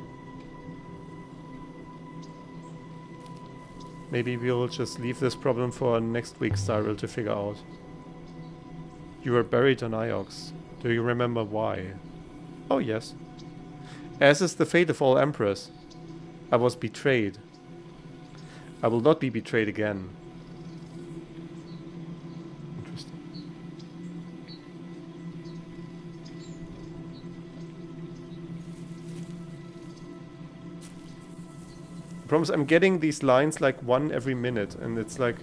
Maybe we'll just leave this problem for next week's Xyrill to figure out. You were buried on Iox. Do you remember why? Oh yes. As is the fate of all emperors. I was betrayed. I will not be betrayed again. Interesting. I promise I'm getting these lines like one every minute, and it's like...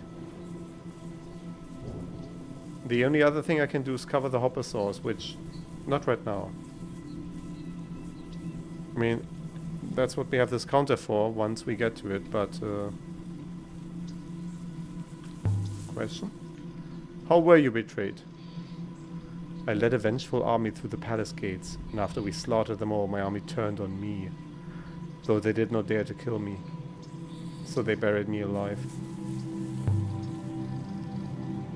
The only other thing I can do is cover the hopper source, which... Not right now. I mean, that's what we have this counter for once we get to it, but... Question? How were you betrayed? I led a vengeful army through the palace gates, and after we slaughtered them all, my army turned on me. Though they did not dare to kill me. So they buried me alive.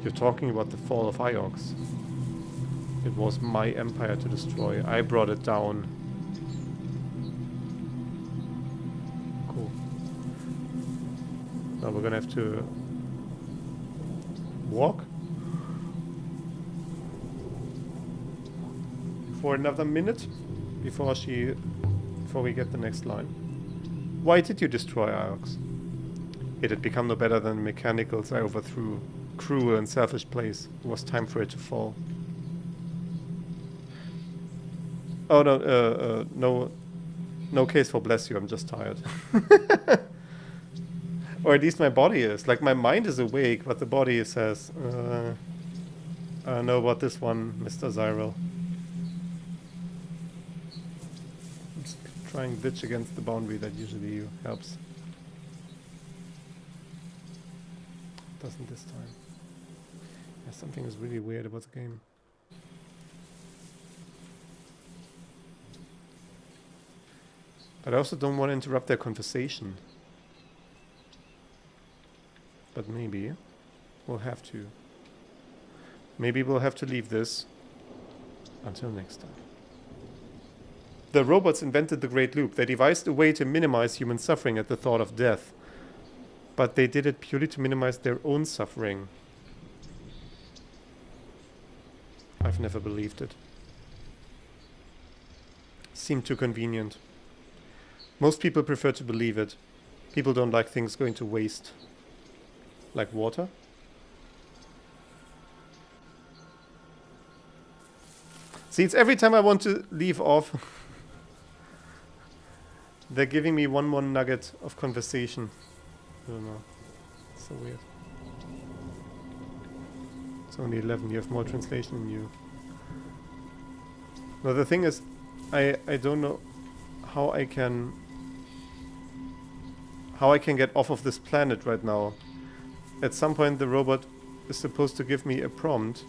You're talking about the fall of Iox. It was my empire to destroy. I brought it down. Cool. Now we're gonna have to walk for another minute before we get the next line. Why did you destroy Iox? It had become no better than the mechanicals I overthrew. Cruel and selfish place. It was time for it to fall. Oh no, no case for bless you, I'm just tired. Or at least my body is. Like, my mind is awake, but the body says, I don't know about this one, Mr. Xyrill. Just trying ditch against the boundary, that usually helps. Doesn't this time. Yeah, something is really weird about the game. But I also don't want to interrupt their conversation. But maybe we'll have to. Maybe we'll have to leave this until next time. The robots invented the Great Loop. They devised a way to minimize human suffering at the thought of death. But they did it purely to minimize their own suffering. I've never believed it. Seemed too convenient. Most people prefer to believe it. People don't like things going to waste. Like water? See, it's every time I want to leave off, they're giving me one more nugget of conversation. I don't know. It's so weird. It's only 11. You have more translation than you. No, the thing is, I don't know how I can get off of this planet right now. At some point the robot is supposed to give me a prompt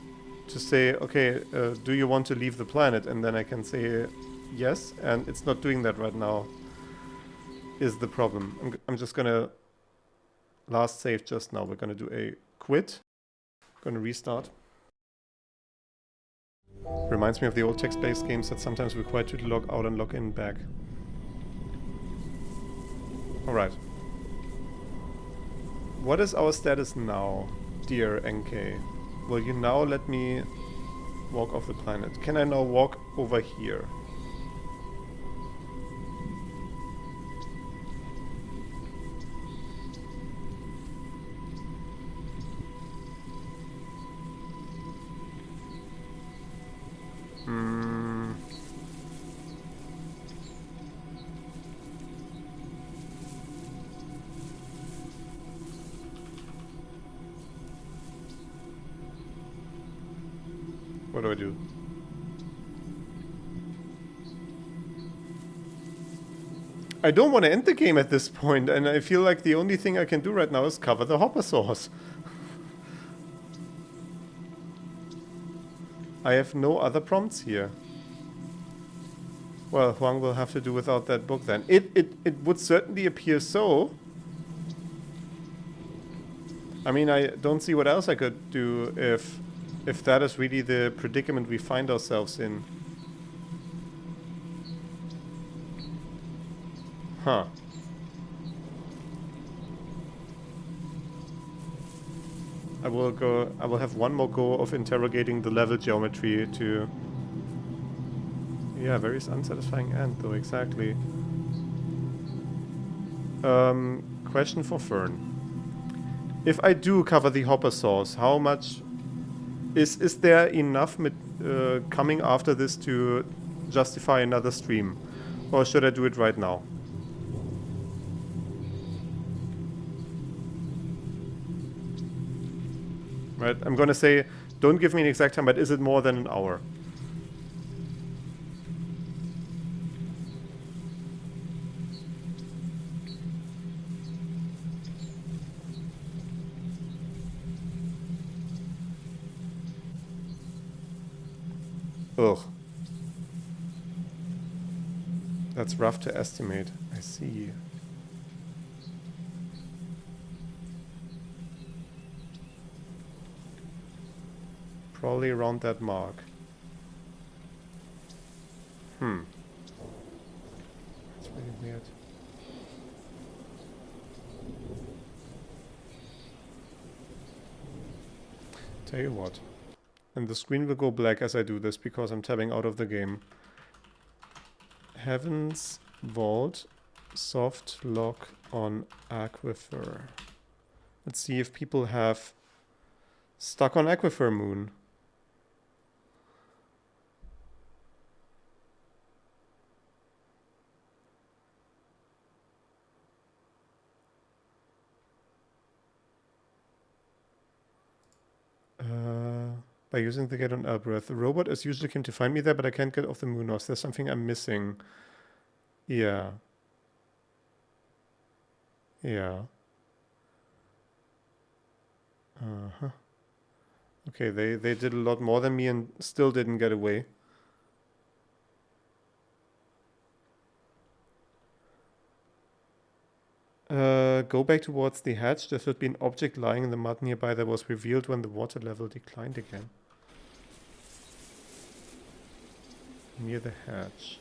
to say, okay, do you want to leave the planet? And then I can say yes, and it's not doing that right now, is the problem. I'm just gonna last save just now. We're gonna do a quit. Gonna restart. Reminds me of the old text-based games that sometimes require you to log out and log in back. Alright. What is our status now, dear NK? Will you now let me walk off the planet? Can I now walk over here? What do I do? I don't want to end the game at this point, and I feel like the only thing I can do right now is cover the hopper source. I have no other prompts here. Well, Huang will have to do without that book then. It would certainly appear so. I mean, I don't see what else I could do if that is really the predicament we find ourselves in. Huh. I will have one more go of interrogating the level geometry to... Yeah, very unsatisfying end though, exactly. Question for Fern. If I do cover the hopper source, how much... Is there enough coming after this to justify another stream? Or should I do it right now? Right, I'm gonna say, don't give me an exact time, but is it more than an hour? Ugh. That's rough to estimate. I see. Probably around that mark. That's really weird. Tell you what. And the screen will go black as I do this because I'm tabbing out of the game. Heaven's Vault, soft lock on Aquifer. Let's see if people have stuck on Aquifer Moon. By using the gate on Elbereth. The robot as usually came to find me there, but I can't get off the moon house. There's something I'm missing. Yeah. Yeah. Uh-huh. Okay, they did a lot more than me and still didn't get away. Go back towards the hatch. There should be an object lying in the mud nearby that was revealed when the water level declined again. Near the hatch.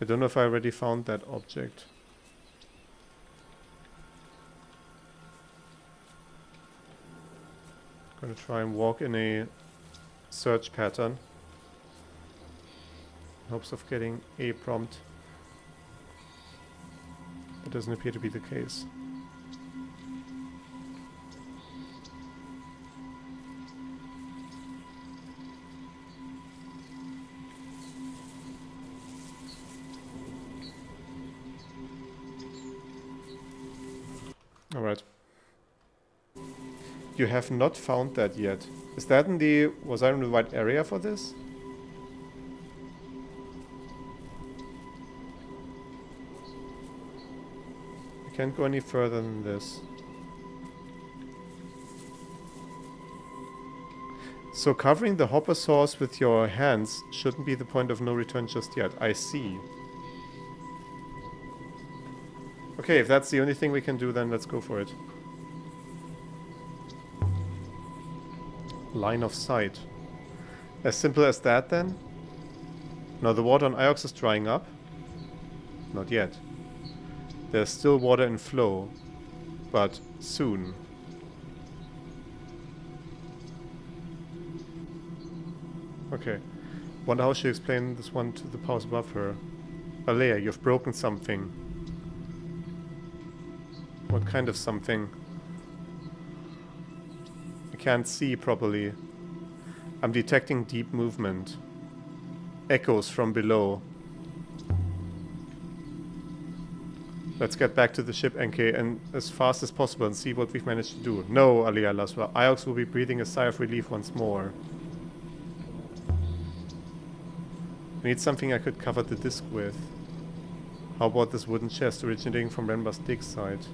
I don't know if I already found that object. Gonna try and walk in a search pattern. In hopes of getting a prompt. It doesn't appear to be the case. Alright. You have not found that yet. Is that in the... Was I in the right area for this? I can't go any further than this. So covering the hopper source with your hands shouldn't be the point of no return just yet. I see. Okay, if that's the only thing we can do, then let's go for it. Line of sight. As simple as that, then? Now the water on Iox is drying up. Not yet. There's still water in flow, but soon. Okay. Wonder how she explained this one to the powers above her. Alea, you've broken something. What kind of something? I can't see properly. I'm detecting deep movement. Echoes from below. Let's get back to the ship, NK, and as fast as possible and see what we've managed to do. No, Alia Laswa. Iox will be breathing a sigh of relief once more. I need something I could cover the disc with. How about this wooden chest originating from Renbar's dig site?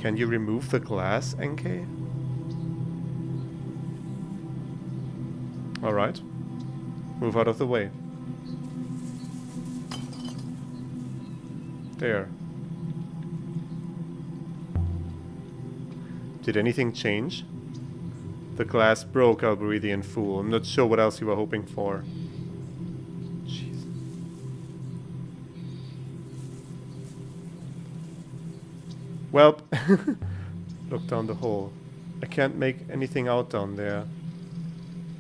Can you remove the glass, NK? Alright. Move out of the way. There. Did anything change? The glass broke, Alberithian fool. I'm not sure what else you were hoping for. Jeez. Well, look down the hole. I can't make anything out down there.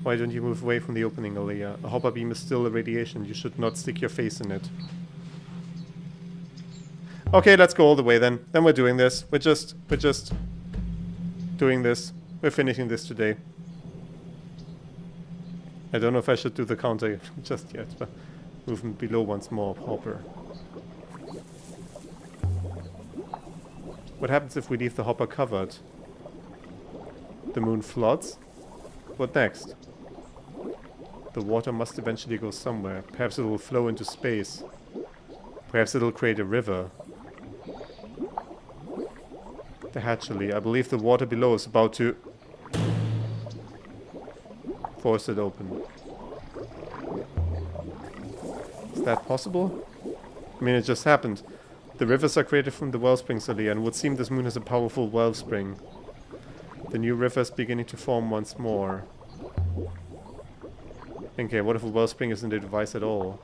Why don't you move away from the opening, Alia? A hopper beam is still a radiation. You should not stick your face in it. Okay, let's go all the way then. Then we're doing this. We're just doing this. We're finishing this today. I don't know if I should do the counter just yet, but movement below once more, hopper. What happens if we leave the hopper covered? The moon floods? What next? The water must eventually go somewhere. Perhaps it will flow into space. Perhaps it'll create a river. The hatchery. I believe the water below is about to force it open. Is that possible? I mean, it just happened. The rivers are created from the wellsprings, Alia, and it would seem this moon has a powerful wellspring. The new river is beginning to form once more. Okay, what if a wellspring isn't a device at all?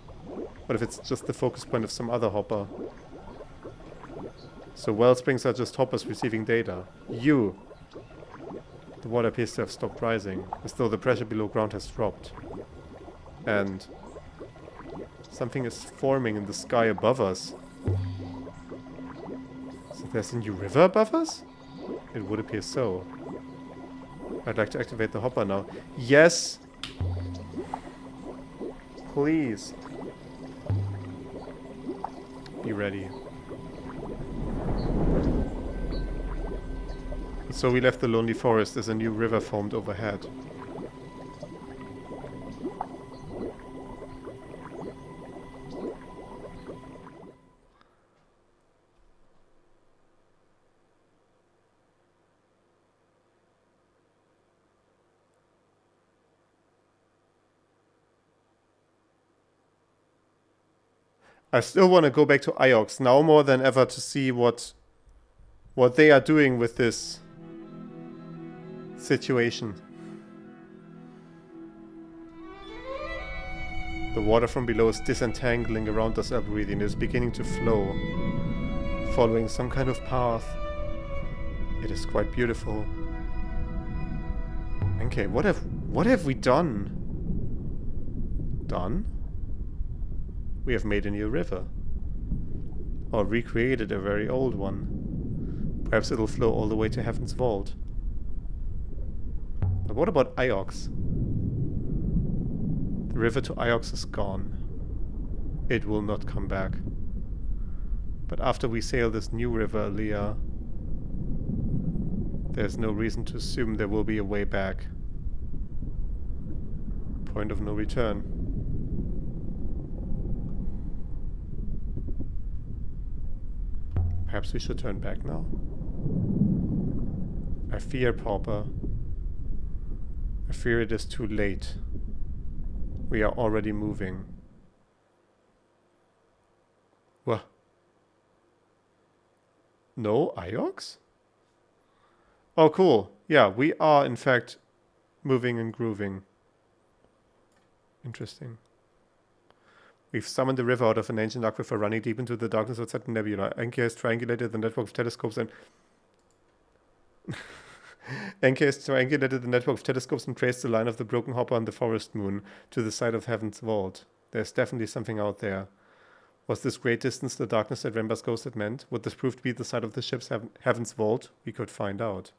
What if it's just the focus point of some other hopper? So wellsprings are just hoppers receiving data. You! The water appears to have stopped rising, as though the pressure below ground has dropped. And something is forming in the sky above us. So there's a new river above us? It would appear so. I'd like to activate the hopper now. Yes! Please. Be ready. So we left the lonely forest as a new river formed overhead. I still want to go back to Iox now more than ever to see what they are doing with this situation. The water from below is disentangling around us, Alberithian. It is beginning to flow, following some kind of path. It is quite beautiful. Okay, what have we done? Done? We have made a new river. Or recreated a very old one. Perhaps it'll flow all the way to Heaven's Vault. But what about Iox? The river to Iox is gone. It will not come back. But after we sail this new river, Alia, there's no reason to assume there will be a way back. Point of no return. Perhaps we should turn back now. I fear, Pauper. I fear it is too late. We are already moving. What? No, Iox? Oh, cool. Yeah, we are in fact moving and grooving. Interesting. We've summoned the river out of an ancient aquifer running deep into the darkness outside the nebula. Enki has triangulated the network of telescopes and... Enki has triangulated the network of telescopes and traced the line of the broken hopper on the forest moon to the side of Heaven's Vault. There's definitely something out there. Was this great distance the darkness that Renbar's ghost had meant? Would this prove to be the side of the ship's Heaven's Vault? We could find out.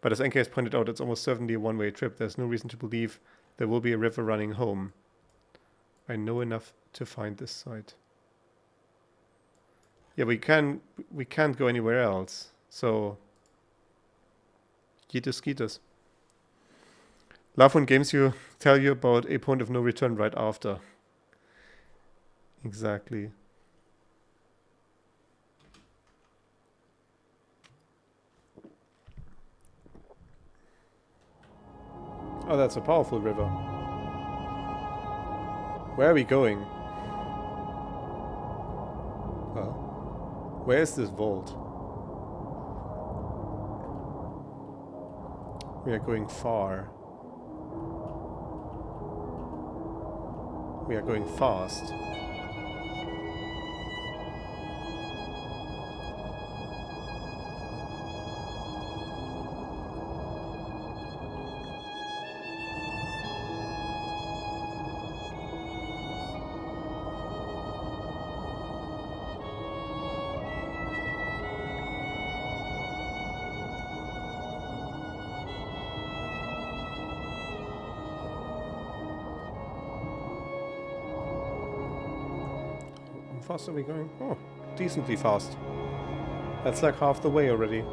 But as NK has pointed out, it's almost certainly a one-way trip. There's no reason to believe there will be a river running home. I know enough to find this site. Yeah, we can't go anywhere else. So, Gitus Gitus. Love when games you tell you about a point of no return right after. Exactly. Oh, that's a powerful river. Where are we going? Well, where is this vault? We are going far. We are going fast. How fast are we going? Oh, decently fast. That's like half the way already.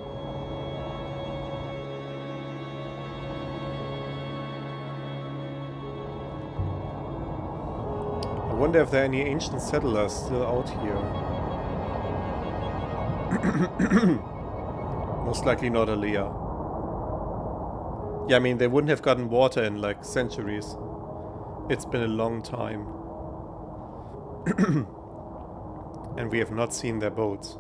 I wonder if there are any ancient settlers still out here. Most likely not, Aaliyah. Yeah, I mean, they wouldn't have gotten water in like centuries. It's been a long time. And we have not seen their boats.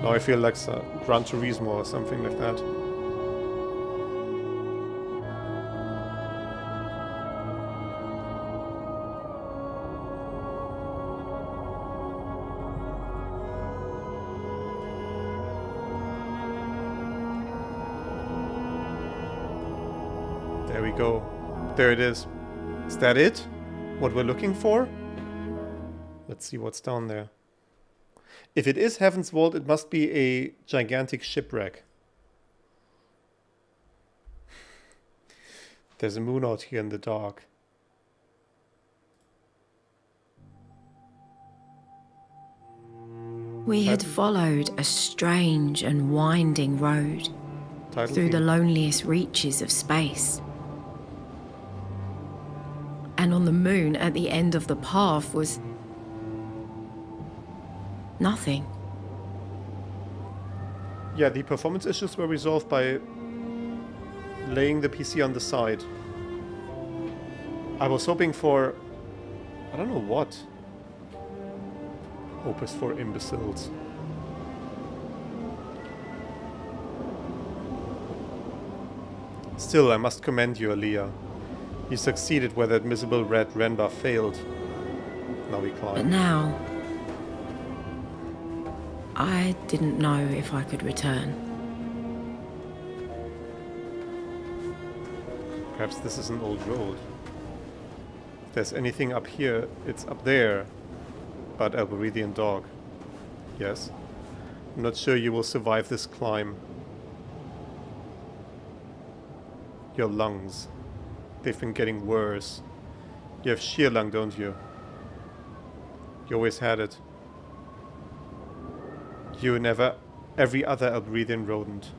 Now I feel like Gran Turismo or something like that. There we go. There it is. Is that it? What we're looking for? Let's see what's down there. If it is Heaven's Vault, it must be a gigantic shipwreck. There's a moon out here in the dark. We had followed a strange and winding road through the loneliest reaches of space. And on the moon at the end of the path was nothing. Yeah, the performance issues were resolved by laying the PC on the side. I was hoping for... I don't know what. Hope is for imbeciles. Still, I must commend you, Aaliyah. You succeeded where that miserable red Renbar failed. Now we climb. But now, I didn't know if I could return. Perhaps this is an old road. If there's anything up here, it's up there. But Alberethian dog. Yes. I'm not sure you will survive this climb. Your lungs. They've been getting worse. You have sheer lung, don't you? You always had it. You never... Every other Alberethian rodent.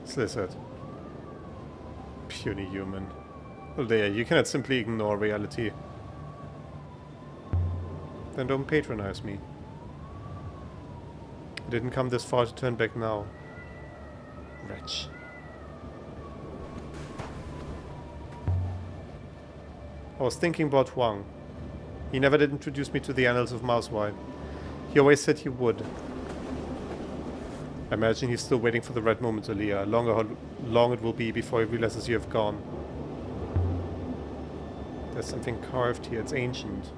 Slizzard. Puny human. Well, there, you cannot simply ignore reality. Then don't patronize me. I didn't come this far to turn back now. Wretch. I was thinking about Huang. He never did introduce me to the annals of Mauswai. He always said he would. I imagine he's still waiting for the right moment, Aaliyah. How long it will be before he realizes you have gone. There's something carved here. It's ancient.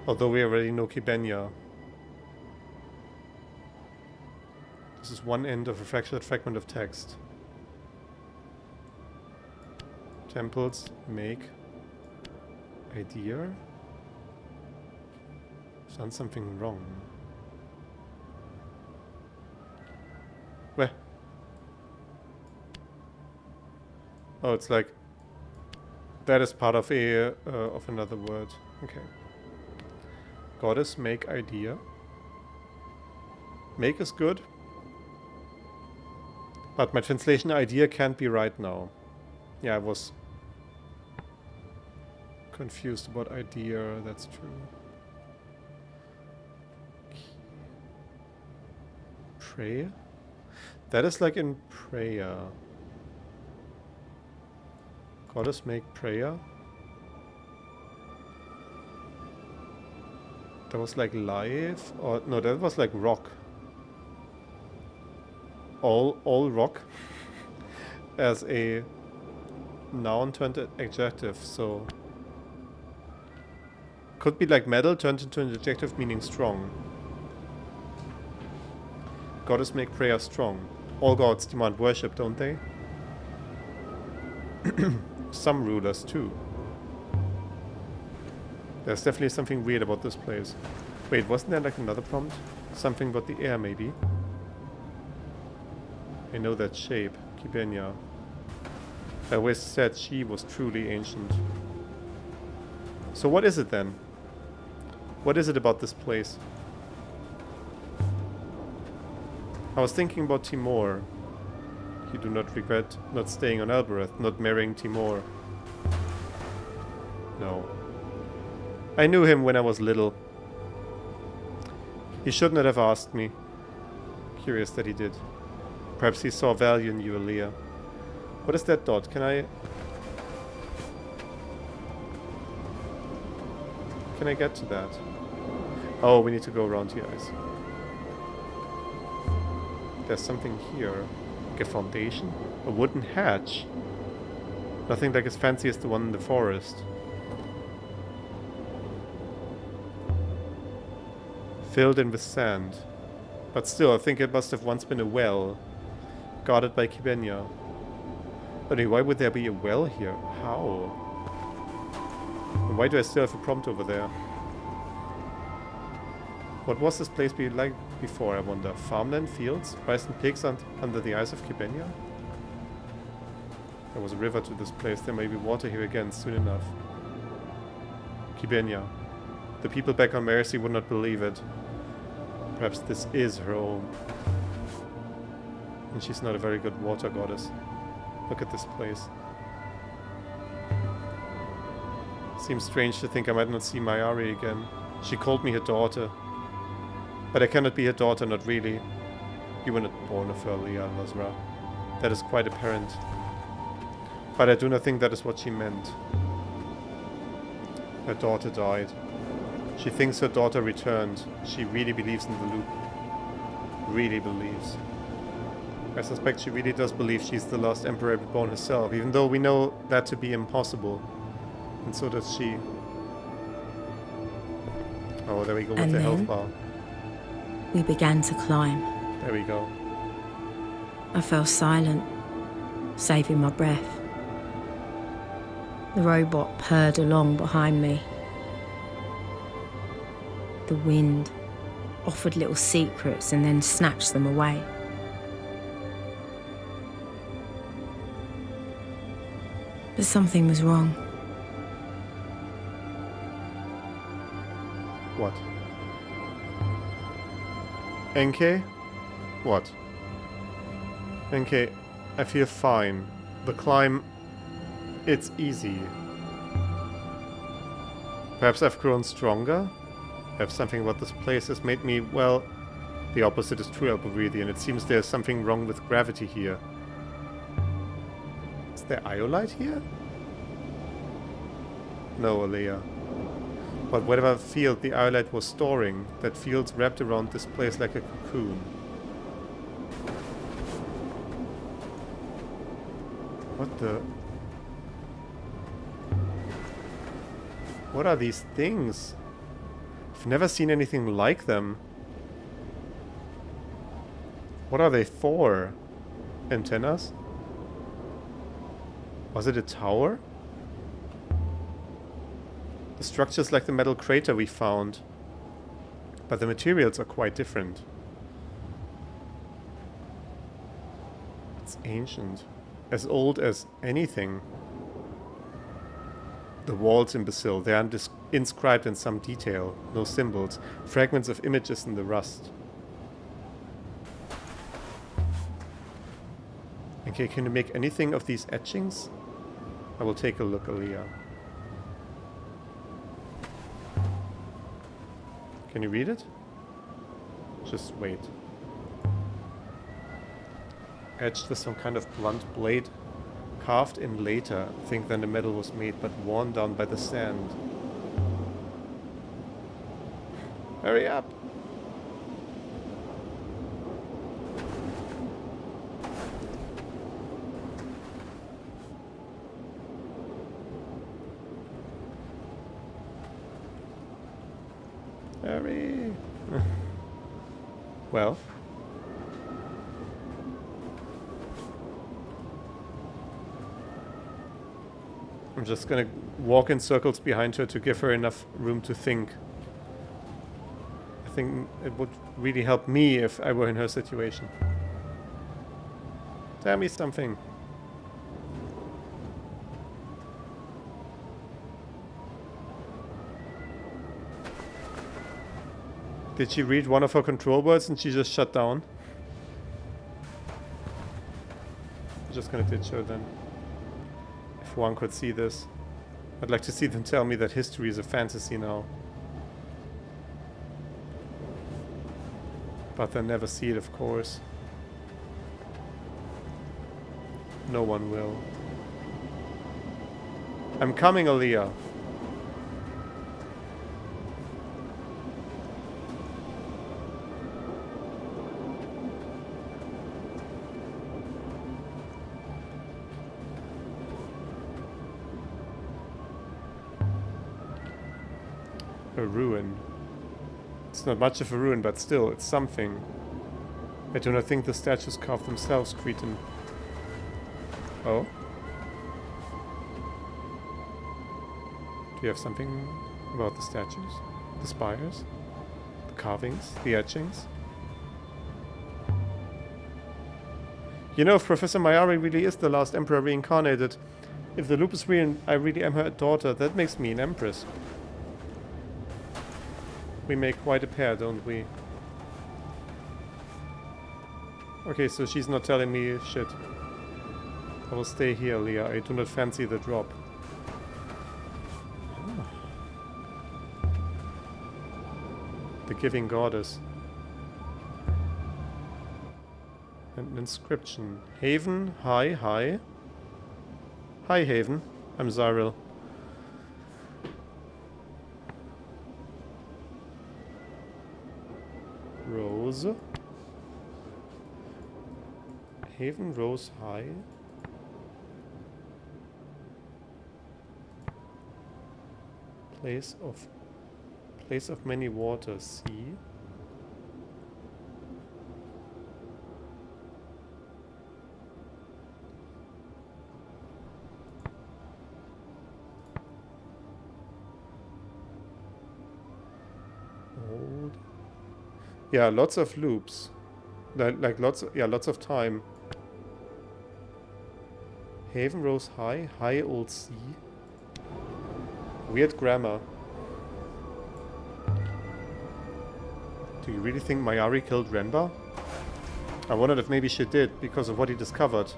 Although we already know Kibenya. This is one end of a fractured fragment of text. Temples make idea. I've done something wrong. Where? Oh, it's like that is part of a of another word. Okay. Goddess make idea. Make is good. But my translation idea can't be right now. Yeah, I was confused about idea, that's true. Prayer? That is like in prayer. Goddess make prayer? That was like live? Or no, that was like rock. All rock as a noun turned adjective, so could be like metal turned into an adjective meaning strong. Goddess make prayer strong. All gods demand worship, don't they? Some rulers too. There's definitely something weird about this place. Wait, wasn't there like another prompt? Something about the air, maybe? I know that shape. Kibenya. I always said she was truly ancient. So what is it then? What is it about this place? I was thinking about Timor. You do not regret not staying on Elbereth, not marrying Timor. No. I knew him when I was little. He should not have asked me. Curious that he did. Perhaps he saw value in you, Aaliyah. What is that dot? Can I get to that? Oh, we need to go around here, I see. There's something here. Like a foundation? A wooden hatch? Nothing like as fancy as the one in the forest. Filled in with sand. But still, I think it must have once been a well. Guarded by Kibenya. But why would there be a well here? How? And why do I still have a prompt over there? What was this place be like before, I wonder? Farmland, fields, rice and pigs under the eyes of Kibenya? There was a river to this place. There may be water here again soon enough. Kibenya. The people back on Mercy would not believe it. Perhaps this is her home. And she's not a very good water goddess. Look at this place. Seems strange to think I might not see Mayari again. She called me her daughter. But I cannot be her daughter, not really. You were not born of her, Leah Lazra. That is quite apparent. But I do not think that is what she meant. Her daughter died. She thinks her daughter returned. She really believes in the loop. Really believes. I suspect she really does believe she's the last Emperor Reborn herself, even though we know that to be impossible. And so does she. Oh, there we go with the health bar. We began to climb. There we go. I fell silent, saving my breath. The robot purred along behind me. The wind offered little secrets and then snatched them away. But something was wrong. What? NK? What? NK, I feel fine. The climb, it's easy. Perhaps I've grown stronger? Perhaps something about this place has made me, well, the opposite is true, Alphavridian. It seems there's something wrong with gravity here. Is there iolite here? No, Alea. But whatever field the iolite was storing, that field's wrapped around this place like a cocoon. What the... What are these things? I've never seen anything like them. What are they for? Antennas? Was it a tower? The structure's like the metal crater we found, but the materials are quite different. It's ancient. As old as anything. The walls in Basil, they are inscribed in some detail. No symbols. Fragments of images in the rust. Okay, can you make anything of these etchings? I will take a look, Aaliyah. Can you read it? Just wait. Etched with some kind of blunt blade. Carved in later. Think then the metal was made, but worn down by the sand. Hurry up! Hurry! Well. I'm just gonna walk in circles behind her to give her enough room to think. I think it would really help me if I were in her situation. Tell me something. Did she read one of her control words and she just shut down? I'm just gonna ditch her then. If one could see this. I'd like to see them tell me that history is a fantasy now. But they'll never see it, of course. No one will. I'm coming, Aaliyah. A ruin. It's not much of a ruin, but still, it's something. I do not think the statues carved themselves, Cretan. Oh? Do you have something about the statues? The spires? The carvings? The etchings? You know, if Professor Mayari really is the last emperor reincarnated, if the loop is real and I really am her daughter, that makes me an empress. We make quite a pair, don't we? Okay, so she's not telling me shit. I will stay here, Leah. I do not fancy the drop. Oh. The Giving Goddess. And an inscription. Haven, hi, hi. Hi, Haven. I'm Xyrill. Rose. Haven Rose High. Place of many waters. Sea. Old. Yeah, lots of loops. Like lots of time. Haven Rose High, High Old Sea. Weird grammar. Do you really think Mayari killed Renba? I wondered if maybe she did, because of what he discovered.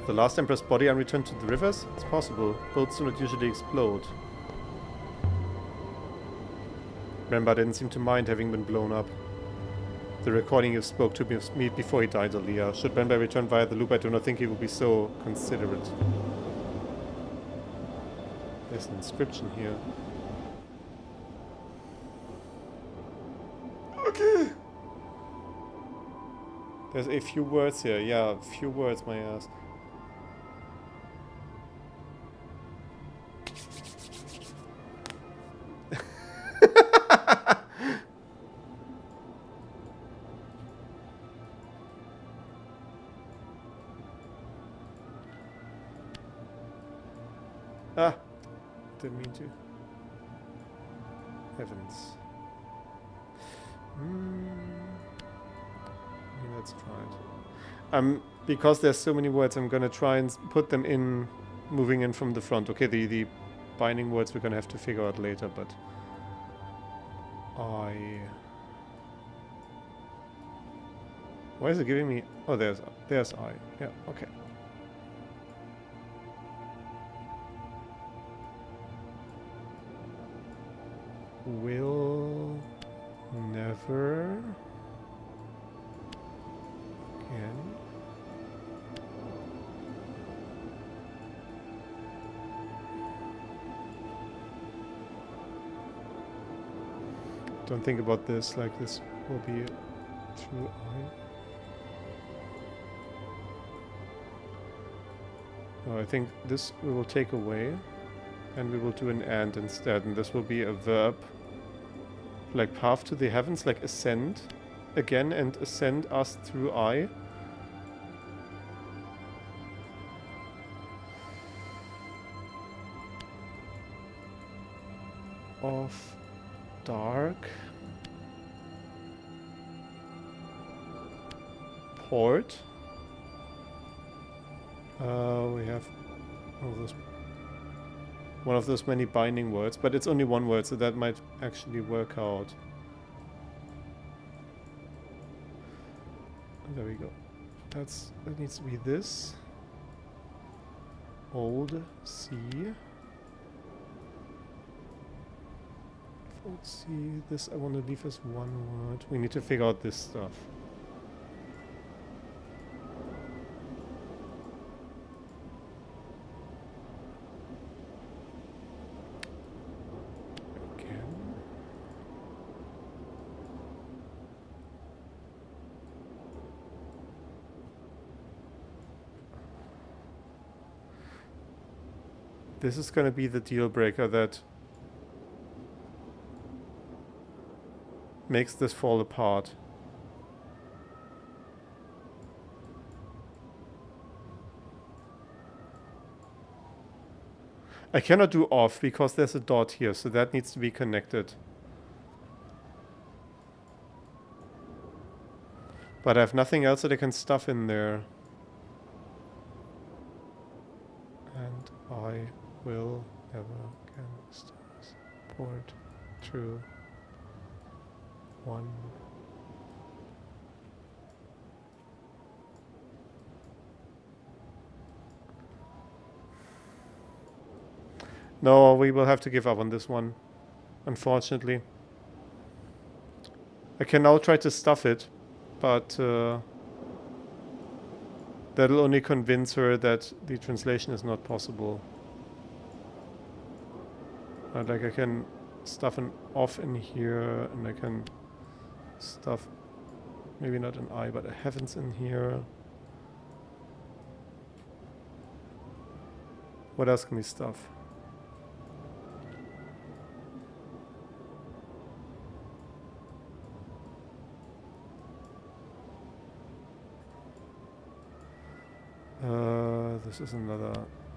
The last Emperor's body and returned to the rivers? It's possible. Boats do not usually explode. Renba didn't seem to mind having been blown up. The recording you spoke to me before he died, Aaliyah. Should Renba return via the loop, I do not think he would be so considerate. There's an inscription here. Okay. There's a few words here. Yeah, a few words, my ass. didn't mean to. Heavens. Yeah, let's try it. Because there's so many words, I'm gonna try and put them in, moving in from the front. Okay, the binding words we're gonna have to figure out later, but why is it giving me? Oh, there's I. Yeah, okay. Will never again. Don't think about this, like this will be through I. Oh, I think this we will take away and we will do an and instead, and this will be a verb like path to the heavens, like ascend again and ascend us through I. Of dark port. We have one of those many binding words, but it's only one word, so that might actually work out. There we go. That needs to be this. Old sea. Old sea. This I want to leave as one word. We need to figure out this stuff. This is going to be the deal breaker that makes this fall apart. I cannot do off because there's a dot here, so that needs to be connected. But I have nothing else that I can stuff in there. And I will never again support true one. No, we will have to give up on this one, unfortunately. I can now try to stuff it, but that'll only convince her that the translation is not possible. Like I can stuff an off in here, and I can stuff maybe not an I, but a heavens in here. What else can we stuff? This is another...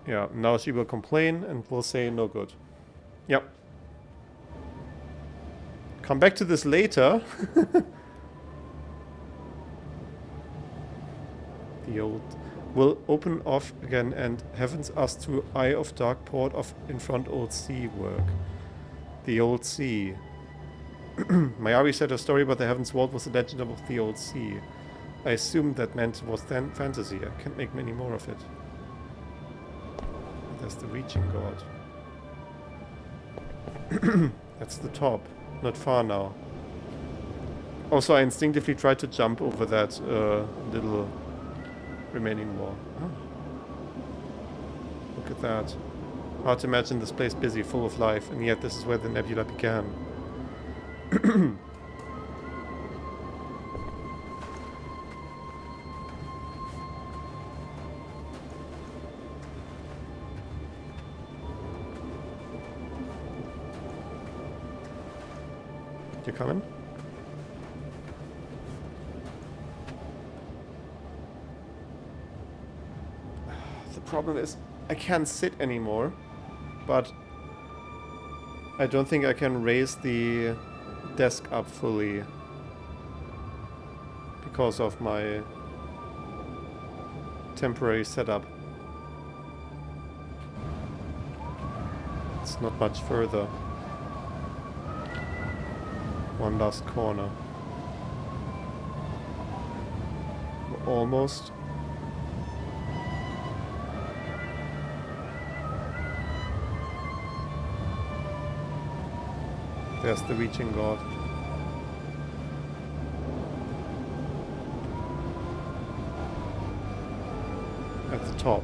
Yeah, now she will complain and will say no good. Yep. Come back to this later. The old... Will open off again and heavens us through eye of dark port of in front old sea work. The old sea. Mayari said a story about the heavens vault was the legend of the old sea. I assumed that meant it was then fantasy. I can't make many more of it. There's the reaching god. That's the top. Not far now. Also, I instinctively tried to jump over that little remaining wall. Oh. Look at that. Hard to imagine this place busy, full of life, and yet this is where the nebula began. You coming? The problem is I can't sit anymore, but I don't think I can raise the desk up fully because of my temporary setup. It's not much further. One last corner. Almost. There's the reaching god. At the top.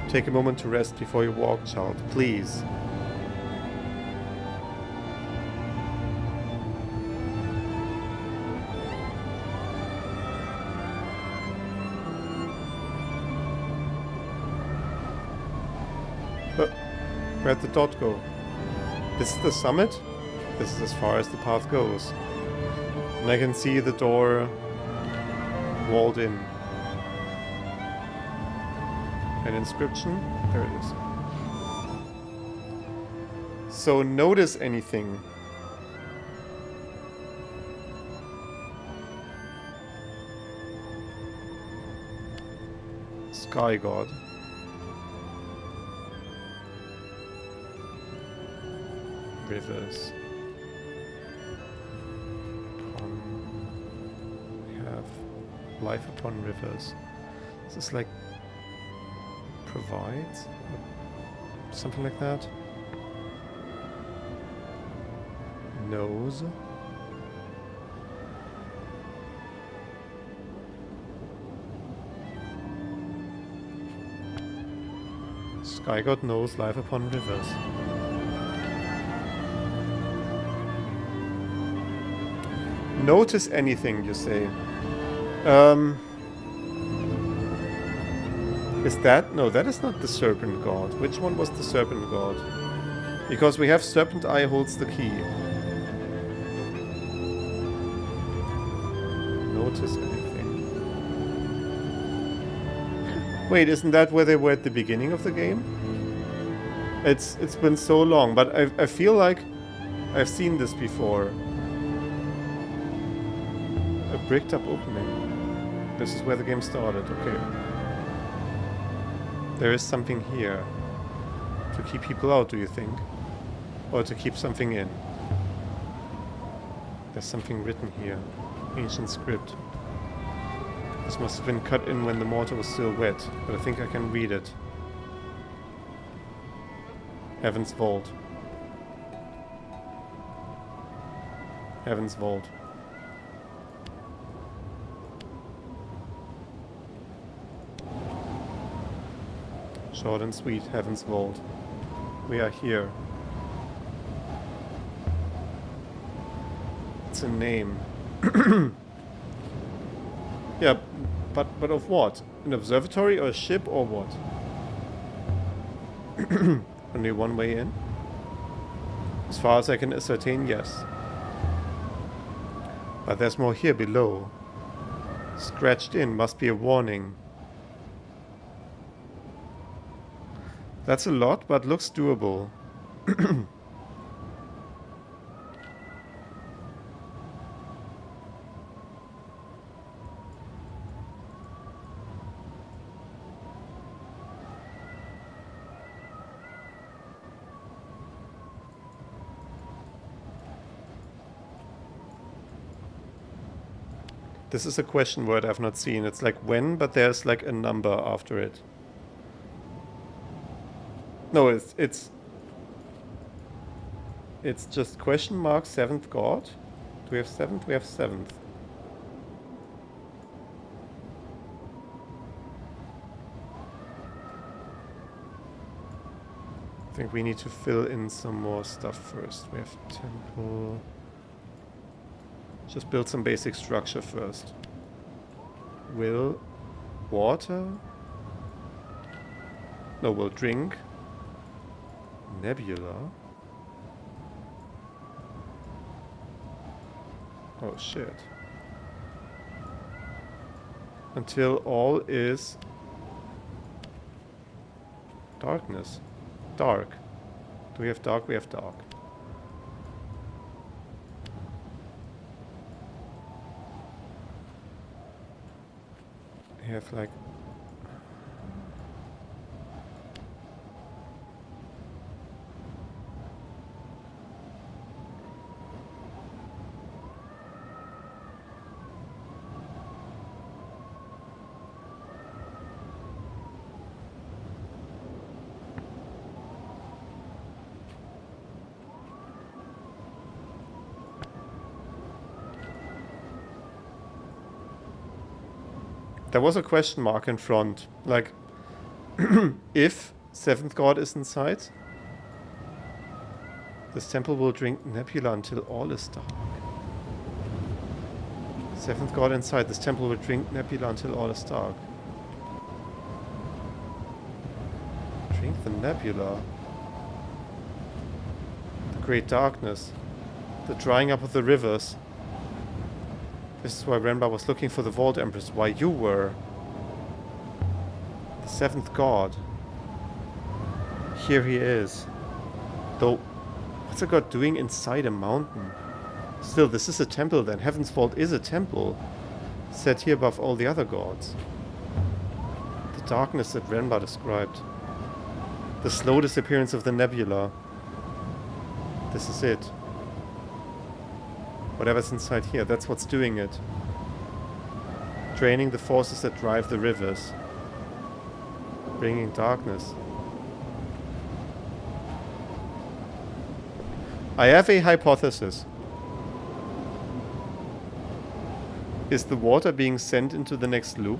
Take a moment to rest before you walk, child, please. Where'd the dot go? This is the summit? This is as far as the path goes. And I can see the door walled in. An inscription? There it is. So notice anything. Sky God. Rivers. We have life upon rivers. Is this like provides? Something like that? Knows. Sky God knows life upon rivers. Notice anything, you say? Is that? No, that is not the serpent god. Which one was the serpent god? Because we have serpent eye holds the key. Notice anything. Wait, isn't that where they were at the beginning of the game? It's been so long, but I feel like I've seen this before. A bricked up opening. This is where the game started, okay. There is something here. To keep people out, do you think? Or to keep something in? There's something written here. Ancient script. This must have been cut in when the mortar was still wet, but I think I can read it. Heaven's Vault. Heaven's Vault. Short and sweet, Heaven's Vault. We are here. It's a name. Yeah, but of what? An observatory or a ship or what? Only one way in? As far as I can ascertain, yes. But there's more here below. Scratched in must be a warning. That's a lot, but looks doable. This is a question word I've not seen. It's like when, but there's like a number after it. No, it's just question mark 7th god. Do we have 7th? We have 7th. I think we need to fill in some more stuff first. We have temple. Just build some basic structure first. Will water? No, will drink. Nebula. Oh shit. Until all is Darkness. Dark. Do we have dark? We have dark. We have like... There was a question mark in front. Like, if 7th god is inside, this temple will drink nebula until all is dark. 7th god inside, this temple will drink nebula until all is dark. Drink the nebula. The great darkness. The drying up of the rivers. This is why Renbar was looking for the Vault Empress. Why you were. The 7th god. Here he is. Though, what's a god doing inside a mountain? Still, this is a temple then. Heaven's Vault is a temple. Set here above all the other gods. The darkness that Renbar described. The slow disappearance of the nebula. This is it. Whatever's inside here, that's what's doing it. Draining the forces that drive the rivers. Bringing darkness. I have a hypothesis. Is the water being sent into the next loop?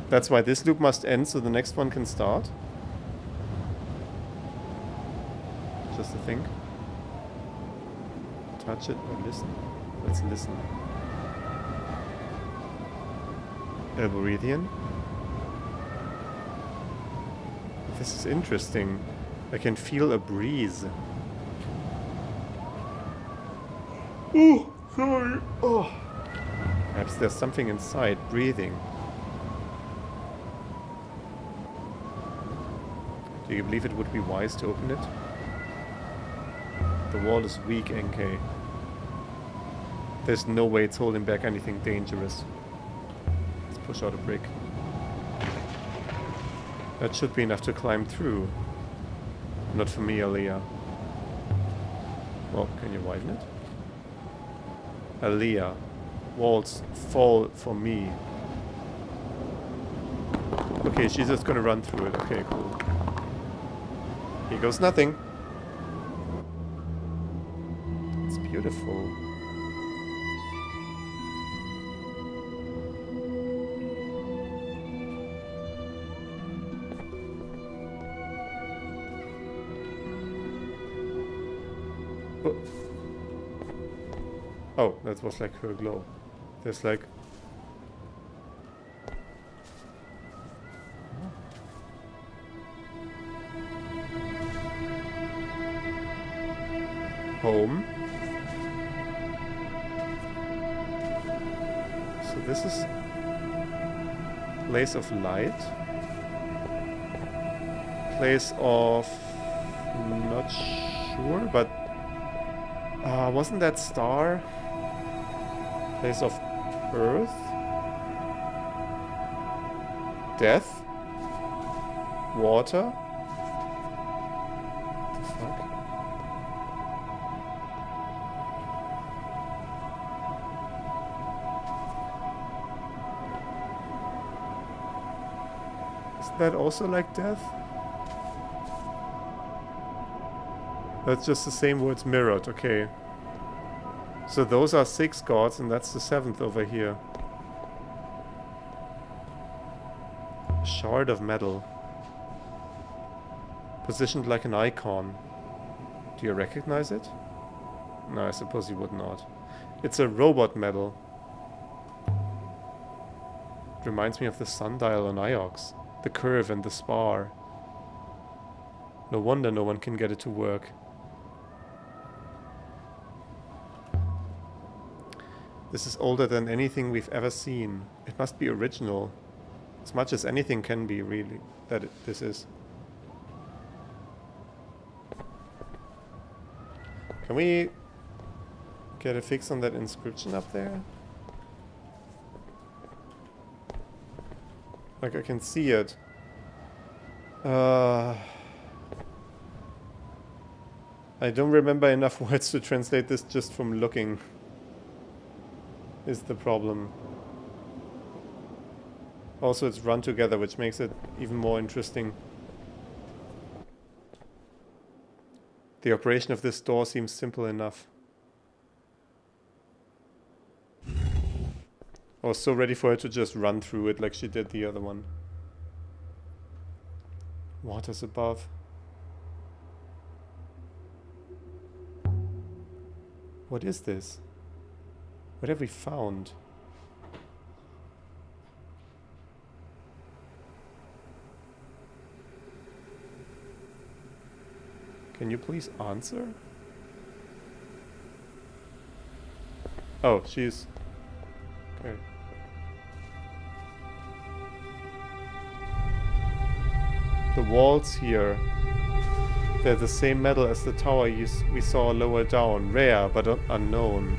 That's why this loop must end so the next one can start? Just a think. Touch it or listen. Let's listen. Elborethian. This is interesting. I can feel a breeze. Oh, sorry. Oh. Perhaps there's something inside breathing. Do you believe it would be wise to open it? The wall is weak, NK. There's no way it's holding back anything dangerous. Let's push out a brick. That should be enough to climb through. Not for me, Aliyah. Well, can you widen it? Aliyah. Walls fall for me. Okay, she's just gonna run through it. Okay, cool. Here goes nothing. It's beautiful. Oh, that was like her glow. There's like... home. So this is... place of light. Place of... not sure, but... wasn't that star? Place of earth? Death? Water? What the fuck? Isn't that also like death? That's just the same words mirrored, okay. So those are 6 gods, and that's the 7th over here. Shard of metal. Positioned like an icon. Do you recognize it? No, I suppose you would not. It's a robot medal. It reminds me of the sundial on Iox. The curve and the spar. No wonder no one can get it to work. This is older than anything we've ever seen. It must be original. As much as anything can be, really, this is. Can we get a fix on that inscription up there? Like, I can see it. I don't remember enough words to translate this just from looking. Is the problem. Also, it's run together, which makes it even more interesting. The operation of this door seems simple enough. I was so ready for her to just run through it like she did the other one. Waters above. What is this? What have we found? Can you please answer? Oh, she's... Okay. The walls here, they're the same metal as the tower we saw lower down. Rare, but unknown.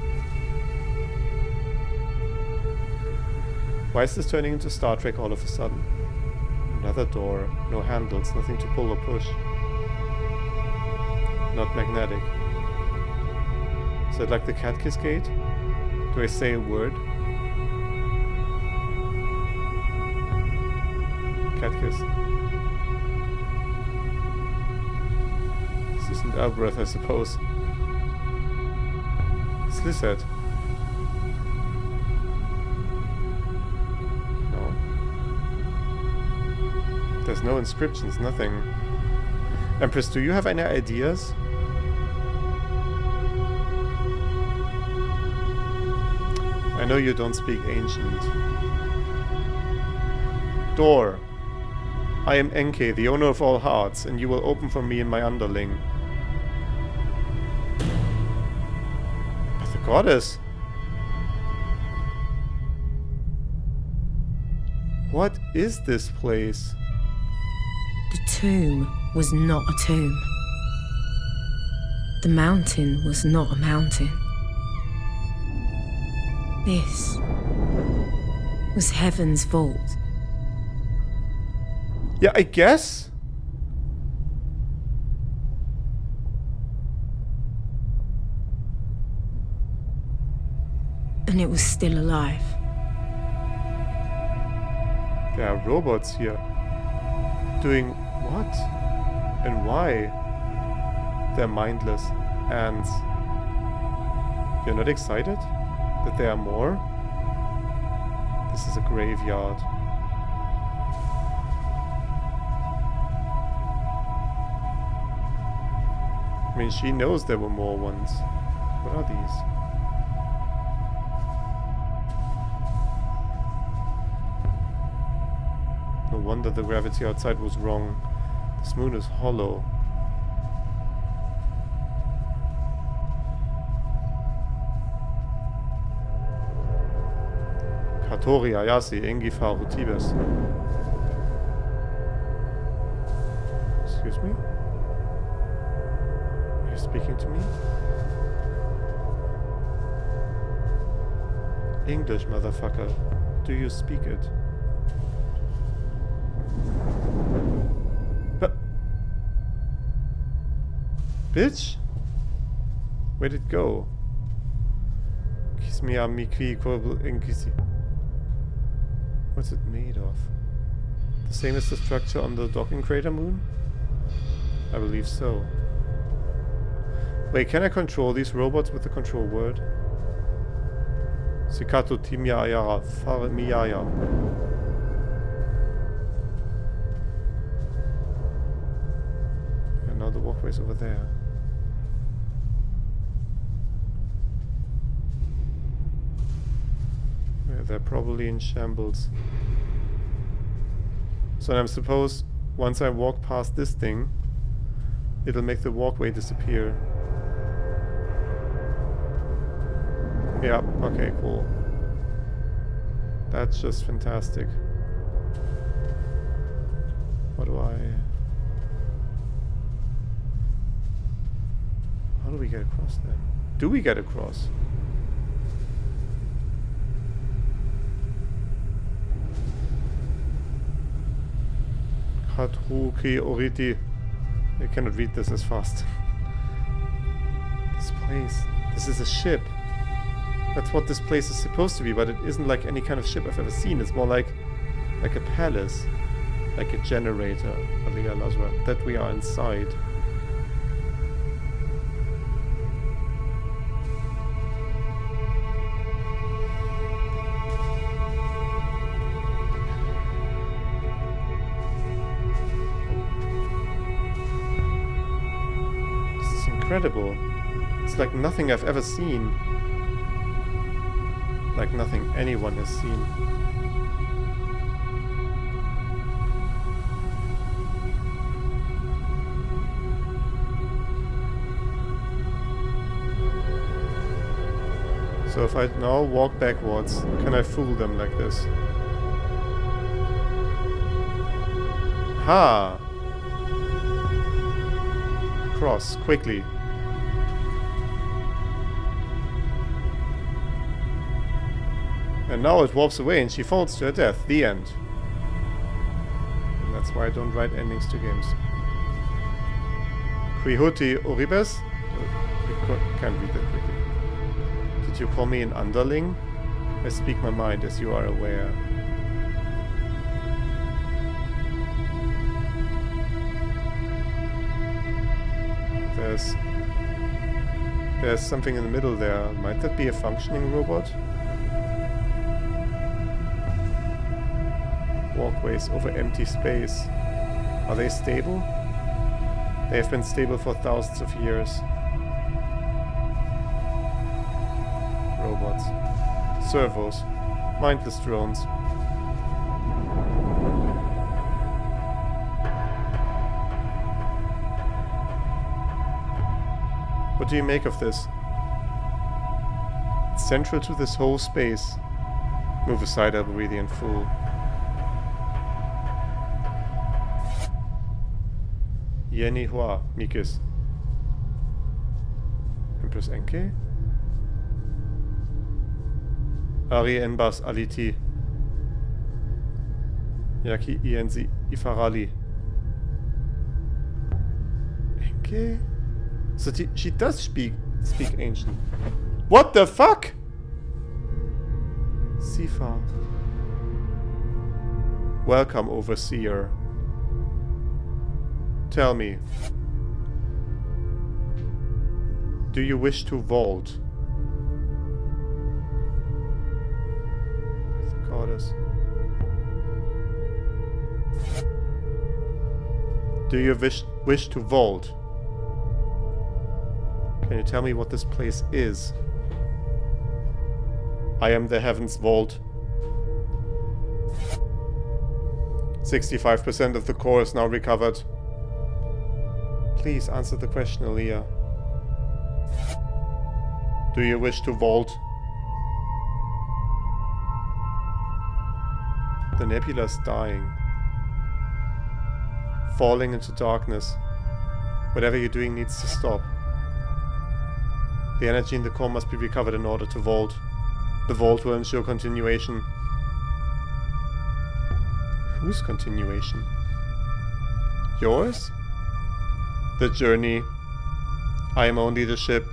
Why is this turning into Star Trek all of a sudden? Another door. No handles, nothing to pull or push. Not magnetic. Is it like the Catkiss gate? Do I say a word? Catkiss. This isn't Albreath, I suppose. Is Lizette? No. There's no inscriptions, nothing. Empress, do you have any ideas? I know you don't speak ancient. Door. I am Enke, the owner of all hearts, and you will open for me and my underling. But the goddess? What is this place? The tomb was not a tomb. The mountain was not a mountain. This was heaven's vault. Yeah, I guess. And it was still alive. There are robots here. Doing what? And why? They're mindless ants. You're not excited that there are more? This is a graveyard. I mean, she knows there were more ones. What are these? No wonder the gravity outside was wrong. This moon is hollow. Katori Ayasi Engifa Rutibes. Excuse me? Are you speaking to me? English, motherfucker. Do you speak it? But... Bitch? Where'd it go? Kiss me a mikwi korbel engisi. What's it made of? The same as the structure on the docking crater moon? I believe so. Wait, can I control these robots with the control word? Sikato timya ayara far miyaya. And now the walkway's over there. Yeah, they're probably in shambles. So I suppose once I walk past this thing, it'll make the walkway disappear. Yeah, okay, cool. That's just fantastic. What do I... How do we get across then? Do we get across? Hatruki Oriti. I cannot read this as fast. This place. This is a ship. That's what this place is supposed to be, but it isn't like any kind of ship I've ever seen. It's more like a palace. Like a generator, Aliya Lazwa, that we are inside. This is incredible. It's like nothing I've ever seen. Like nothing anyone has seen. So if I now walk backwards, can I fool them like this? Ha! Cross, quickly. And now it warps away and she falls to her death. The end. And that's why I don't write endings to games. Quihuti Oribes? Can't read that quickly. Did you call me an underling? I speak my mind, as you are aware. There's something in the middle there. Might that be a functioning robot? Walkways over empty space. Are they stable? They have been stable for thousands of years. Robots. Servos. Mindless drones. What do you make of this? It's central to this whole space. Move aside, Alberidian fool. Yeni Hua, Mikis. Empress Enke? Ari Enbas Aliti. Yaki Ienzi Ifarali. Enke? So she does speak ancient. What the fuck? Sifa. Welcome, Overseer. Tell me. Do you wish to vault? The goddess. Do you wish to vault? Can you tell me what this place is? I am the Heaven's Vault. 65% of the core is now recovered. Please answer the question, Aliya. Do you wish to vault? The nebula is dying. Falling into darkness. Whatever you're doing needs to stop. The energy in the core must be recovered in order to vault. The vault will ensure continuation. Whose continuation? Yours? The journey. I am only the ship.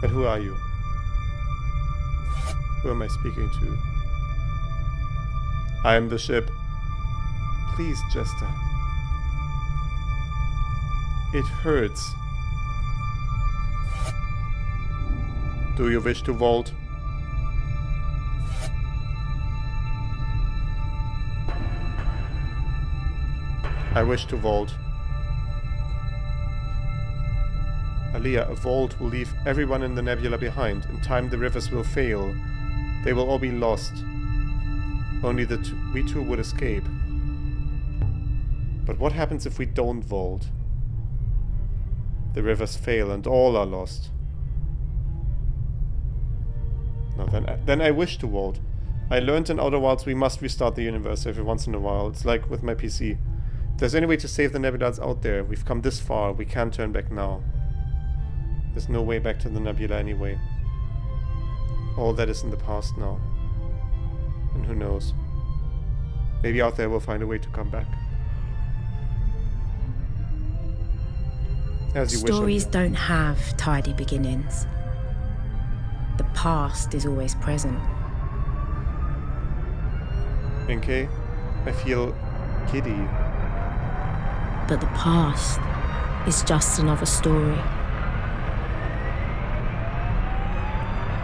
But who are you? Who am I speaking to? I am the ship. Please, Jester. It hurts. Do you wish to vault? I wish to vault. Aliya, a vault will leave everyone in the nebula behind. In time the rivers will fail. They will all be lost. Only we two would escape. But what happens if we don't vault? The rivers fail and all are lost. No, then I wish to vault. I learned in Outer Wilds we must restart the universe every once in a while. It's like with my PC. If there's any way to save the nebula that's out there, we've come this far, we can't turn back now. There's no way back to the nebula anyway. All that is in the past now. And who knows? Maybe out there we'll find a way to come back. As you wish. Stories don't have tidy beginnings. The past is always present. Okay, I feel giddy. But the past is just another story.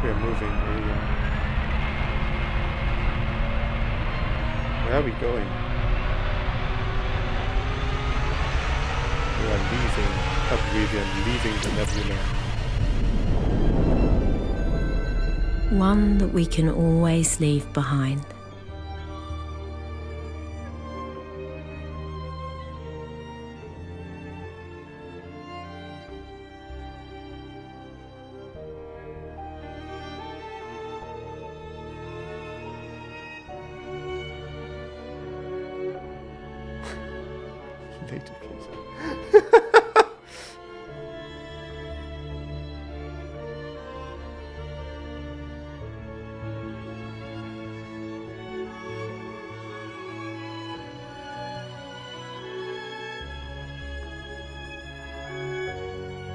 We are moving. Where are we going? We are leaving Oblivion, leaving the nebula. One that we can always leave behind. Later, please.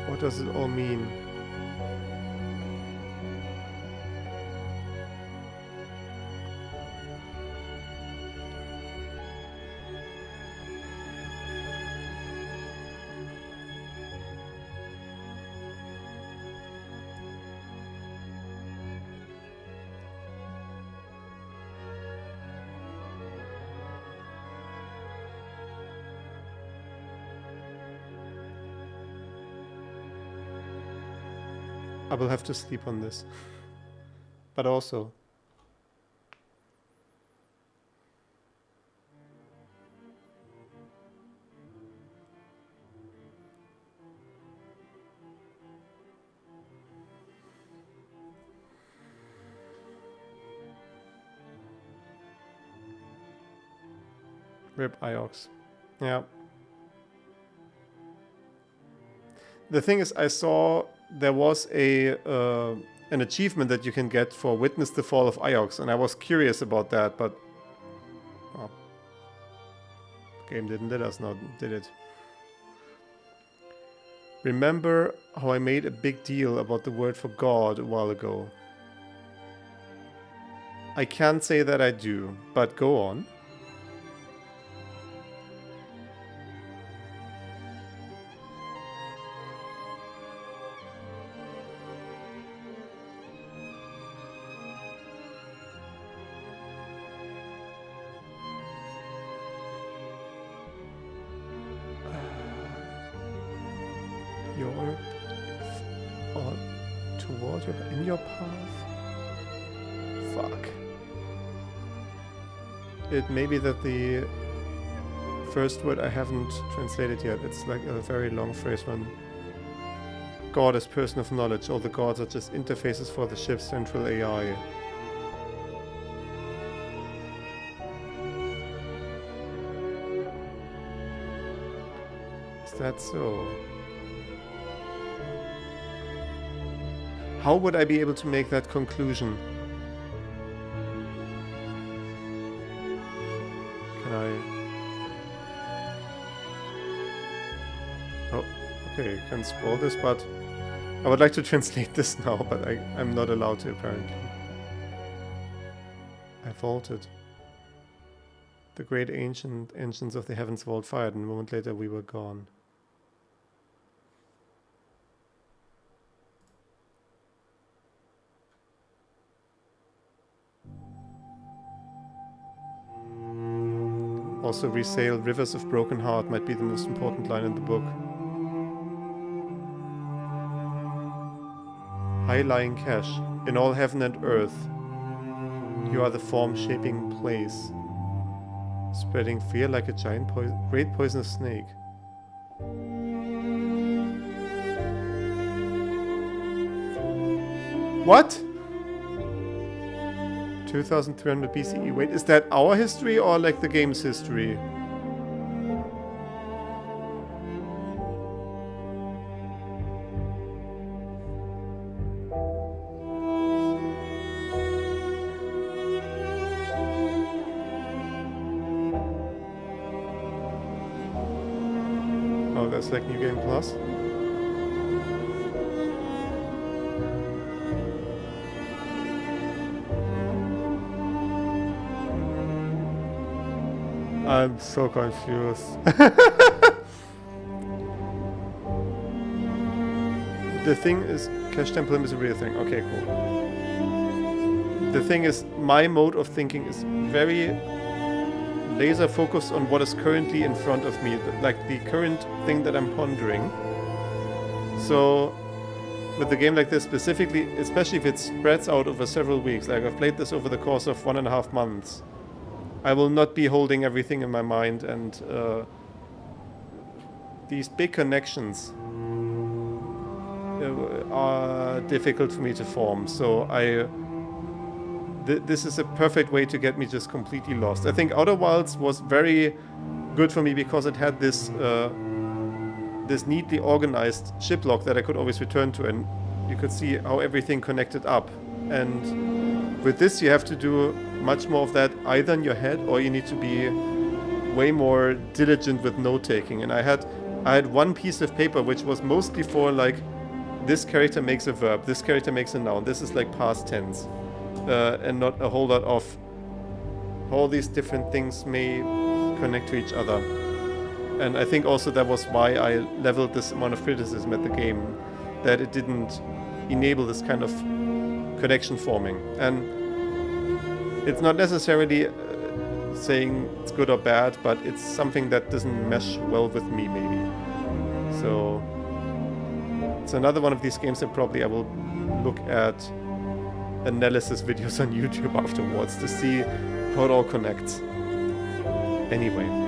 What does it all mean? I will have to sleep on this. But also... Rip Iox. Yeah. The thing is, I saw there was an achievement that you can get for Witness the Fall of Iox, and I was curious about that, but... well, the game didn't let us know, did it? Remember how I made a big deal about the word for God a while ago? I can't say that I do, but go on. In your path? Fuck. It may be that the first word I haven't translated yet. It's like a very long phrase one. God is person of knowledge. All the gods are just interfaces for the ship's central AI. Is that so? How would I be able to make that conclusion? Can I... oh, okay, you can scroll this, but... I would like to translate this now, but I'm not allowed to, apparently. I vaulted. The great ancients of the heavens vault fired, and a moment later we were gone. Also, resail rivers of broken heart might be the most important line in the book. High-lying cache. In all heaven and earth, you are the form-shaping place, spreading fear like a giant great poisonous snake. What? 2300 BCE. Wait, is that our history or like the game's history? Oh, that's like New Game Plus. I'm so confused. The thing is, Cache Temple is a real thing. Okay, cool. The thing is, my mode of thinking is very laser focused on what is currently in front of me, like the current thing that I'm pondering. So, with a game like this specifically, especially if it spreads out over several weeks, like I've played this over the course of 1.5 months, I will not be holding everything in my mind, and these big connections are difficult for me to form. So this is a perfect way to get me just completely lost. I think Outer Wilds was very good for me because it had this this neatly organized ship log that I could always return to, and you could see how everything connected up. And with this, you have to do much more of that either in your head, or you need to be way more diligent with note-taking. And I had one piece of paper which was mostly for like, this character makes a verb, this character makes a noun, this is like past tense, and not a whole lot of how these different things may connect to each other. And I think also that was why I leveled this amount of criticism at the game, that it didn't enable this kind of connection forming. And it's not necessarily saying it's good or bad, but it's something that doesn't mesh well with me, maybe. So it's another one of these games that probably I will look at analysis videos on YouTube afterwards to see how it all connects. Anyway.